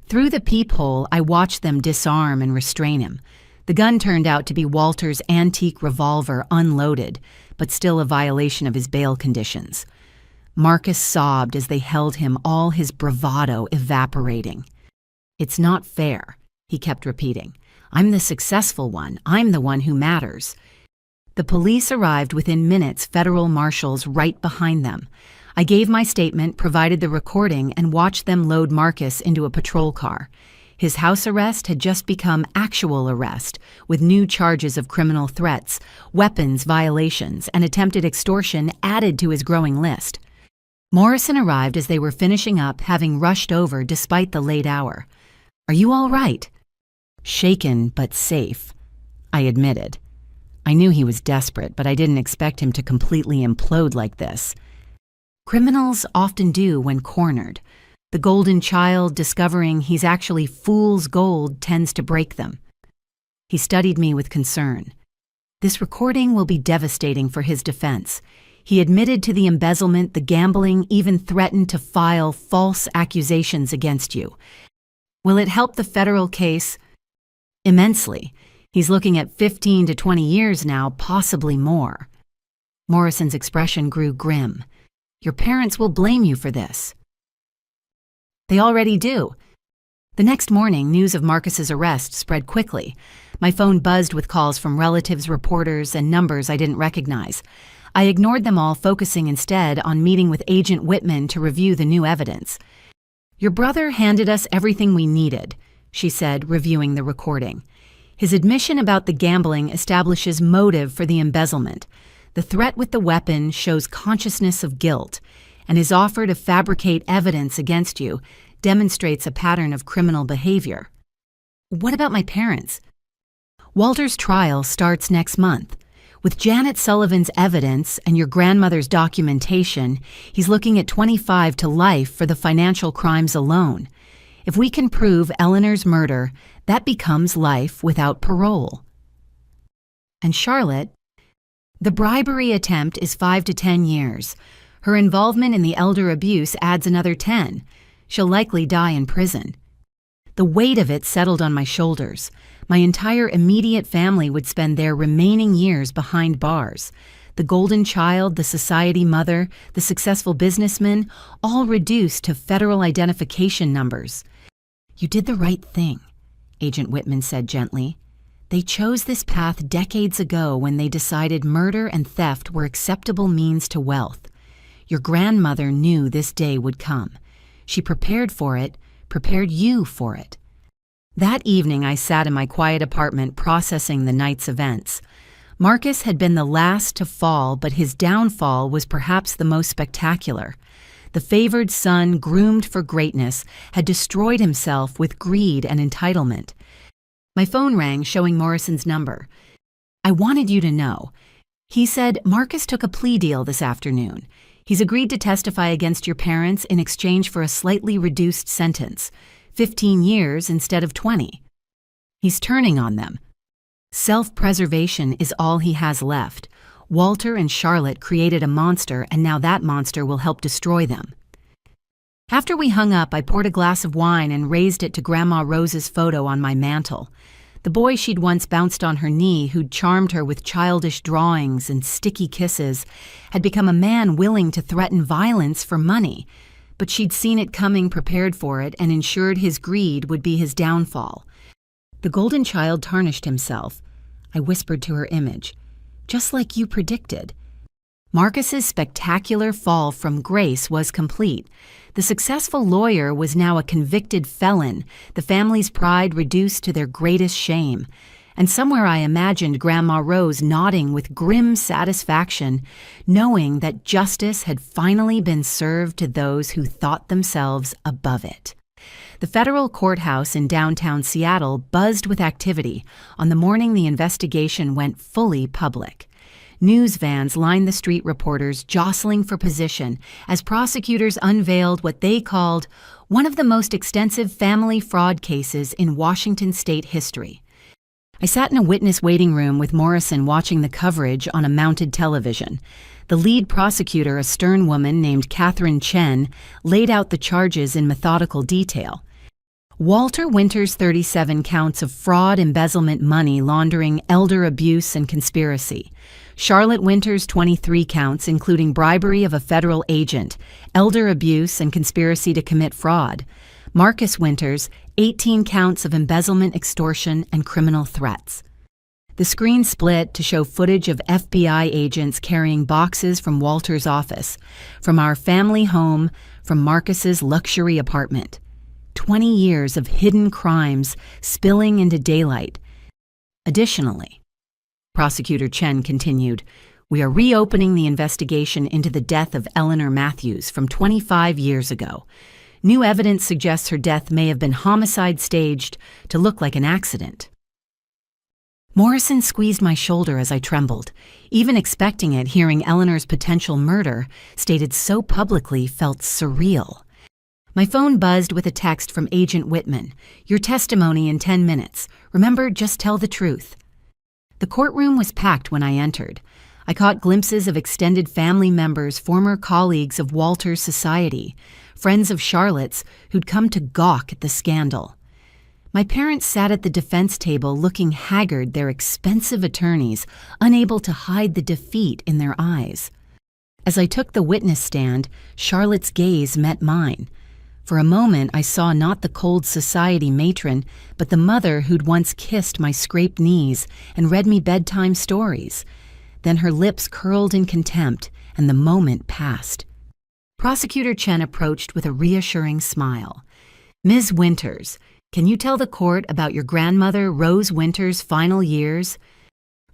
Through the peephole, I watched them disarm and restrain him. The gun turned out to be Walter's antique revolver, unloaded, but still a violation of his bail conditions. Marcus sobbed as they held him, all his bravado evaporating. "It's not fair," he kept repeating. "I'm the successful one. I'm the one who matters." The police arrived within minutes, federal marshals right behind them. I gave my statement, provided the recording, and watched them load Marcus into a patrol car. His house arrest had just become actual arrest, with new charges of criminal threats, weapons violations, and attempted extortion added to his growing list. Morrison arrived as they were finishing up, having rushed over despite the late hour. "Are you all right?" "Shaken, but safe," I admitted. I knew he was desperate, but I didn't expect him to completely implode like this. Criminals often do when cornered. The golden child discovering he's actually fool's gold tends to break them. He studied me with concern. "This recording will be devastating for his defense. He admitted to the embezzlement, the gambling, even threatened to file false accusations against you. Will it help the federal case?" "Immensely. He's looking at 15 to 20 years now, possibly more." Morrison's expression grew grim. "Your parents will blame you for this." "They already do." The next morning, news of Marcus's arrest spread quickly. My phone buzzed with calls from relatives, reporters, and numbers I didn't recognize. I ignored them all, focusing instead on meeting with Agent Whitman to review the new evidence. "Your brother handed us everything we needed," she said, reviewing the recording. "His admission about the gambling establishes motive for the embezzlement. The threat with the weapon shows consciousness of guilt, and his offer to fabricate evidence against you demonstrates a pattern of criminal behavior." "What about my parents?" "Walter's trial starts next month. With Janet Sullivan's evidence and your grandmother's documentation, he's looking at 25 to life for the financial crimes alone. If we can prove Eleanor's murder, that becomes life without parole." "And Charlotte?" "The bribery attempt is 5 to 10 years. Her involvement in the elder abuse adds another 10. She'll likely die in prison." The weight of it settled on my shoulders. My entire immediate family would spend their remaining years behind bars. The golden child, the society mother, the successful businessman, all reduced to federal identification numbers. "You did the right thing," Agent Whitman said gently. "They chose this path decades ago when they decided murder and theft were acceptable means to wealth. Your grandmother knew this day would come. She prepared for it, prepared you for it." That evening, I sat in my quiet apartment processing the night's events. Marcus had been the last to fall, but his downfall was perhaps the most spectacular. The favored son, groomed for greatness, had destroyed himself with greed and entitlement. My phone rang, showing Morrison's number. "I wanted you to know." He said, "Marcus took a plea deal this afternoon. He's agreed to testify against your parents in exchange for a slightly reduced sentence, 15 years instead of 20. He's turning on them. Self-preservation is all he has left. Walter and Charlotte created a monster, and now that monster will help destroy them." After we hung up, I poured a glass of wine and raised it to Grandma Rose's photo on my mantel. The boy she'd once bounced on her knee, who'd charmed her with childish drawings and sticky kisses, had become a man willing to threaten violence for money. But she'd seen it coming, prepared for it, and ensured his greed would be his downfall. The golden child tarnished himself. I whispered to her image. "Just like you predicted." Marcus's spectacular fall from grace was complete. The successful lawyer was now a convicted felon, the family's pride reduced to their greatest shame. And somewhere I imagined Grandma Rose nodding with grim satisfaction, knowing that justice had finally been served to those who thought themselves above it. The federal courthouse in downtown Seattle buzzed with activity on the morning the investigation went fully public. News vans lined the street, reporters jostling for position as prosecutors unveiled what they called one of the most extensive family fraud cases in Washington state history. I sat in a witness waiting room with Morrison watching the coverage on a mounted television. The lead prosecutor, a stern woman named Catherine Chen, laid out the charges in methodical detail. Walter Winter's 37 counts of fraud, embezzlement, money laundering, elder abuse, and conspiracy. Charlotte Winter's 23 counts, including bribery of a federal agent, elder abuse, and conspiracy to commit fraud. Marcus Winter's 18 counts of embezzlement, extortion, and criminal threats. The screen split to show footage of FBI agents carrying boxes from Walter's office, from our family home, from Marcus's luxury apartment. 20 years of hidden crimes spilling into daylight. Additionally, Prosecutor Chen continued, We are reopening the investigation into the death of Eleanor Matthews from 25 years ago. New evidence suggests her death may have been homicide staged to look like an accident. Morrison squeezed my shoulder as I trembled. Even expecting it, hearing Eleanor's potential murder, stated so publicly, felt surreal. My phone buzzed with a text from Agent Whitman. Your testimony in 10 minutes. Remember, just tell the truth. The courtroom was packed when I entered. I caught glimpses of extended family members, former colleagues of Walter's society, friends of Charlotte's who'd come to gawk at the scandal. My parents sat at the defense table looking haggard, their expensive attorneys unable to hide the defeat in their eyes. As I took the witness stand, Charlotte's gaze met mine. For a moment, I saw not the cold society matron, but the mother who'd once kissed my scraped knees and read me bedtime stories. Then her lips curled in contempt, and the moment passed. Prosecutor Chen approached with a reassuring smile. Ms. Winters, can you tell the court about your grandmother, Rose Winters' final years?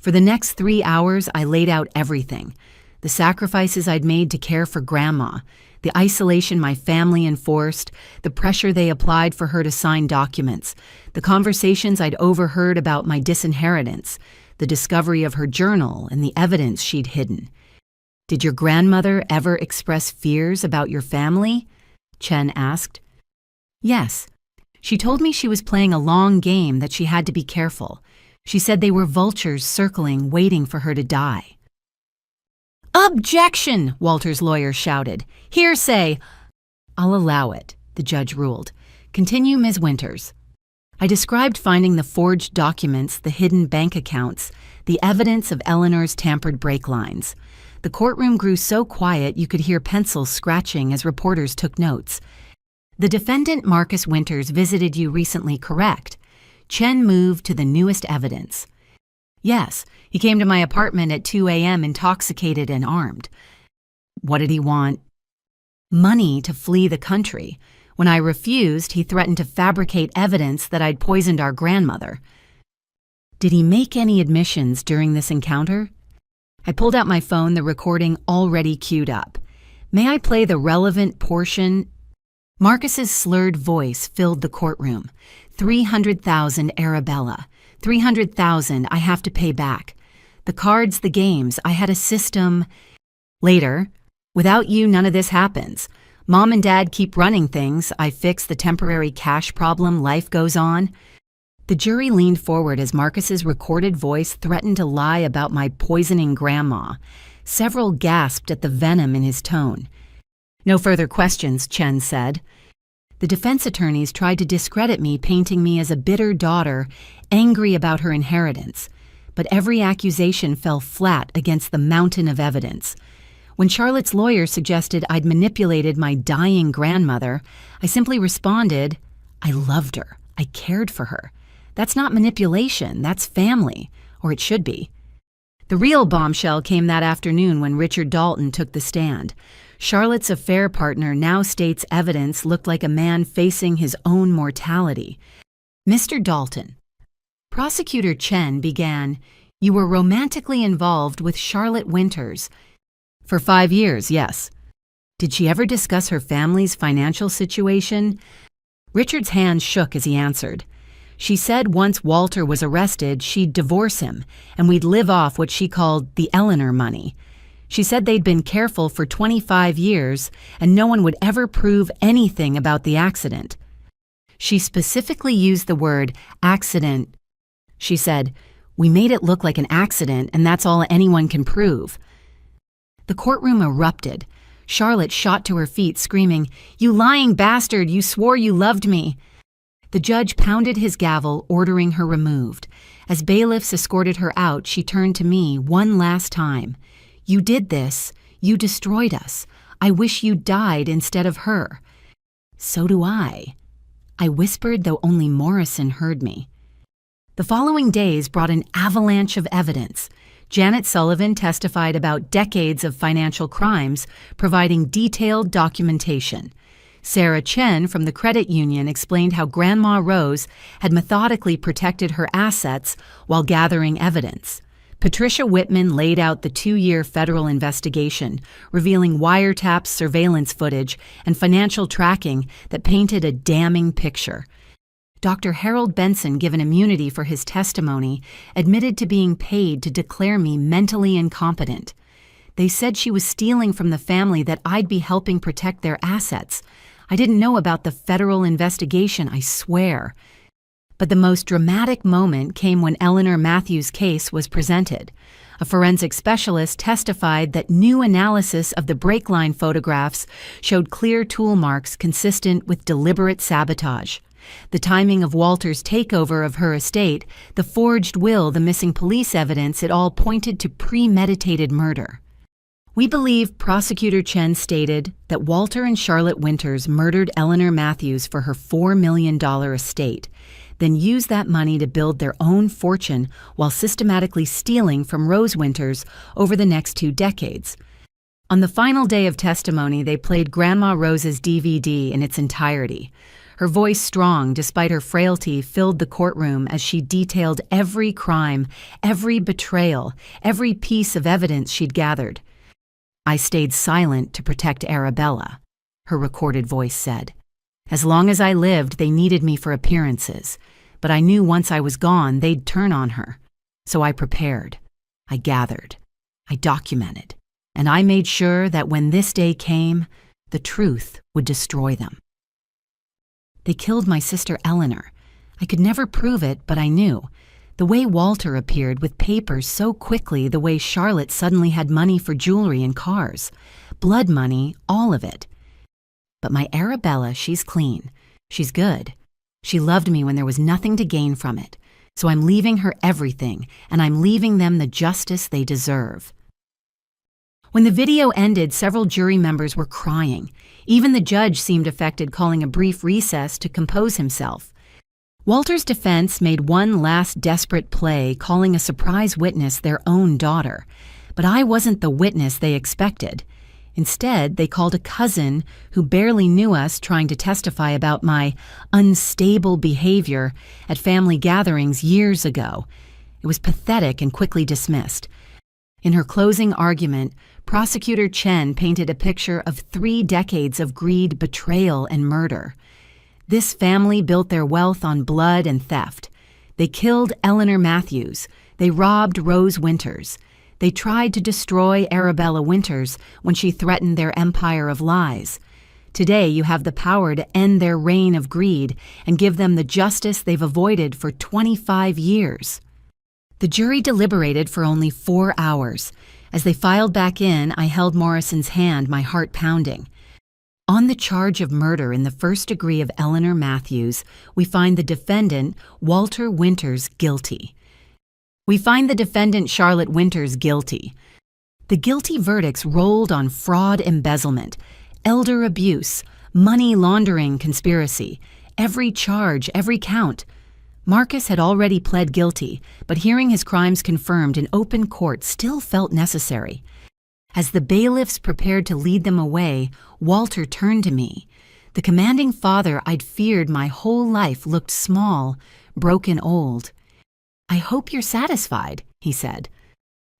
For the next 3 hours, I laid out everything. The sacrifices I'd made to care for Grandma, the isolation my family enforced, the pressure they applied for her to sign documents, the conversations I'd overheard about my disinheritance, the discovery of her journal and the evidence she'd hidden. Did your grandmother ever express fears about your family? Chen asked. Yes. She told me she was playing a long game, that she had to be careful. She said they were vultures circling, waiting for her to die. Objection! Walter's lawyer shouted. Hearsay! I'll allow it, the judge ruled. Continue, Ms. Winters. I described finding the forged documents, the hidden bank accounts, the evidence of Eleanor's tampered brake lines. The courtroom grew so quiet you could hear pencils scratching as reporters took notes. The defendant, Marcus Winters, visited you recently, correct? Chen moved to the newest evidence. Yes, he came to my apartment at 2 a.m. intoxicated and armed. What did he want? Money to flee the country. When I refused, he threatened to fabricate evidence that I'd poisoned our grandmother. Did he make any admissions during this encounter? I pulled out my phone, the recording already queued up. May I play the relevant portion? Marcus's slurred voice filled the courtroom. 300,000 Arabella. 300,000 I have to pay back. The cards, the games, I had a system. Later, without you, none of this happens. Mom and Dad keep running things. I fix the temporary cash problem. Life goes on. The jury leaned forward as Marcus's recorded voice threatened to lie about my poisoning Grandma. Several gasped at the venom in his tone. No further questions, Chen said. The defense attorneys tried to discredit me, painting me as a bitter daughter, angry about her inheritance. But every accusation fell flat against the mountain of evidence. When Charlotte's lawyer suggested I'd manipulated my dying grandmother, I simply responded, I loved her. I cared for her. That's not manipulation, that's family, or it should be. The real bombshell came that afternoon when Richard Dalton took the stand. Charlotte's affair partner now states evidence looked like a man facing his own mortality. Mr. Dalton. Prosecutor Chen began, you were romantically involved with Charlotte Winters. For 5 years, yes. Did she ever discuss her family's financial situation? Richard's hands shook as he answered. She said once Walter was arrested, she'd divorce him, and we'd live off what she called the Eleanor money. She said they'd been careful for 25 years, and no one would ever prove anything about the accident. She specifically used the word accident. She said, we made it look like an accident, and that's all anyone can prove. The courtroom erupted. Charlotte shot to her feet, screaming, you lying bastard, you swore you loved me. The judge pounded his gavel, ordering her removed. As bailiffs escorted her out, she turned to me one last time. You did this. You destroyed us. I wish you died instead of her. So do I whispered, though only Morrison heard me. The following days brought an avalanche of evidence. Janet Sullivan testified about decades of financial crimes, providing detailed documentation. Sarah Chen from the credit union explained how Grandma Rose had methodically protected her assets while gathering evidence. Patricia Whitman laid out the 2-year federal investigation, revealing wiretaps, surveillance footage, and financial tracking that painted a damning picture. Dr. Harold Benson, given immunity for his testimony, admitted to being paid to declare me mentally incompetent. They said she was stealing from the family that I'd be helping protect their assets. I didn't know about the federal investigation, I swear. But the most dramatic moment came when Eleanor Matthews' case was presented. A forensic specialist testified that new analysis of the brake line photographs showed clear tool marks consistent with deliberate sabotage. The timing of Walter's takeover of her estate, the forged will, the missing police evidence, it all pointed to premeditated murder. We believe Prosecutor Chen stated that Walter and Charlotte Winters murdered Eleanor Matthews for her $4 million estate, then used that money to build their own fortune while systematically stealing from Rose Winters over the next 2 decades. On the final day of testimony, they played Grandma Rose's DVD in its entirety. Her voice, strong despite her frailty, filled the courtroom as she detailed every crime, every betrayal, every piece of evidence she'd gathered. "I stayed silent to protect Arabella," her recorded voice said. "As long as I lived, they needed me for appearances, but I knew once I was gone, they'd turn on her. So I prepared, I gathered, I documented, and I made sure that when this day came, the truth would destroy them." They killed my sister Eleanor. I could never prove it, but I knew. The way Walter appeared with papers so quickly, the way Charlotte suddenly had money for jewelry and cars. Blood money, all of it. But my Arabella, she's clean. She's good. She loved me when there was nothing to gain from it. So I'm leaving her everything, and I'm leaving them the justice they deserve. When the video ended, several jury members were crying. Even the judge seemed affected, calling a brief recess to compose himself. Walter's defense made one last desperate play, calling a surprise witness their own daughter. But I wasn't the witness they expected. Instead, they called a cousin who barely knew us, trying to testify about my unstable behavior at family gatherings years ago. It was pathetic and quickly dismissed. In her closing argument, Prosecutor Chen painted a picture of 3 decades of greed, betrayal, and murder. This family built their wealth on blood and theft. They killed Eleanor Matthews. They robbed Rose Winters. They tried to destroy Arabella Winters when she threatened their empire of lies. Today, you have the power to end their reign of greed and give them the justice they've avoided for 25 years. The jury deliberated for only 4 hours. As they filed back in, I held Morrison's hand, my heart pounding. On the charge of murder in the first degree of Eleanor Matthews, we find the defendant, Walter Winters, guilty. We find the defendant, Charlotte Winters, guilty. The guilty verdicts rolled on fraud, embezzlement, elder abuse, money laundering conspiracy, every charge, every count. Marcus had already pled guilty, but hearing his crimes confirmed in open court still felt necessary. As the bailiffs prepared to lead them away, Walter turned to me. The commanding father I'd feared my whole life looked small, broken old. "I hope you're satisfied," he said.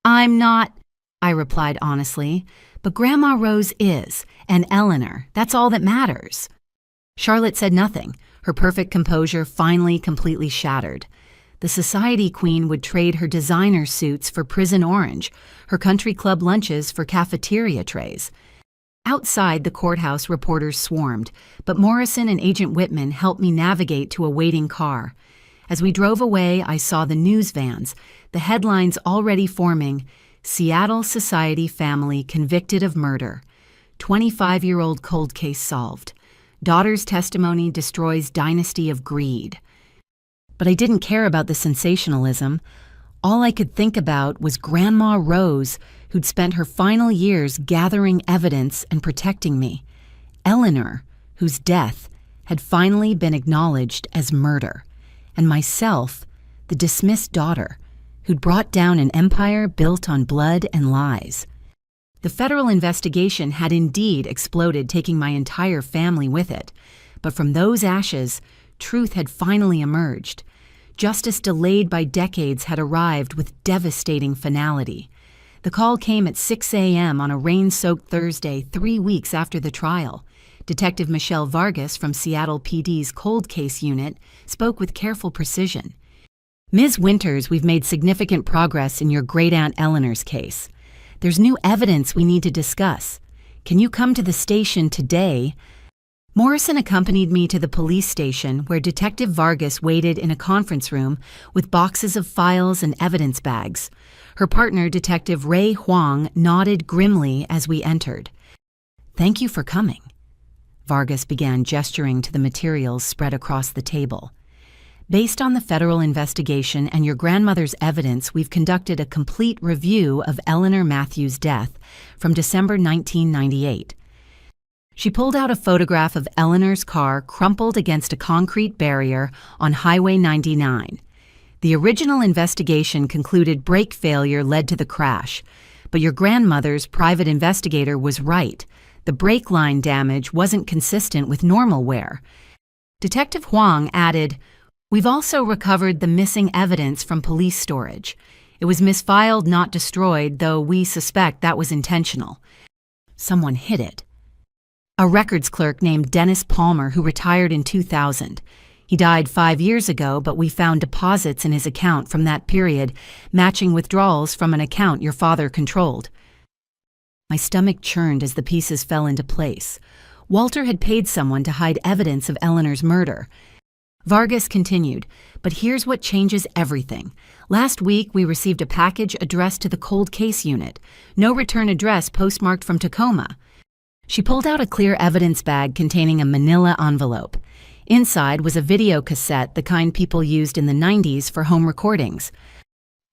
"I'm not," I replied honestly, "but Grandma Rose is, and Eleanor, that's all that matters." Charlotte said nothing, her perfect composure finally completely shattered. The society queen would trade her designer suits for prison orange, her country club lunches for cafeteria trays. Outside the courthouse, reporters swarmed, but Morrison and Agent Whitman helped me navigate to a waiting car. As we drove away, I saw the news vans, the headlines already forming, "Seattle Society Family Convicted of Murder. 25-year-old cold case solved. Daughter's testimony destroys dynasty of greed." But I didn't care about the sensationalism. All I could think about was Grandma Rose, who'd spent her final years gathering evidence and protecting me. Eleanor, whose death had finally been acknowledged as murder. And myself, the dismissed daughter, who'd brought down an empire built on blood and lies. The federal investigation had indeed exploded, taking my entire family with it. But from those ashes, truth had finally emerged. Justice delayed by decades had arrived with devastating finality. The call came at 6 a.m. on a rain-soaked Thursday, 3 weeks after the trial. Detective Michelle Vargas from Seattle PD's Cold Case Unit spoke with careful precision. "Ms. Winters, we've made significant progress in your great-aunt Eleanor's case. There's new evidence we need to discuss. Can you come to the station today?" Morrison accompanied me to the police station where Detective Vargas waited in a conference room with boxes of files and evidence bags. Her partner, Detective Ray Huang, nodded grimly as we entered. "Thank you for coming." Vargas began gesturing to the materials spread across the table. "Based on the federal investigation and your grandmother's evidence, we've conducted a complete review of Eleanor Matthews' death from December 1998. She pulled out a photograph of Eleanor's car crumpled against a concrete barrier on Highway 99. The original investigation concluded brake failure led to the crash, but your grandmother's private investigator was right. The brake line damage wasn't consistent with normal wear. Detective Huang added, "We've also recovered the missing evidence from police storage. It was misfiled, not destroyed, though we suspect that was intentional. Someone hid it." A records clerk named Dennis Palmer, who retired in 2000. He died 5 years ago, but we found deposits in his account from that period, matching withdrawals from an account your father controlled. My stomach churned as the pieces fell into place. Walter had paid someone to hide evidence of Eleanor's murder. Vargas continued, "But here's what changes everything. Last week, we received a package addressed to the Cold Case Unit. No return address postmarked from Tacoma." She pulled out a clear evidence bag containing a manila envelope. Inside was a video cassette, the kind people used in the 90s for home recordings.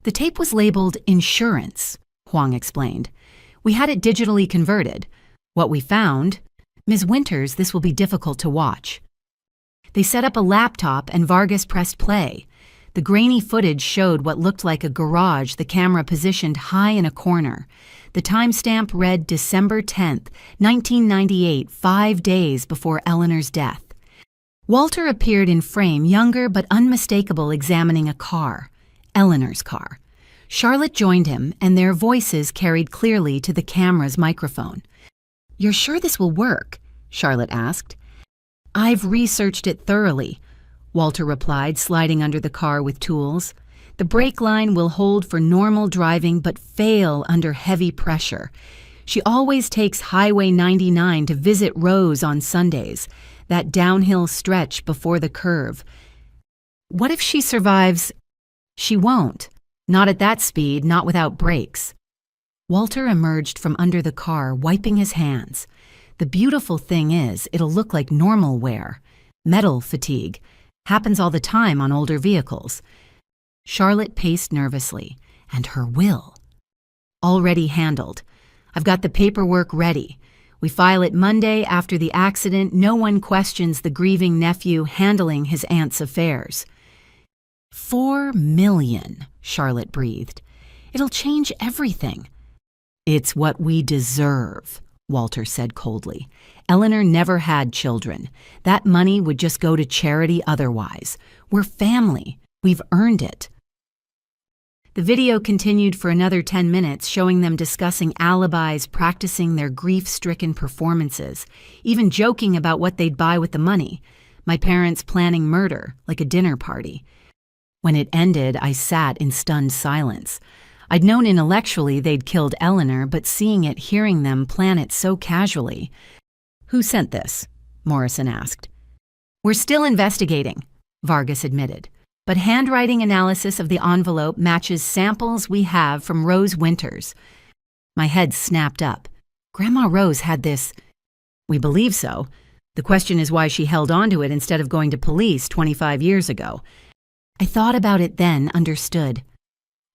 "The tape was labeled Insurance," Huang explained. "We had it digitally converted. What we found, Ms. Winters, this will be difficult to watch." They set up a laptop and Vargas pressed play. The grainy footage showed what looked like a garage, the camera positioned high in a corner. The timestamp read December 10th, 1998, 5 days before Eleanor's death. Walter appeared in frame, younger but unmistakable, examining a car, Eleanor's car. Charlotte joined him, and their voices carried clearly to the camera's microphone. "You're sure this will work?" Charlotte asked. "I've researched it thoroughly," Walter replied, sliding under the car with tools. "The brake line will hold for normal driving but fail under heavy pressure. She always takes Highway 99 to visit Rose on Sundays, that downhill stretch before the curve. What if she survives?" "She won't. Not at that speed, not without brakes." Walter emerged from under the car, wiping his hands. "The beautiful thing is, it'll look like normal wear. Metal fatigue. Happens all the time on older vehicles." Charlotte paced nervously. "And her will?" "Already handled. I've got the paperwork ready. We file it Monday after the accident. No one questions the grieving nephew handling his aunt's affairs." $4 million, Charlotte breathed. "It'll change everything." "It's what we deserve," Walter said coldly. "Eleanor never had children. That money would just go to charity otherwise. We're family. We've earned it." The video continued for another 10 minutes, showing them discussing alibis, practicing their grief-stricken performances, even joking about what they'd buy with the money. My parents planning murder, like a dinner party. When it ended, I sat in stunned silence. I'd known intellectually they'd killed Eleanor, but seeing it, hearing them plan it so casually. "Who sent this?" Morrison asked. "We're still investigating," Vargas admitted. "But handwriting analysis of the envelope matches samples we have from Rose Winters." My head snapped up. "Grandma Rose had this." "We believe so. The question is why she held on to it instead of going to police 25 years ago." I thought about it then, understood.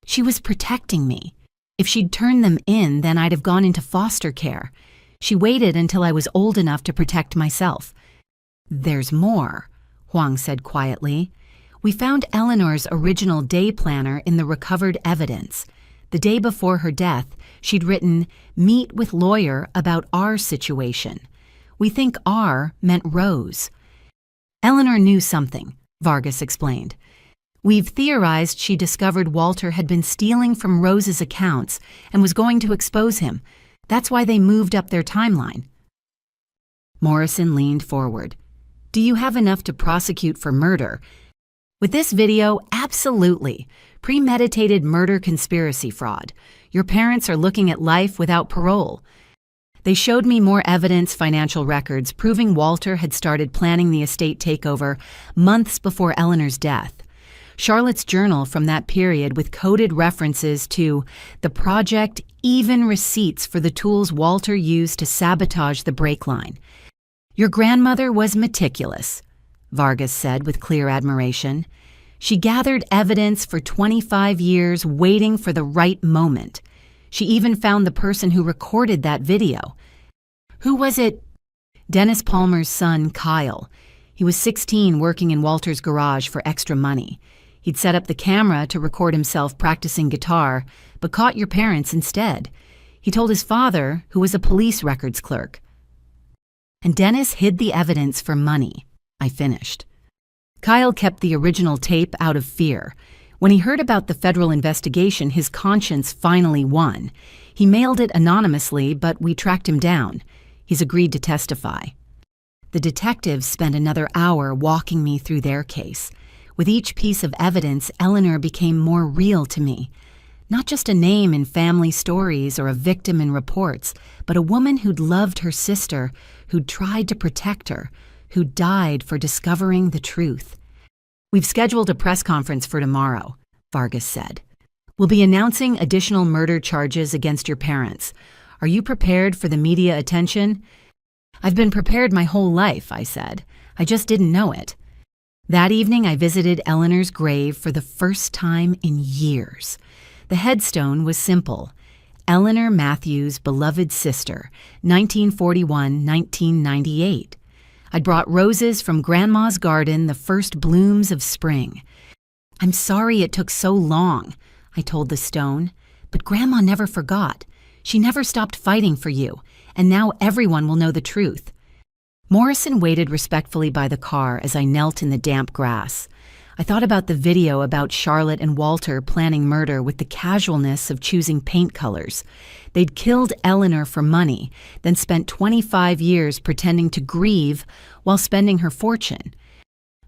She was protecting me. If she'd turned them in, then I'd have gone into foster care. She waited until I was old enough to protect myself. "There's more," Huang said quietly. "We found Eleanor's original day planner in the recovered evidence. The day before her death, she'd written, 'Meet with lawyer about our situation.' We think 'our' meant Rose." "Eleanor knew something," Vargas explained. We've theorized she discovered Walter had been stealing from Rose's accounts and was going to expose him. That's why they moved up their timeline." Morrison leaned forward. "Do you have enough to prosecute for murder?" "With this video, absolutely. Premeditated murder conspiracy fraud. Your parents are looking at life without parole." They showed me more evidence, financial records, proving Walter had started planning the estate takeover months before Eleanor's death. Charlotte's journal from that period with coded references to the project, even receipts for the tools Walter used to sabotage the brake line. "Your grandmother was meticulous," Vargas said with clear admiration. "She gathered evidence for 25 years, waiting for the right moment. She even found the person who recorded that video." "Who was it?" "Dennis Palmer's son, Kyle. He was 16, working in Walter's garage for extra money. He'd set up the camera to record himself practicing guitar, but caught your parents instead. He told his father, who was a police records clerk. And Dennis hid the evidence for money," I finished. "Kyle kept the original tape out of fear. When he heard about the federal investigation, his conscience finally won. He mailed it anonymously, but we tracked him down. He's agreed to testify." The detectives spent another hour walking me through their case. With each piece of evidence, Eleanor became more real to me. Not just a name in family stories or a victim in reports, but a woman who'd loved her sister, who'd tried to protect her, who died for discovering the truth. "We've scheduled a press conference for tomorrow," Vargas said. "We'll be announcing additional murder charges against your parents. Are you prepared for the media attention?" "I've been prepared my whole life," I said. "I just didn't know it." That evening, I visited Eleanor's grave for the first time in years. The headstone was simple: Eleanor Matthews' beloved sister, 1941-1998. I'd brought roses from Grandma's garden, the first blooms of spring. "I'm sorry it took so long," I told the stone, "but Grandma never forgot. She never stopped fighting for you, and now everyone will know the truth." Morrison waited respectfully by the car as I knelt in the damp grass. I thought about the video about Charlotte and Walter planning murder with the casualness of choosing paint colors. They'd killed Eleanor for money, then spent 25 years pretending to grieve while spending her fortune.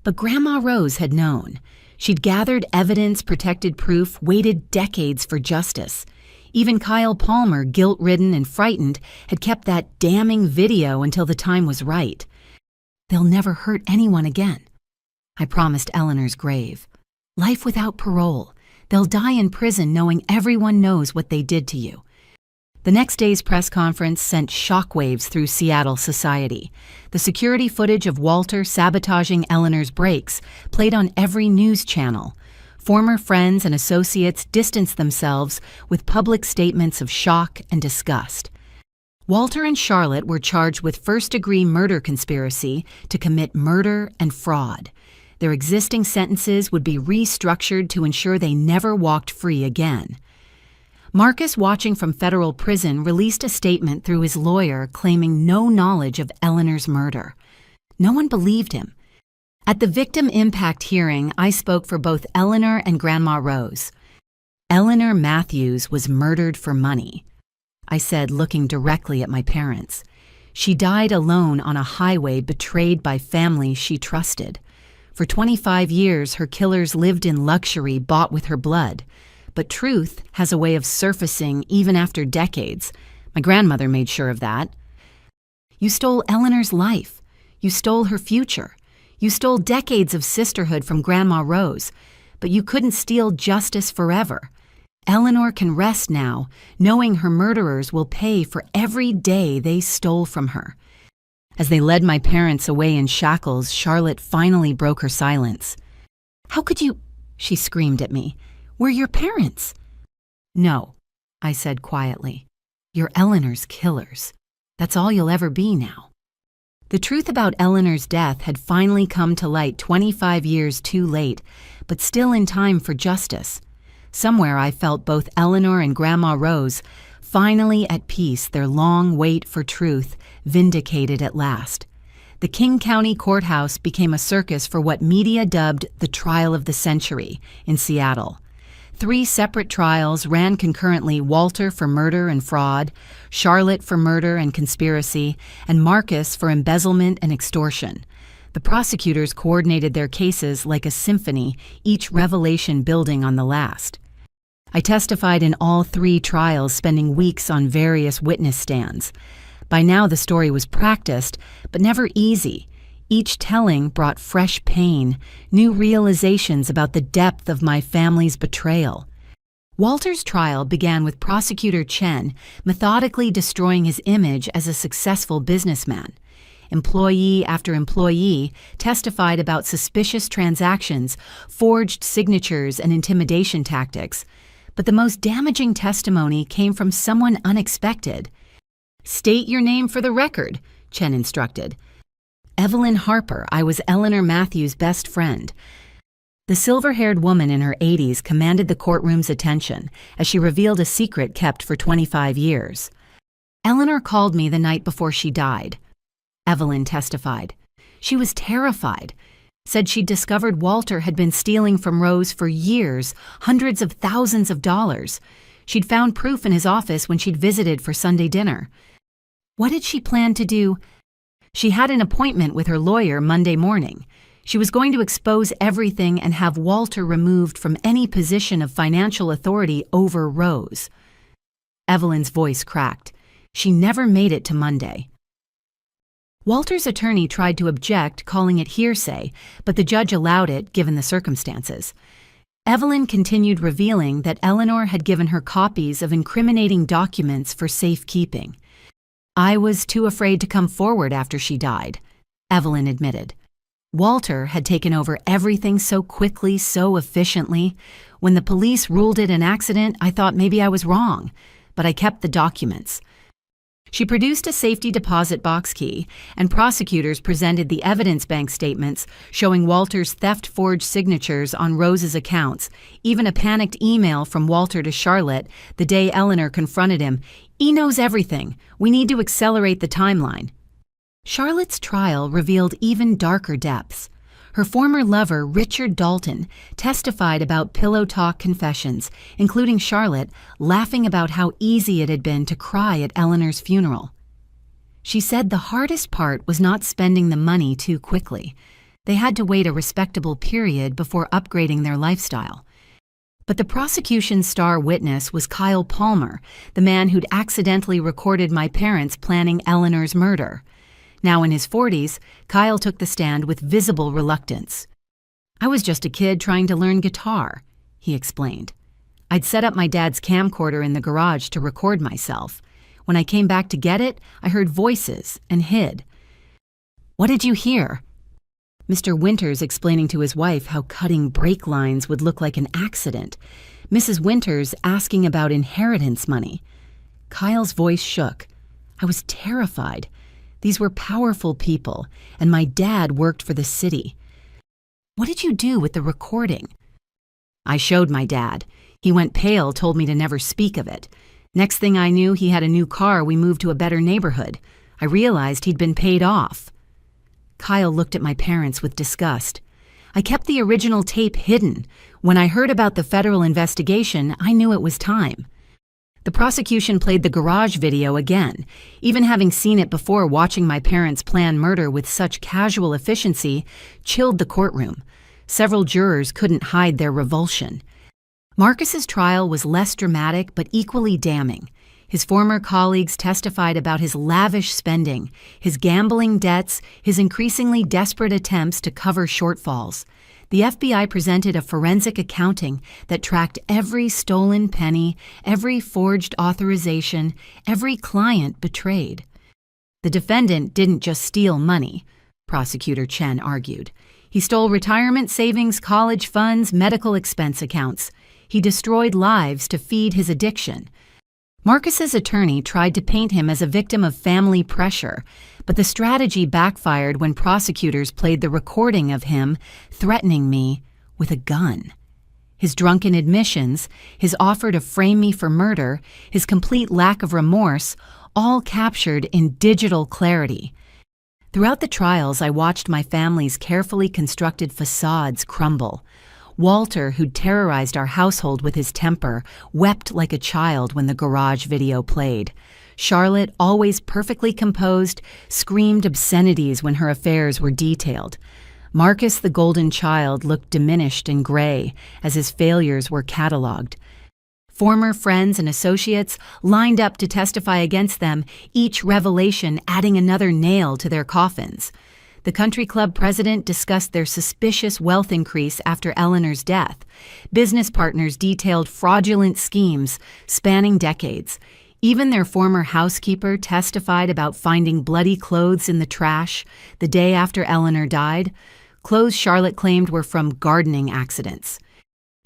But Grandma Rose had known. She'd gathered evidence, protected proof, waited decades for justice. Even Kyle Palmer, guilt-ridden and frightened, had kept that damning video until the time was right. "They'll never hurt anyone again," I promised Eleanor's grave. "Life without parole. They'll die in prison knowing everyone knows what they did to you." The next day's press conference sent shockwaves through Seattle society. The security footage of Walter sabotaging Eleanor's brakes played on every news channel. Former friends and associates distanced themselves with public statements of shock and disgust. Walter and Charlotte were charged with first-degree murder conspiracy to commit murder and fraud. Their existing sentences would be restructured to ensure they never walked free again. Marcus, watching from federal prison, released a statement through his lawyer claiming no knowledge of Eleanor's murder. No one believed him. At the victim impact hearing, I spoke for both Eleanor and Grandma Rose. "Eleanor Matthews was murdered for money," I said, looking directly at my parents. "She died alone on a highway, betrayed by family she trusted. For 25 years, her killers lived in luxury bought with her blood. But truth has a way of surfacing even after decades. My grandmother made sure of that. You stole Eleanor's life. You stole her future. You stole decades of sisterhood from Grandma Rose, but you couldn't steal justice forever. Eleanor can rest now, knowing her murderers will pay for every day they stole from her." As they led my parents away in shackles, Charlotte finally broke her silence. "How could you?" she screamed at me. "We're your parents." "No," I said quietly. "You're Eleanor's killers. That's all you'll ever be now." The truth about Eleanor's death had finally come to light 25 years too late, but still in time for justice. Somewhere I felt both Eleanor and Grandma Rose finally at peace, their long wait for truth vindicated at last. The King County Courthouse became a circus for what media dubbed the trial of the century in Seattle. 3 separate trials ran concurrently: Walter for murder and fraud, Charlotte for murder and conspiracy, and Marcus for embezzlement and extortion. The prosecutors coordinated their cases like a symphony, each revelation building on the last. I testified in all 3 trials, spending weeks on various witness stands. By now the story was practiced, but never easy. Each telling brought fresh pain, new realizations about the depth of my family's betrayal. Walter's trial began with Prosecutor Chen methodically destroying his image as a successful businessman. Employee after employee testified about suspicious transactions, forged signatures, and intimidation tactics. But the most damaging testimony came from someone unexpected. "State your name for the record," Chen instructed. "Evelyn Harper. I was Eleanor Matthews' best friend." The silver-haired woman in her 80s commanded the courtroom's attention as she revealed a secret kept for 25 years. "Eleanor called me the night before she died," Evelyn testified. "She was terrified. Said she'd discovered Walter had been stealing from Rose for years, hundreds of thousands of dollars. She'd found proof in his office when she'd visited for Sunday dinner." What did she plan to do? She had an appointment with her lawyer Monday morning. She was going to expose everything and have Walter removed from any position of financial authority over Rose. Evelyn's voice cracked. She never made it to Monday. Walter's attorney tried to object, calling it hearsay, but the judge allowed it given the circumstances. Evelyn continued, revealing that Eleanor had given her copies of incriminating documents for safekeeping. "I was too afraid to come forward after she died," Evelyn admitted. Walter had taken over everything so quickly, so efficiently. When the police ruled it an accident, I thought maybe I was wrong, but I kept the documents. She produced a safety deposit box key, and prosecutors presented the evidence bank statements showing Walter's theft-forged signatures on Rose's accounts, even a panicked email from Walter to Charlotte the day Eleanor confronted him. "He knows everything. We need to accelerate the timeline." Charlotte's trial revealed even darker depths. Her former lover, Richard Dalton, testified about pillow talk confessions, including Charlotte laughing about how easy it had been to cry at Eleanor's funeral. She said the hardest part was not spending the money too quickly. They had to wait a respectable period before upgrading their lifestyle. But the prosecution's star witness was Kyle Palmer, the man who'd accidentally recorded my parents planning Eleanor's murder. Now in his 40s, Kyle took the stand with visible reluctance. "I was just a kid trying to learn guitar," he explained. "I'd set up my dad's camcorder in the garage to record myself. When I came back to get it, I heard voices and hid." "What did you hear?" Mr. Winters explaining to his wife how cutting brake lines would look like an accident. Mrs. Winters asking about inheritance money. Kyle's voice shook. "I was terrified. These were powerful people, and my dad worked for the city." "What did you do with the recording?" "I showed my dad. He went pale, told me to never speak of it. Next thing I knew, he had a new car. We moved to a better neighborhood. I realized he'd been paid off." Kyle looked at my parents with disgust. "I kept the original tape hidden. When I heard about the federal investigation, I knew it was time." The prosecution played the garage video again. Even having seen it before, watching my parents plan murder with such casual efficiency chilled the courtroom. Several jurors couldn't hide their revulsion. Marcus's trial was less dramatic but equally damning. His former colleagues testified about his lavish spending, his gambling debts, his increasingly desperate attempts to cover shortfalls. The FBI presented a forensic accounting that tracked every stolen penny, every forged authorization, every client betrayed. The defendant didn't just steal money, Prosecutor Chen argued. He stole retirement savings, college funds, medical expense accounts. He destroyed lives to feed his addiction. Marcus's attorney tried to paint him as a victim of family pressure, but the strategy backfired when prosecutors played the recording of him threatening me with a gun. His drunken admissions, his offer to frame me for murder, his complete lack of remorse, all captured in digital clarity. Throughout the trials, I watched my family's carefully constructed facades crumble. Walter, who'd terrorized our household with his temper, wept like a child when the garage video played. Charlotte, always perfectly composed, screamed obscenities when her affairs were detailed. Marcus, the golden child, looked diminished and gray as his failures were cataloged. Former friends and associates lined up to testify against them, each revelation adding another nail to their coffins. The country club president discussed their suspicious wealth increase after Eleanor's death. Business partners detailed fraudulent schemes spanning decades. Even their former housekeeper testified about finding bloody clothes in the trash the day after Eleanor died, clothes Charlotte claimed were from gardening accidents.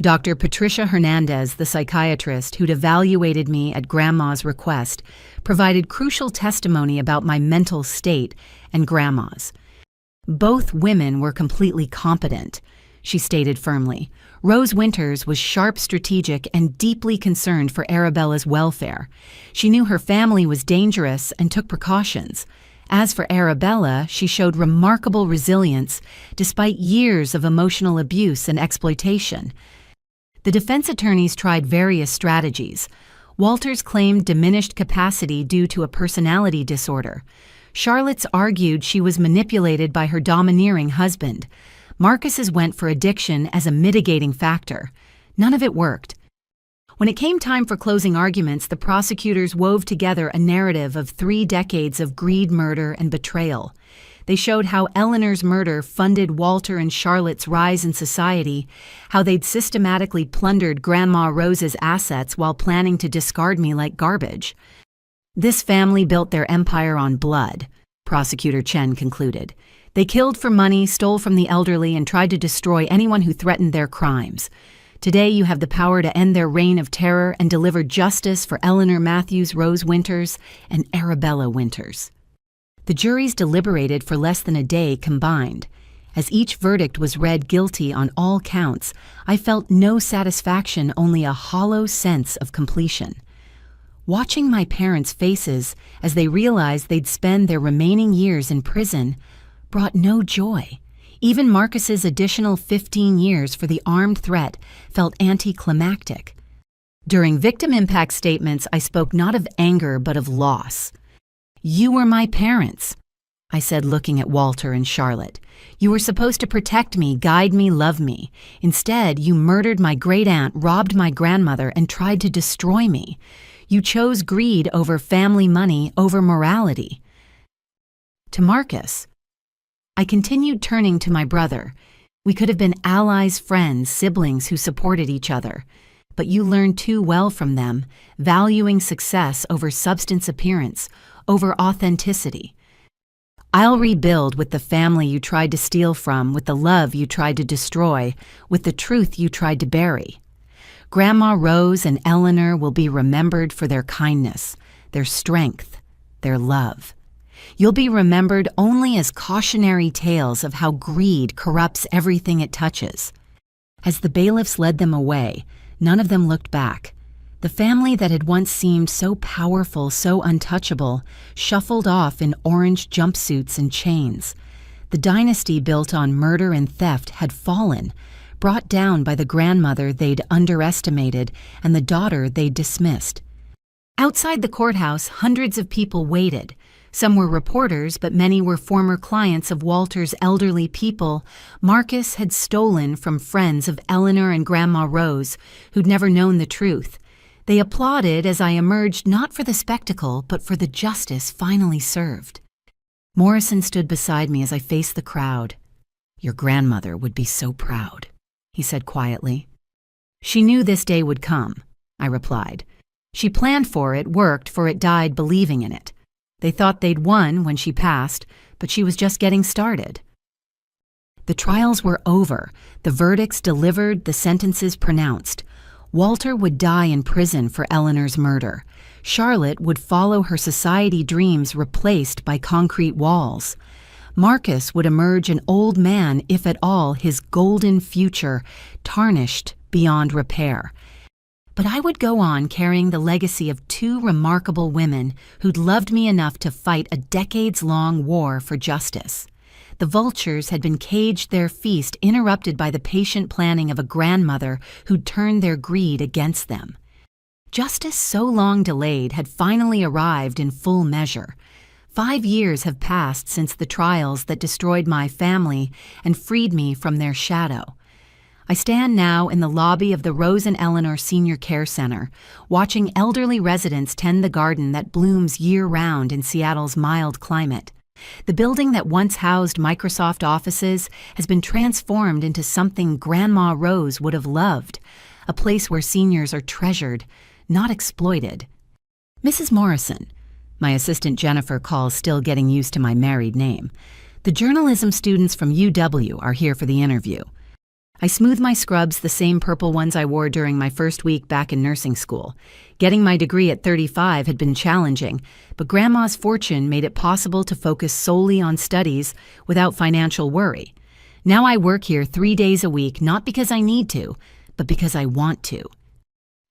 Dr. Patricia Hernandez, the psychiatrist who'd evaluated me at Grandma's request, provided crucial testimony about my mental state and Grandma's. Both women were completely competent, she stated firmly. Rose Winters was sharp, strategic, and deeply concerned for Arabella's welfare. She knew her family was dangerous and took precautions. As for Arabella, she showed remarkable resilience despite years of emotional abuse and exploitation. The defense attorneys tried various strategies. Walters claimed diminished capacity due to a personality disorder. Charlotte's argued she was manipulated by her domineering husband. Marcus's went for addiction as a mitigating factor. None of it worked. When it came time for closing arguments, the prosecutors wove together a narrative of 3 decades of greed, murder, and betrayal. They showed how Eleanor's murder funded Walter and Charlotte's rise in society, how they'd systematically plundered Grandma Rose's assets while planning to discard me like garbage. This family built their empire on blood, Prosecutor Chen concluded. They killed for money, stole from the elderly, and tried to destroy anyone who threatened their crimes. Today you have the power to end their reign of terror and deliver justice for Eleanor Matthews, Rose Winters, and Arabella Winters. The juries deliberated for less than a day combined. As each verdict was read guilty on all counts, I felt no satisfaction, only a hollow sense of completion. Watching my parents' faces as they realized they'd spend their remaining years in prison brought no joy. Even Marcus's additional 15 years for the armed threat felt anticlimactic. During victim impact statements, I spoke not of anger but of loss. "You were my parents," I said, looking at Walter and Charlotte. "You were supposed to protect me, guide me, love me. Instead, you murdered my great-aunt, robbed my grandmother, and tried to destroy me. You chose greed over family money, over morality." To Marcus, I continued, turning to my brother. "We could have been allies, friends, siblings who supported each other. But you learned too well from them, valuing success over substance appearance, over authenticity. I'll rebuild with the family you tried to steal from, with the love you tried to destroy, with the truth you tried to bury. Grandma Rose and Eleanor will be remembered for their kindness, their strength, their love. You'll be remembered only as cautionary tales of how greed corrupts everything it touches." As the bailiffs led them away, none of them looked back. The family that had once seemed so powerful, so untouchable, shuffled off in orange jumpsuits and chains. The dynasty built on murder and theft had fallen, brought down by the grandmother they'd underestimated and the daughter they'd dismissed. Outside the courthouse, hundreds of people waited. Some were reporters, but many were former clients of Walter's elderly people Marcus had stolen from friends of Eleanor and Grandma Rose, who'd never known the truth. They applauded as I emerged, not for the spectacle, but for the justice finally served. Morrison stood beside me as I faced the crowd. "Your grandmother would be so proud," he said quietly. "She knew this day would come," I replied. "She planned for it, worked for it, died believing in it. They thought they'd won when she passed, but she was just getting started." The trials were over, the verdicts delivered, the sentences pronounced. Walter would die in prison for Eleanor's murder. Charlotte would follow her society dreams replaced by concrete walls. Marcus would emerge an old man, if at all, his golden future tarnished beyond repair. But I would go on carrying the legacy of two remarkable women who'd loved me enough to fight a decades-long war for justice. The vultures had been caged, their feast interrupted by the patient planning of a grandmother who'd turned their greed against them. Justice so long delayed had finally arrived in full measure. 5 years have passed since the trials that destroyed my family and freed me from their shadow. I stand now in the lobby of the Rose and Eleanor Senior Care Center, watching elderly residents tend the garden that blooms year-round in Seattle's mild climate. The building that once housed Microsoft offices has been transformed into something Grandma Rose would have loved, a place where seniors are treasured, not exploited. Mrs. Morrison, my assistant Jennifer calls still getting used to my married name, the journalism students from UW are here for the interview. I smooth my scrubs, the same purple ones I wore during my first week back in nursing school. Getting my degree at 35 had been challenging, but Grandma's fortune made it possible to focus solely on studies without financial worry. Now I work here 3 days a week, not because I need to, but because I want to.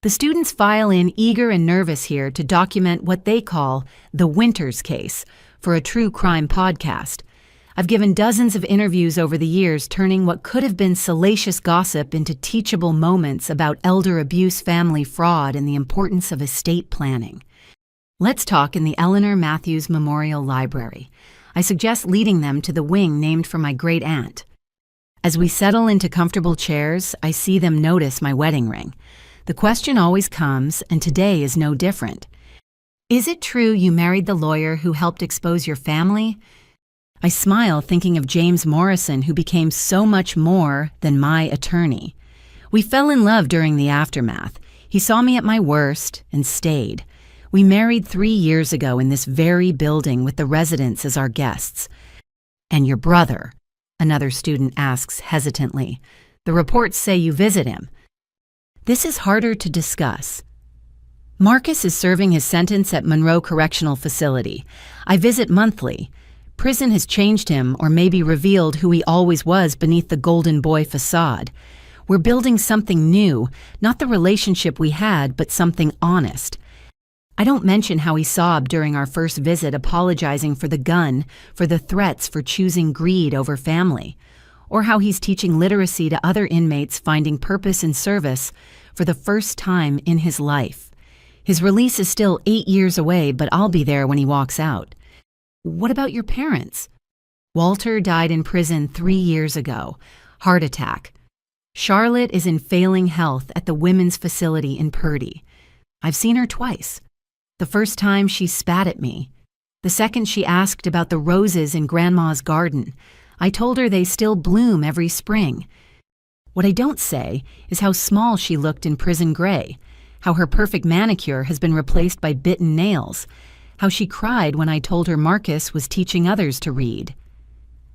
The students file in eager and nervous here to document what they call the Winters case for a true crime podcast. I've given dozens of interviews over the years, turning what could have been salacious gossip into teachable moments about elder abuse, family fraud, and the importance of estate planning. Let's talk in the Eleanor Matthews Memorial Library. I suggest leading them to the wing named for my great-aunt. As we settle into comfortable chairs, I see them notice my wedding ring. The question always comes, and today is no different. Is it true you married the lawyer who helped expose your family? I smile thinking of James Morrison, who became so much more than my attorney. We fell in love during the aftermath. He saw me at my worst and stayed. We married 3 years ago in this very building with the residents as our guests. And your brother? Another student asks hesitantly. The reports say you visit him. This is harder to discuss. Marcus is serving his sentence at Monroe Correctional Facility. I visit monthly. Prison has changed him, or maybe revealed who he always was beneath the golden boy facade. We're building something new, not the relationship we had, but something honest. I don't mention how he sobbed during our first visit, apologizing for the gun, for the threats, for choosing greed over family, or how he's teaching literacy to other inmates, finding purpose in service for the first time in his life. His release is still 8 years away, but I'll be there when he walks out. What about your parents? Walter died in prison 3 years ago. Heart attack. Charlotte is in failing health at the women's facility in Purdy. I've seen her twice. The first time she spat at me. The second she asked about the roses in Grandma's garden. I told her they still bloom every spring. What I don't say is how small she looked in prison gray, how her perfect manicure has been replaced by bitten nails, how she cried when I told her Marcus was teaching others to read.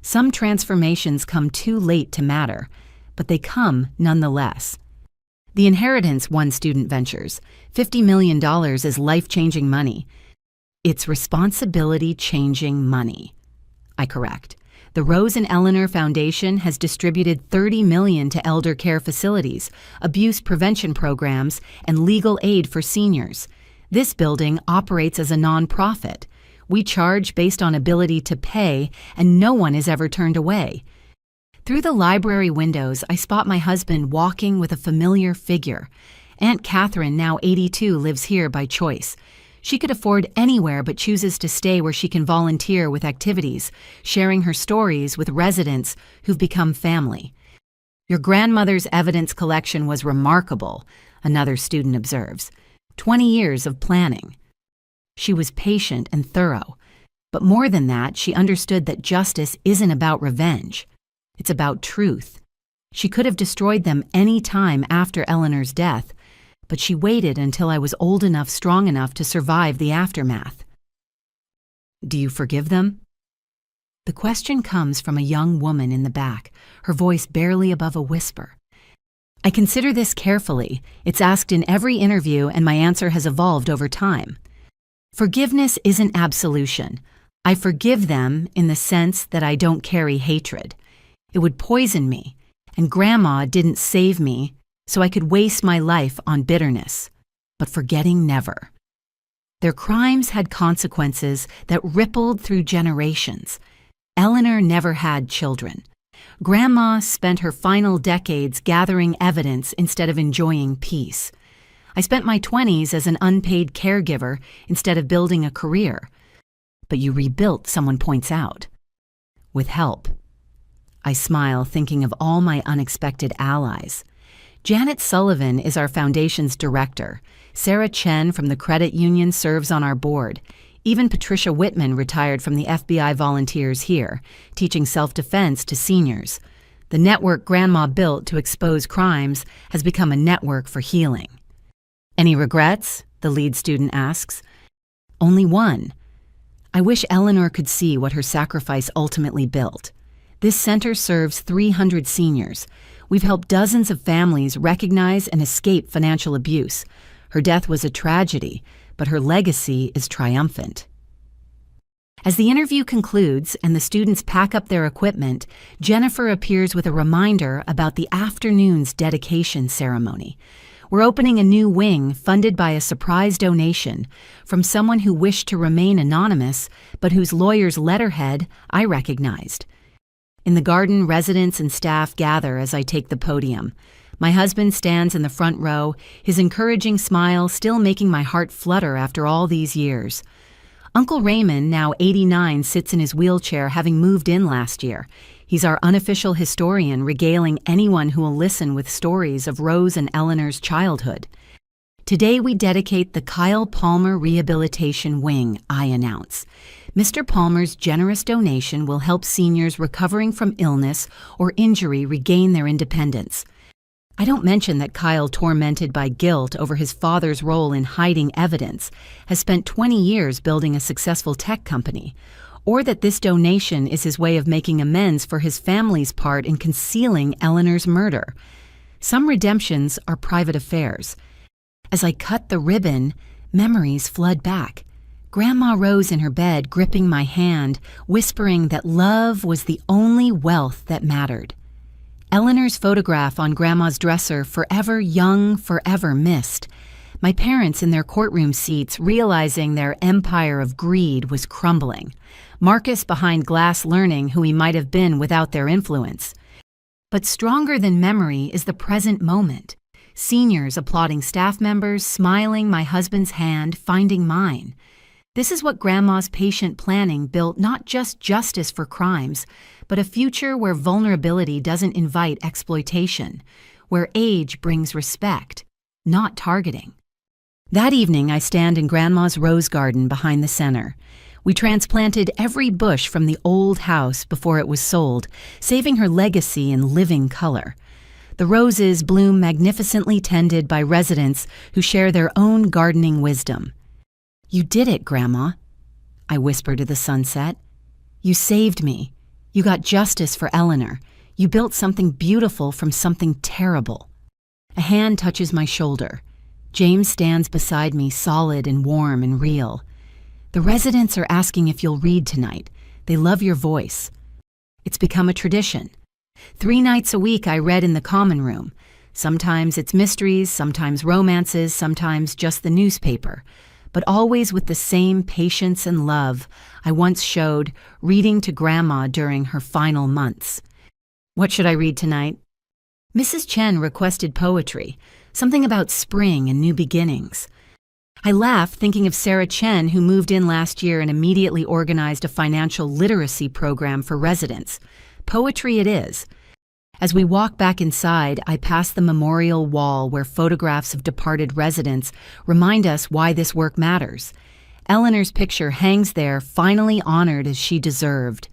Some transformations come too late to matter, but they come nonetheless. The inheritance, one student ventures, $50 million is life-changing money. It's responsibility-changing money. I correct. The Rose and Eleanor Foundation has distributed $30 million to elder care facilities, abuse prevention programs, and legal aid for seniors. This building operates as a nonprofit. We charge based on ability to pay, and no one is ever turned away. Through the library windows, I spot my husband walking with a familiar figure. Aunt Catherine, now 82, lives here by choice. She could afford anywhere but chooses to stay where she can volunteer with activities, sharing her stories with residents who've become family. Your grandmother's evidence collection was remarkable, another student observes. 20 years of planning. She was patient and thorough, but more than that, she understood that justice isn't about revenge. It's about truth. She could have destroyed them any time after Eleanor's death, but she waited until I was old enough, strong enough to survive the aftermath. Do you forgive them? The question comes from a young woman in the back, her voice barely above a whisper. I consider this carefully. It's asked in every interview, and my answer has evolved over time. Forgiveness isn't absolution. I forgive them in the sense that I don't carry hatred. It would poison me, and Grandma didn't save me, so I could waste my life on bitterness, but forgetting never. Their crimes had consequences that rippled through generations. Eleanor never had children. Grandma spent her final decades gathering evidence instead of enjoying peace. I spent my 20s as an unpaid caregiver instead of building a career. But you rebuilt, someone points out. With help. I smile, thinking of all my unexpected allies. Janet Sullivan is our foundation's director. Sarah Chen from the credit union serves on our board. Even Patricia Whitman retired from the FBI volunteers here, teaching self-defense to seniors. The network Grandma built to expose crimes has become a network for healing. Any regrets? The lead student asks. Only one. I wish Eleanor could see what her sacrifice ultimately built. This center serves 300 seniors. We've helped dozens of families recognize and escape financial abuse. Her death was a tragedy, but her legacy is triumphant. As the interview concludes and the students pack up their equipment, Jennifer appears with a reminder about the afternoon's dedication ceremony. We're opening a new wing funded by a surprise donation from someone who wished to remain anonymous, but whose lawyer's letterhead I recognized. In the garden, residents and staff gather as I take the podium. My husband stands in the front row, his encouraging smile still making my heart flutter after all these years. Uncle Raymond, now 89, sits in his wheelchair, having moved in last year. He's our unofficial historian, regaling anyone who will listen with stories of Rose and Eleanor's childhood. Today we dedicate the Kyle Palmer Rehabilitation Wing, I announce. Mr. Palmer's generous donation will help seniors recovering from illness or injury regain their independence. I don't mention that Kyle, tormented by guilt over his father's role in hiding evidence, has spent 20 years building a successful tech company, or that this donation is his way of making amends for his family's part in concealing Eleanor's murder. Some redemptions are private affairs. As I cut the ribbon, memories flood back. Grandma rose in her bed, gripping my hand, whispering that love was the only wealth that mattered. Eleanor's photograph on Grandma's dresser, forever young, forever missed. My parents in their courtroom seats, realizing their empire of greed was crumbling. Marcus behind glass learning who he might have been without their influence. But stronger than memory is the present moment. Seniors applauding staff members, smiling my husband's hand, finding mine. This is what Grandma's patient planning built, not just justice for crimes, but a future where vulnerability doesn't invite exploitation, where age brings respect, not targeting. That evening, I stand in Grandma's rose garden behind the center. We transplanted every bush from the old house before it was sold, saving her legacy in living color. The roses bloom magnificently tended by residents who share their own gardening wisdom. You did it, Grandma, I whisper to the sunset. You saved me. You got justice for Eleanor. You built something beautiful from something terrible. A hand touches my shoulder. James stands beside me, solid and warm and real. The residents are asking if you'll read tonight. They love your voice. It's become a tradition. 3 nights a week I read in the common room. Sometimes it's mysteries, sometimes romances, sometimes just the newspaper. But always with the same patience and love I once showed reading to Grandma during her final months. What should I read tonight? Mrs. Chen requested poetry, something about spring and new beginnings. I laugh thinking of Sarah Chen, who moved in last year and immediately organized a financial literacy program for residents. Poetry it is. As we walk back inside, I pass the memorial wall where photographs of departed residents remind us why this work matters. Eleanor's picture hangs there, finally honored as she deserved.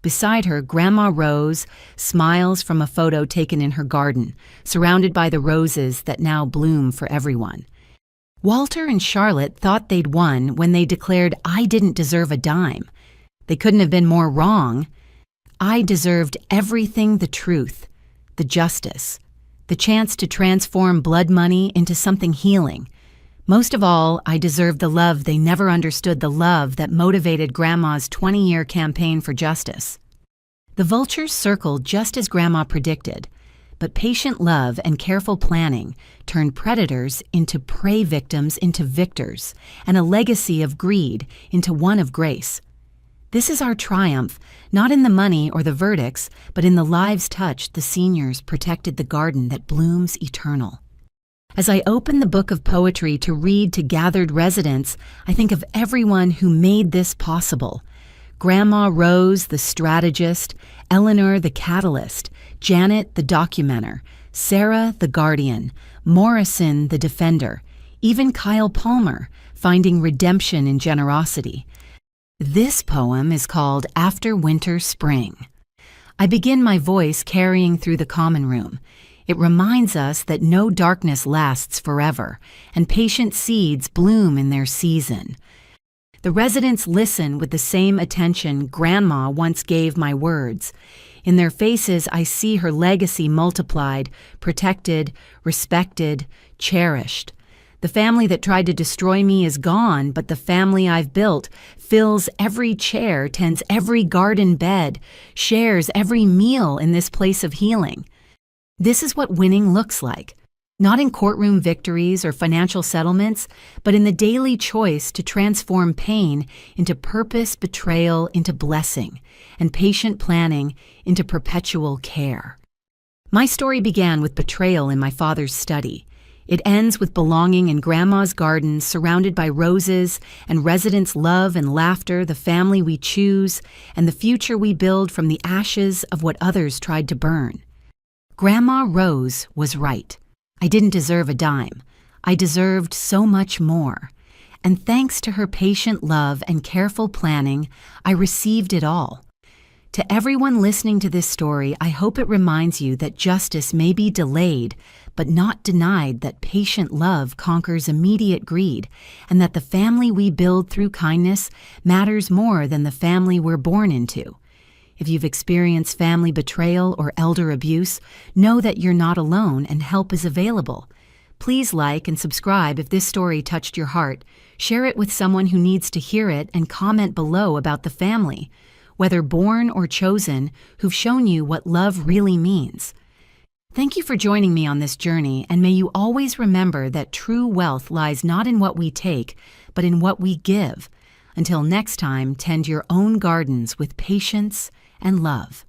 Beside her, Grandma Rose smiles from a photo taken in her garden, surrounded by the roses that now bloom for everyone. Walter and Charlotte thought they'd won when they declared I didn't deserve a dime. They couldn't have been more wrong. I deserved everything: the truth, the justice, the chance to transform blood money into something healing. Most of all, I deserved the love they never understood, the love that motivated Grandma's 20-year campaign for justice. The vultures circled just as Grandma predicted. But patient love and careful planning turn predators into prey, victims into victors, and a legacy of greed into one of grace. This is our triumph, not in the money or the verdicts, but in the lives touched. The seniors protected the garden that blooms eternal. As I open the book of poetry to read to gathered residents, I think of everyone who made this possible. Grandma Rose, the strategist, Eleanor, the catalyst, Janet, the documenter, Sarah, the guardian, Morrison, the defender, even Kyle Palmer, finding redemption in generosity. This poem is called After Winter Spring. I begin my voice carrying through the common room. It reminds us that no darkness lasts forever, and patient seeds bloom in their season. The residents listen with the same attention Grandma once gave my words. In their faces, I see her legacy multiplied, protected, respected, cherished. The family that tried to destroy me is gone, but the family I've built fills every chair, tends every garden bed, shares every meal in this place of healing. This is what winning looks like. Not in courtroom victories or financial settlements, but in the daily choice to transform pain into purpose, betrayal into blessing, and patient planning into perpetual care. My story began with betrayal in my father's study. It ends with belonging in Grandma's garden, surrounded by roses and residents' love and laughter, the family we choose, and the future we build from the ashes of what others tried to burn. Grandma Rose was right. I didn't deserve a dime. I deserved so much more. And thanks to her patient love and careful planning, I received it all. To everyone listening to this story, I hope it reminds you that justice may be delayed, but not denied, that patient love conquers immediate greed, and that the family we build through kindness matters more than the family we're born into. If you've experienced family betrayal or elder abuse, know that you're not alone and help is available. Please like and subscribe if this story touched your heart. Share it with someone who needs to hear it, and comment below about the family, whether born or chosen, who've shown you what love really means. Thank you for joining me on this journey, and may you always remember that true wealth lies not in what we take, but in what we give. Until next time, tend your own gardens with patience and love.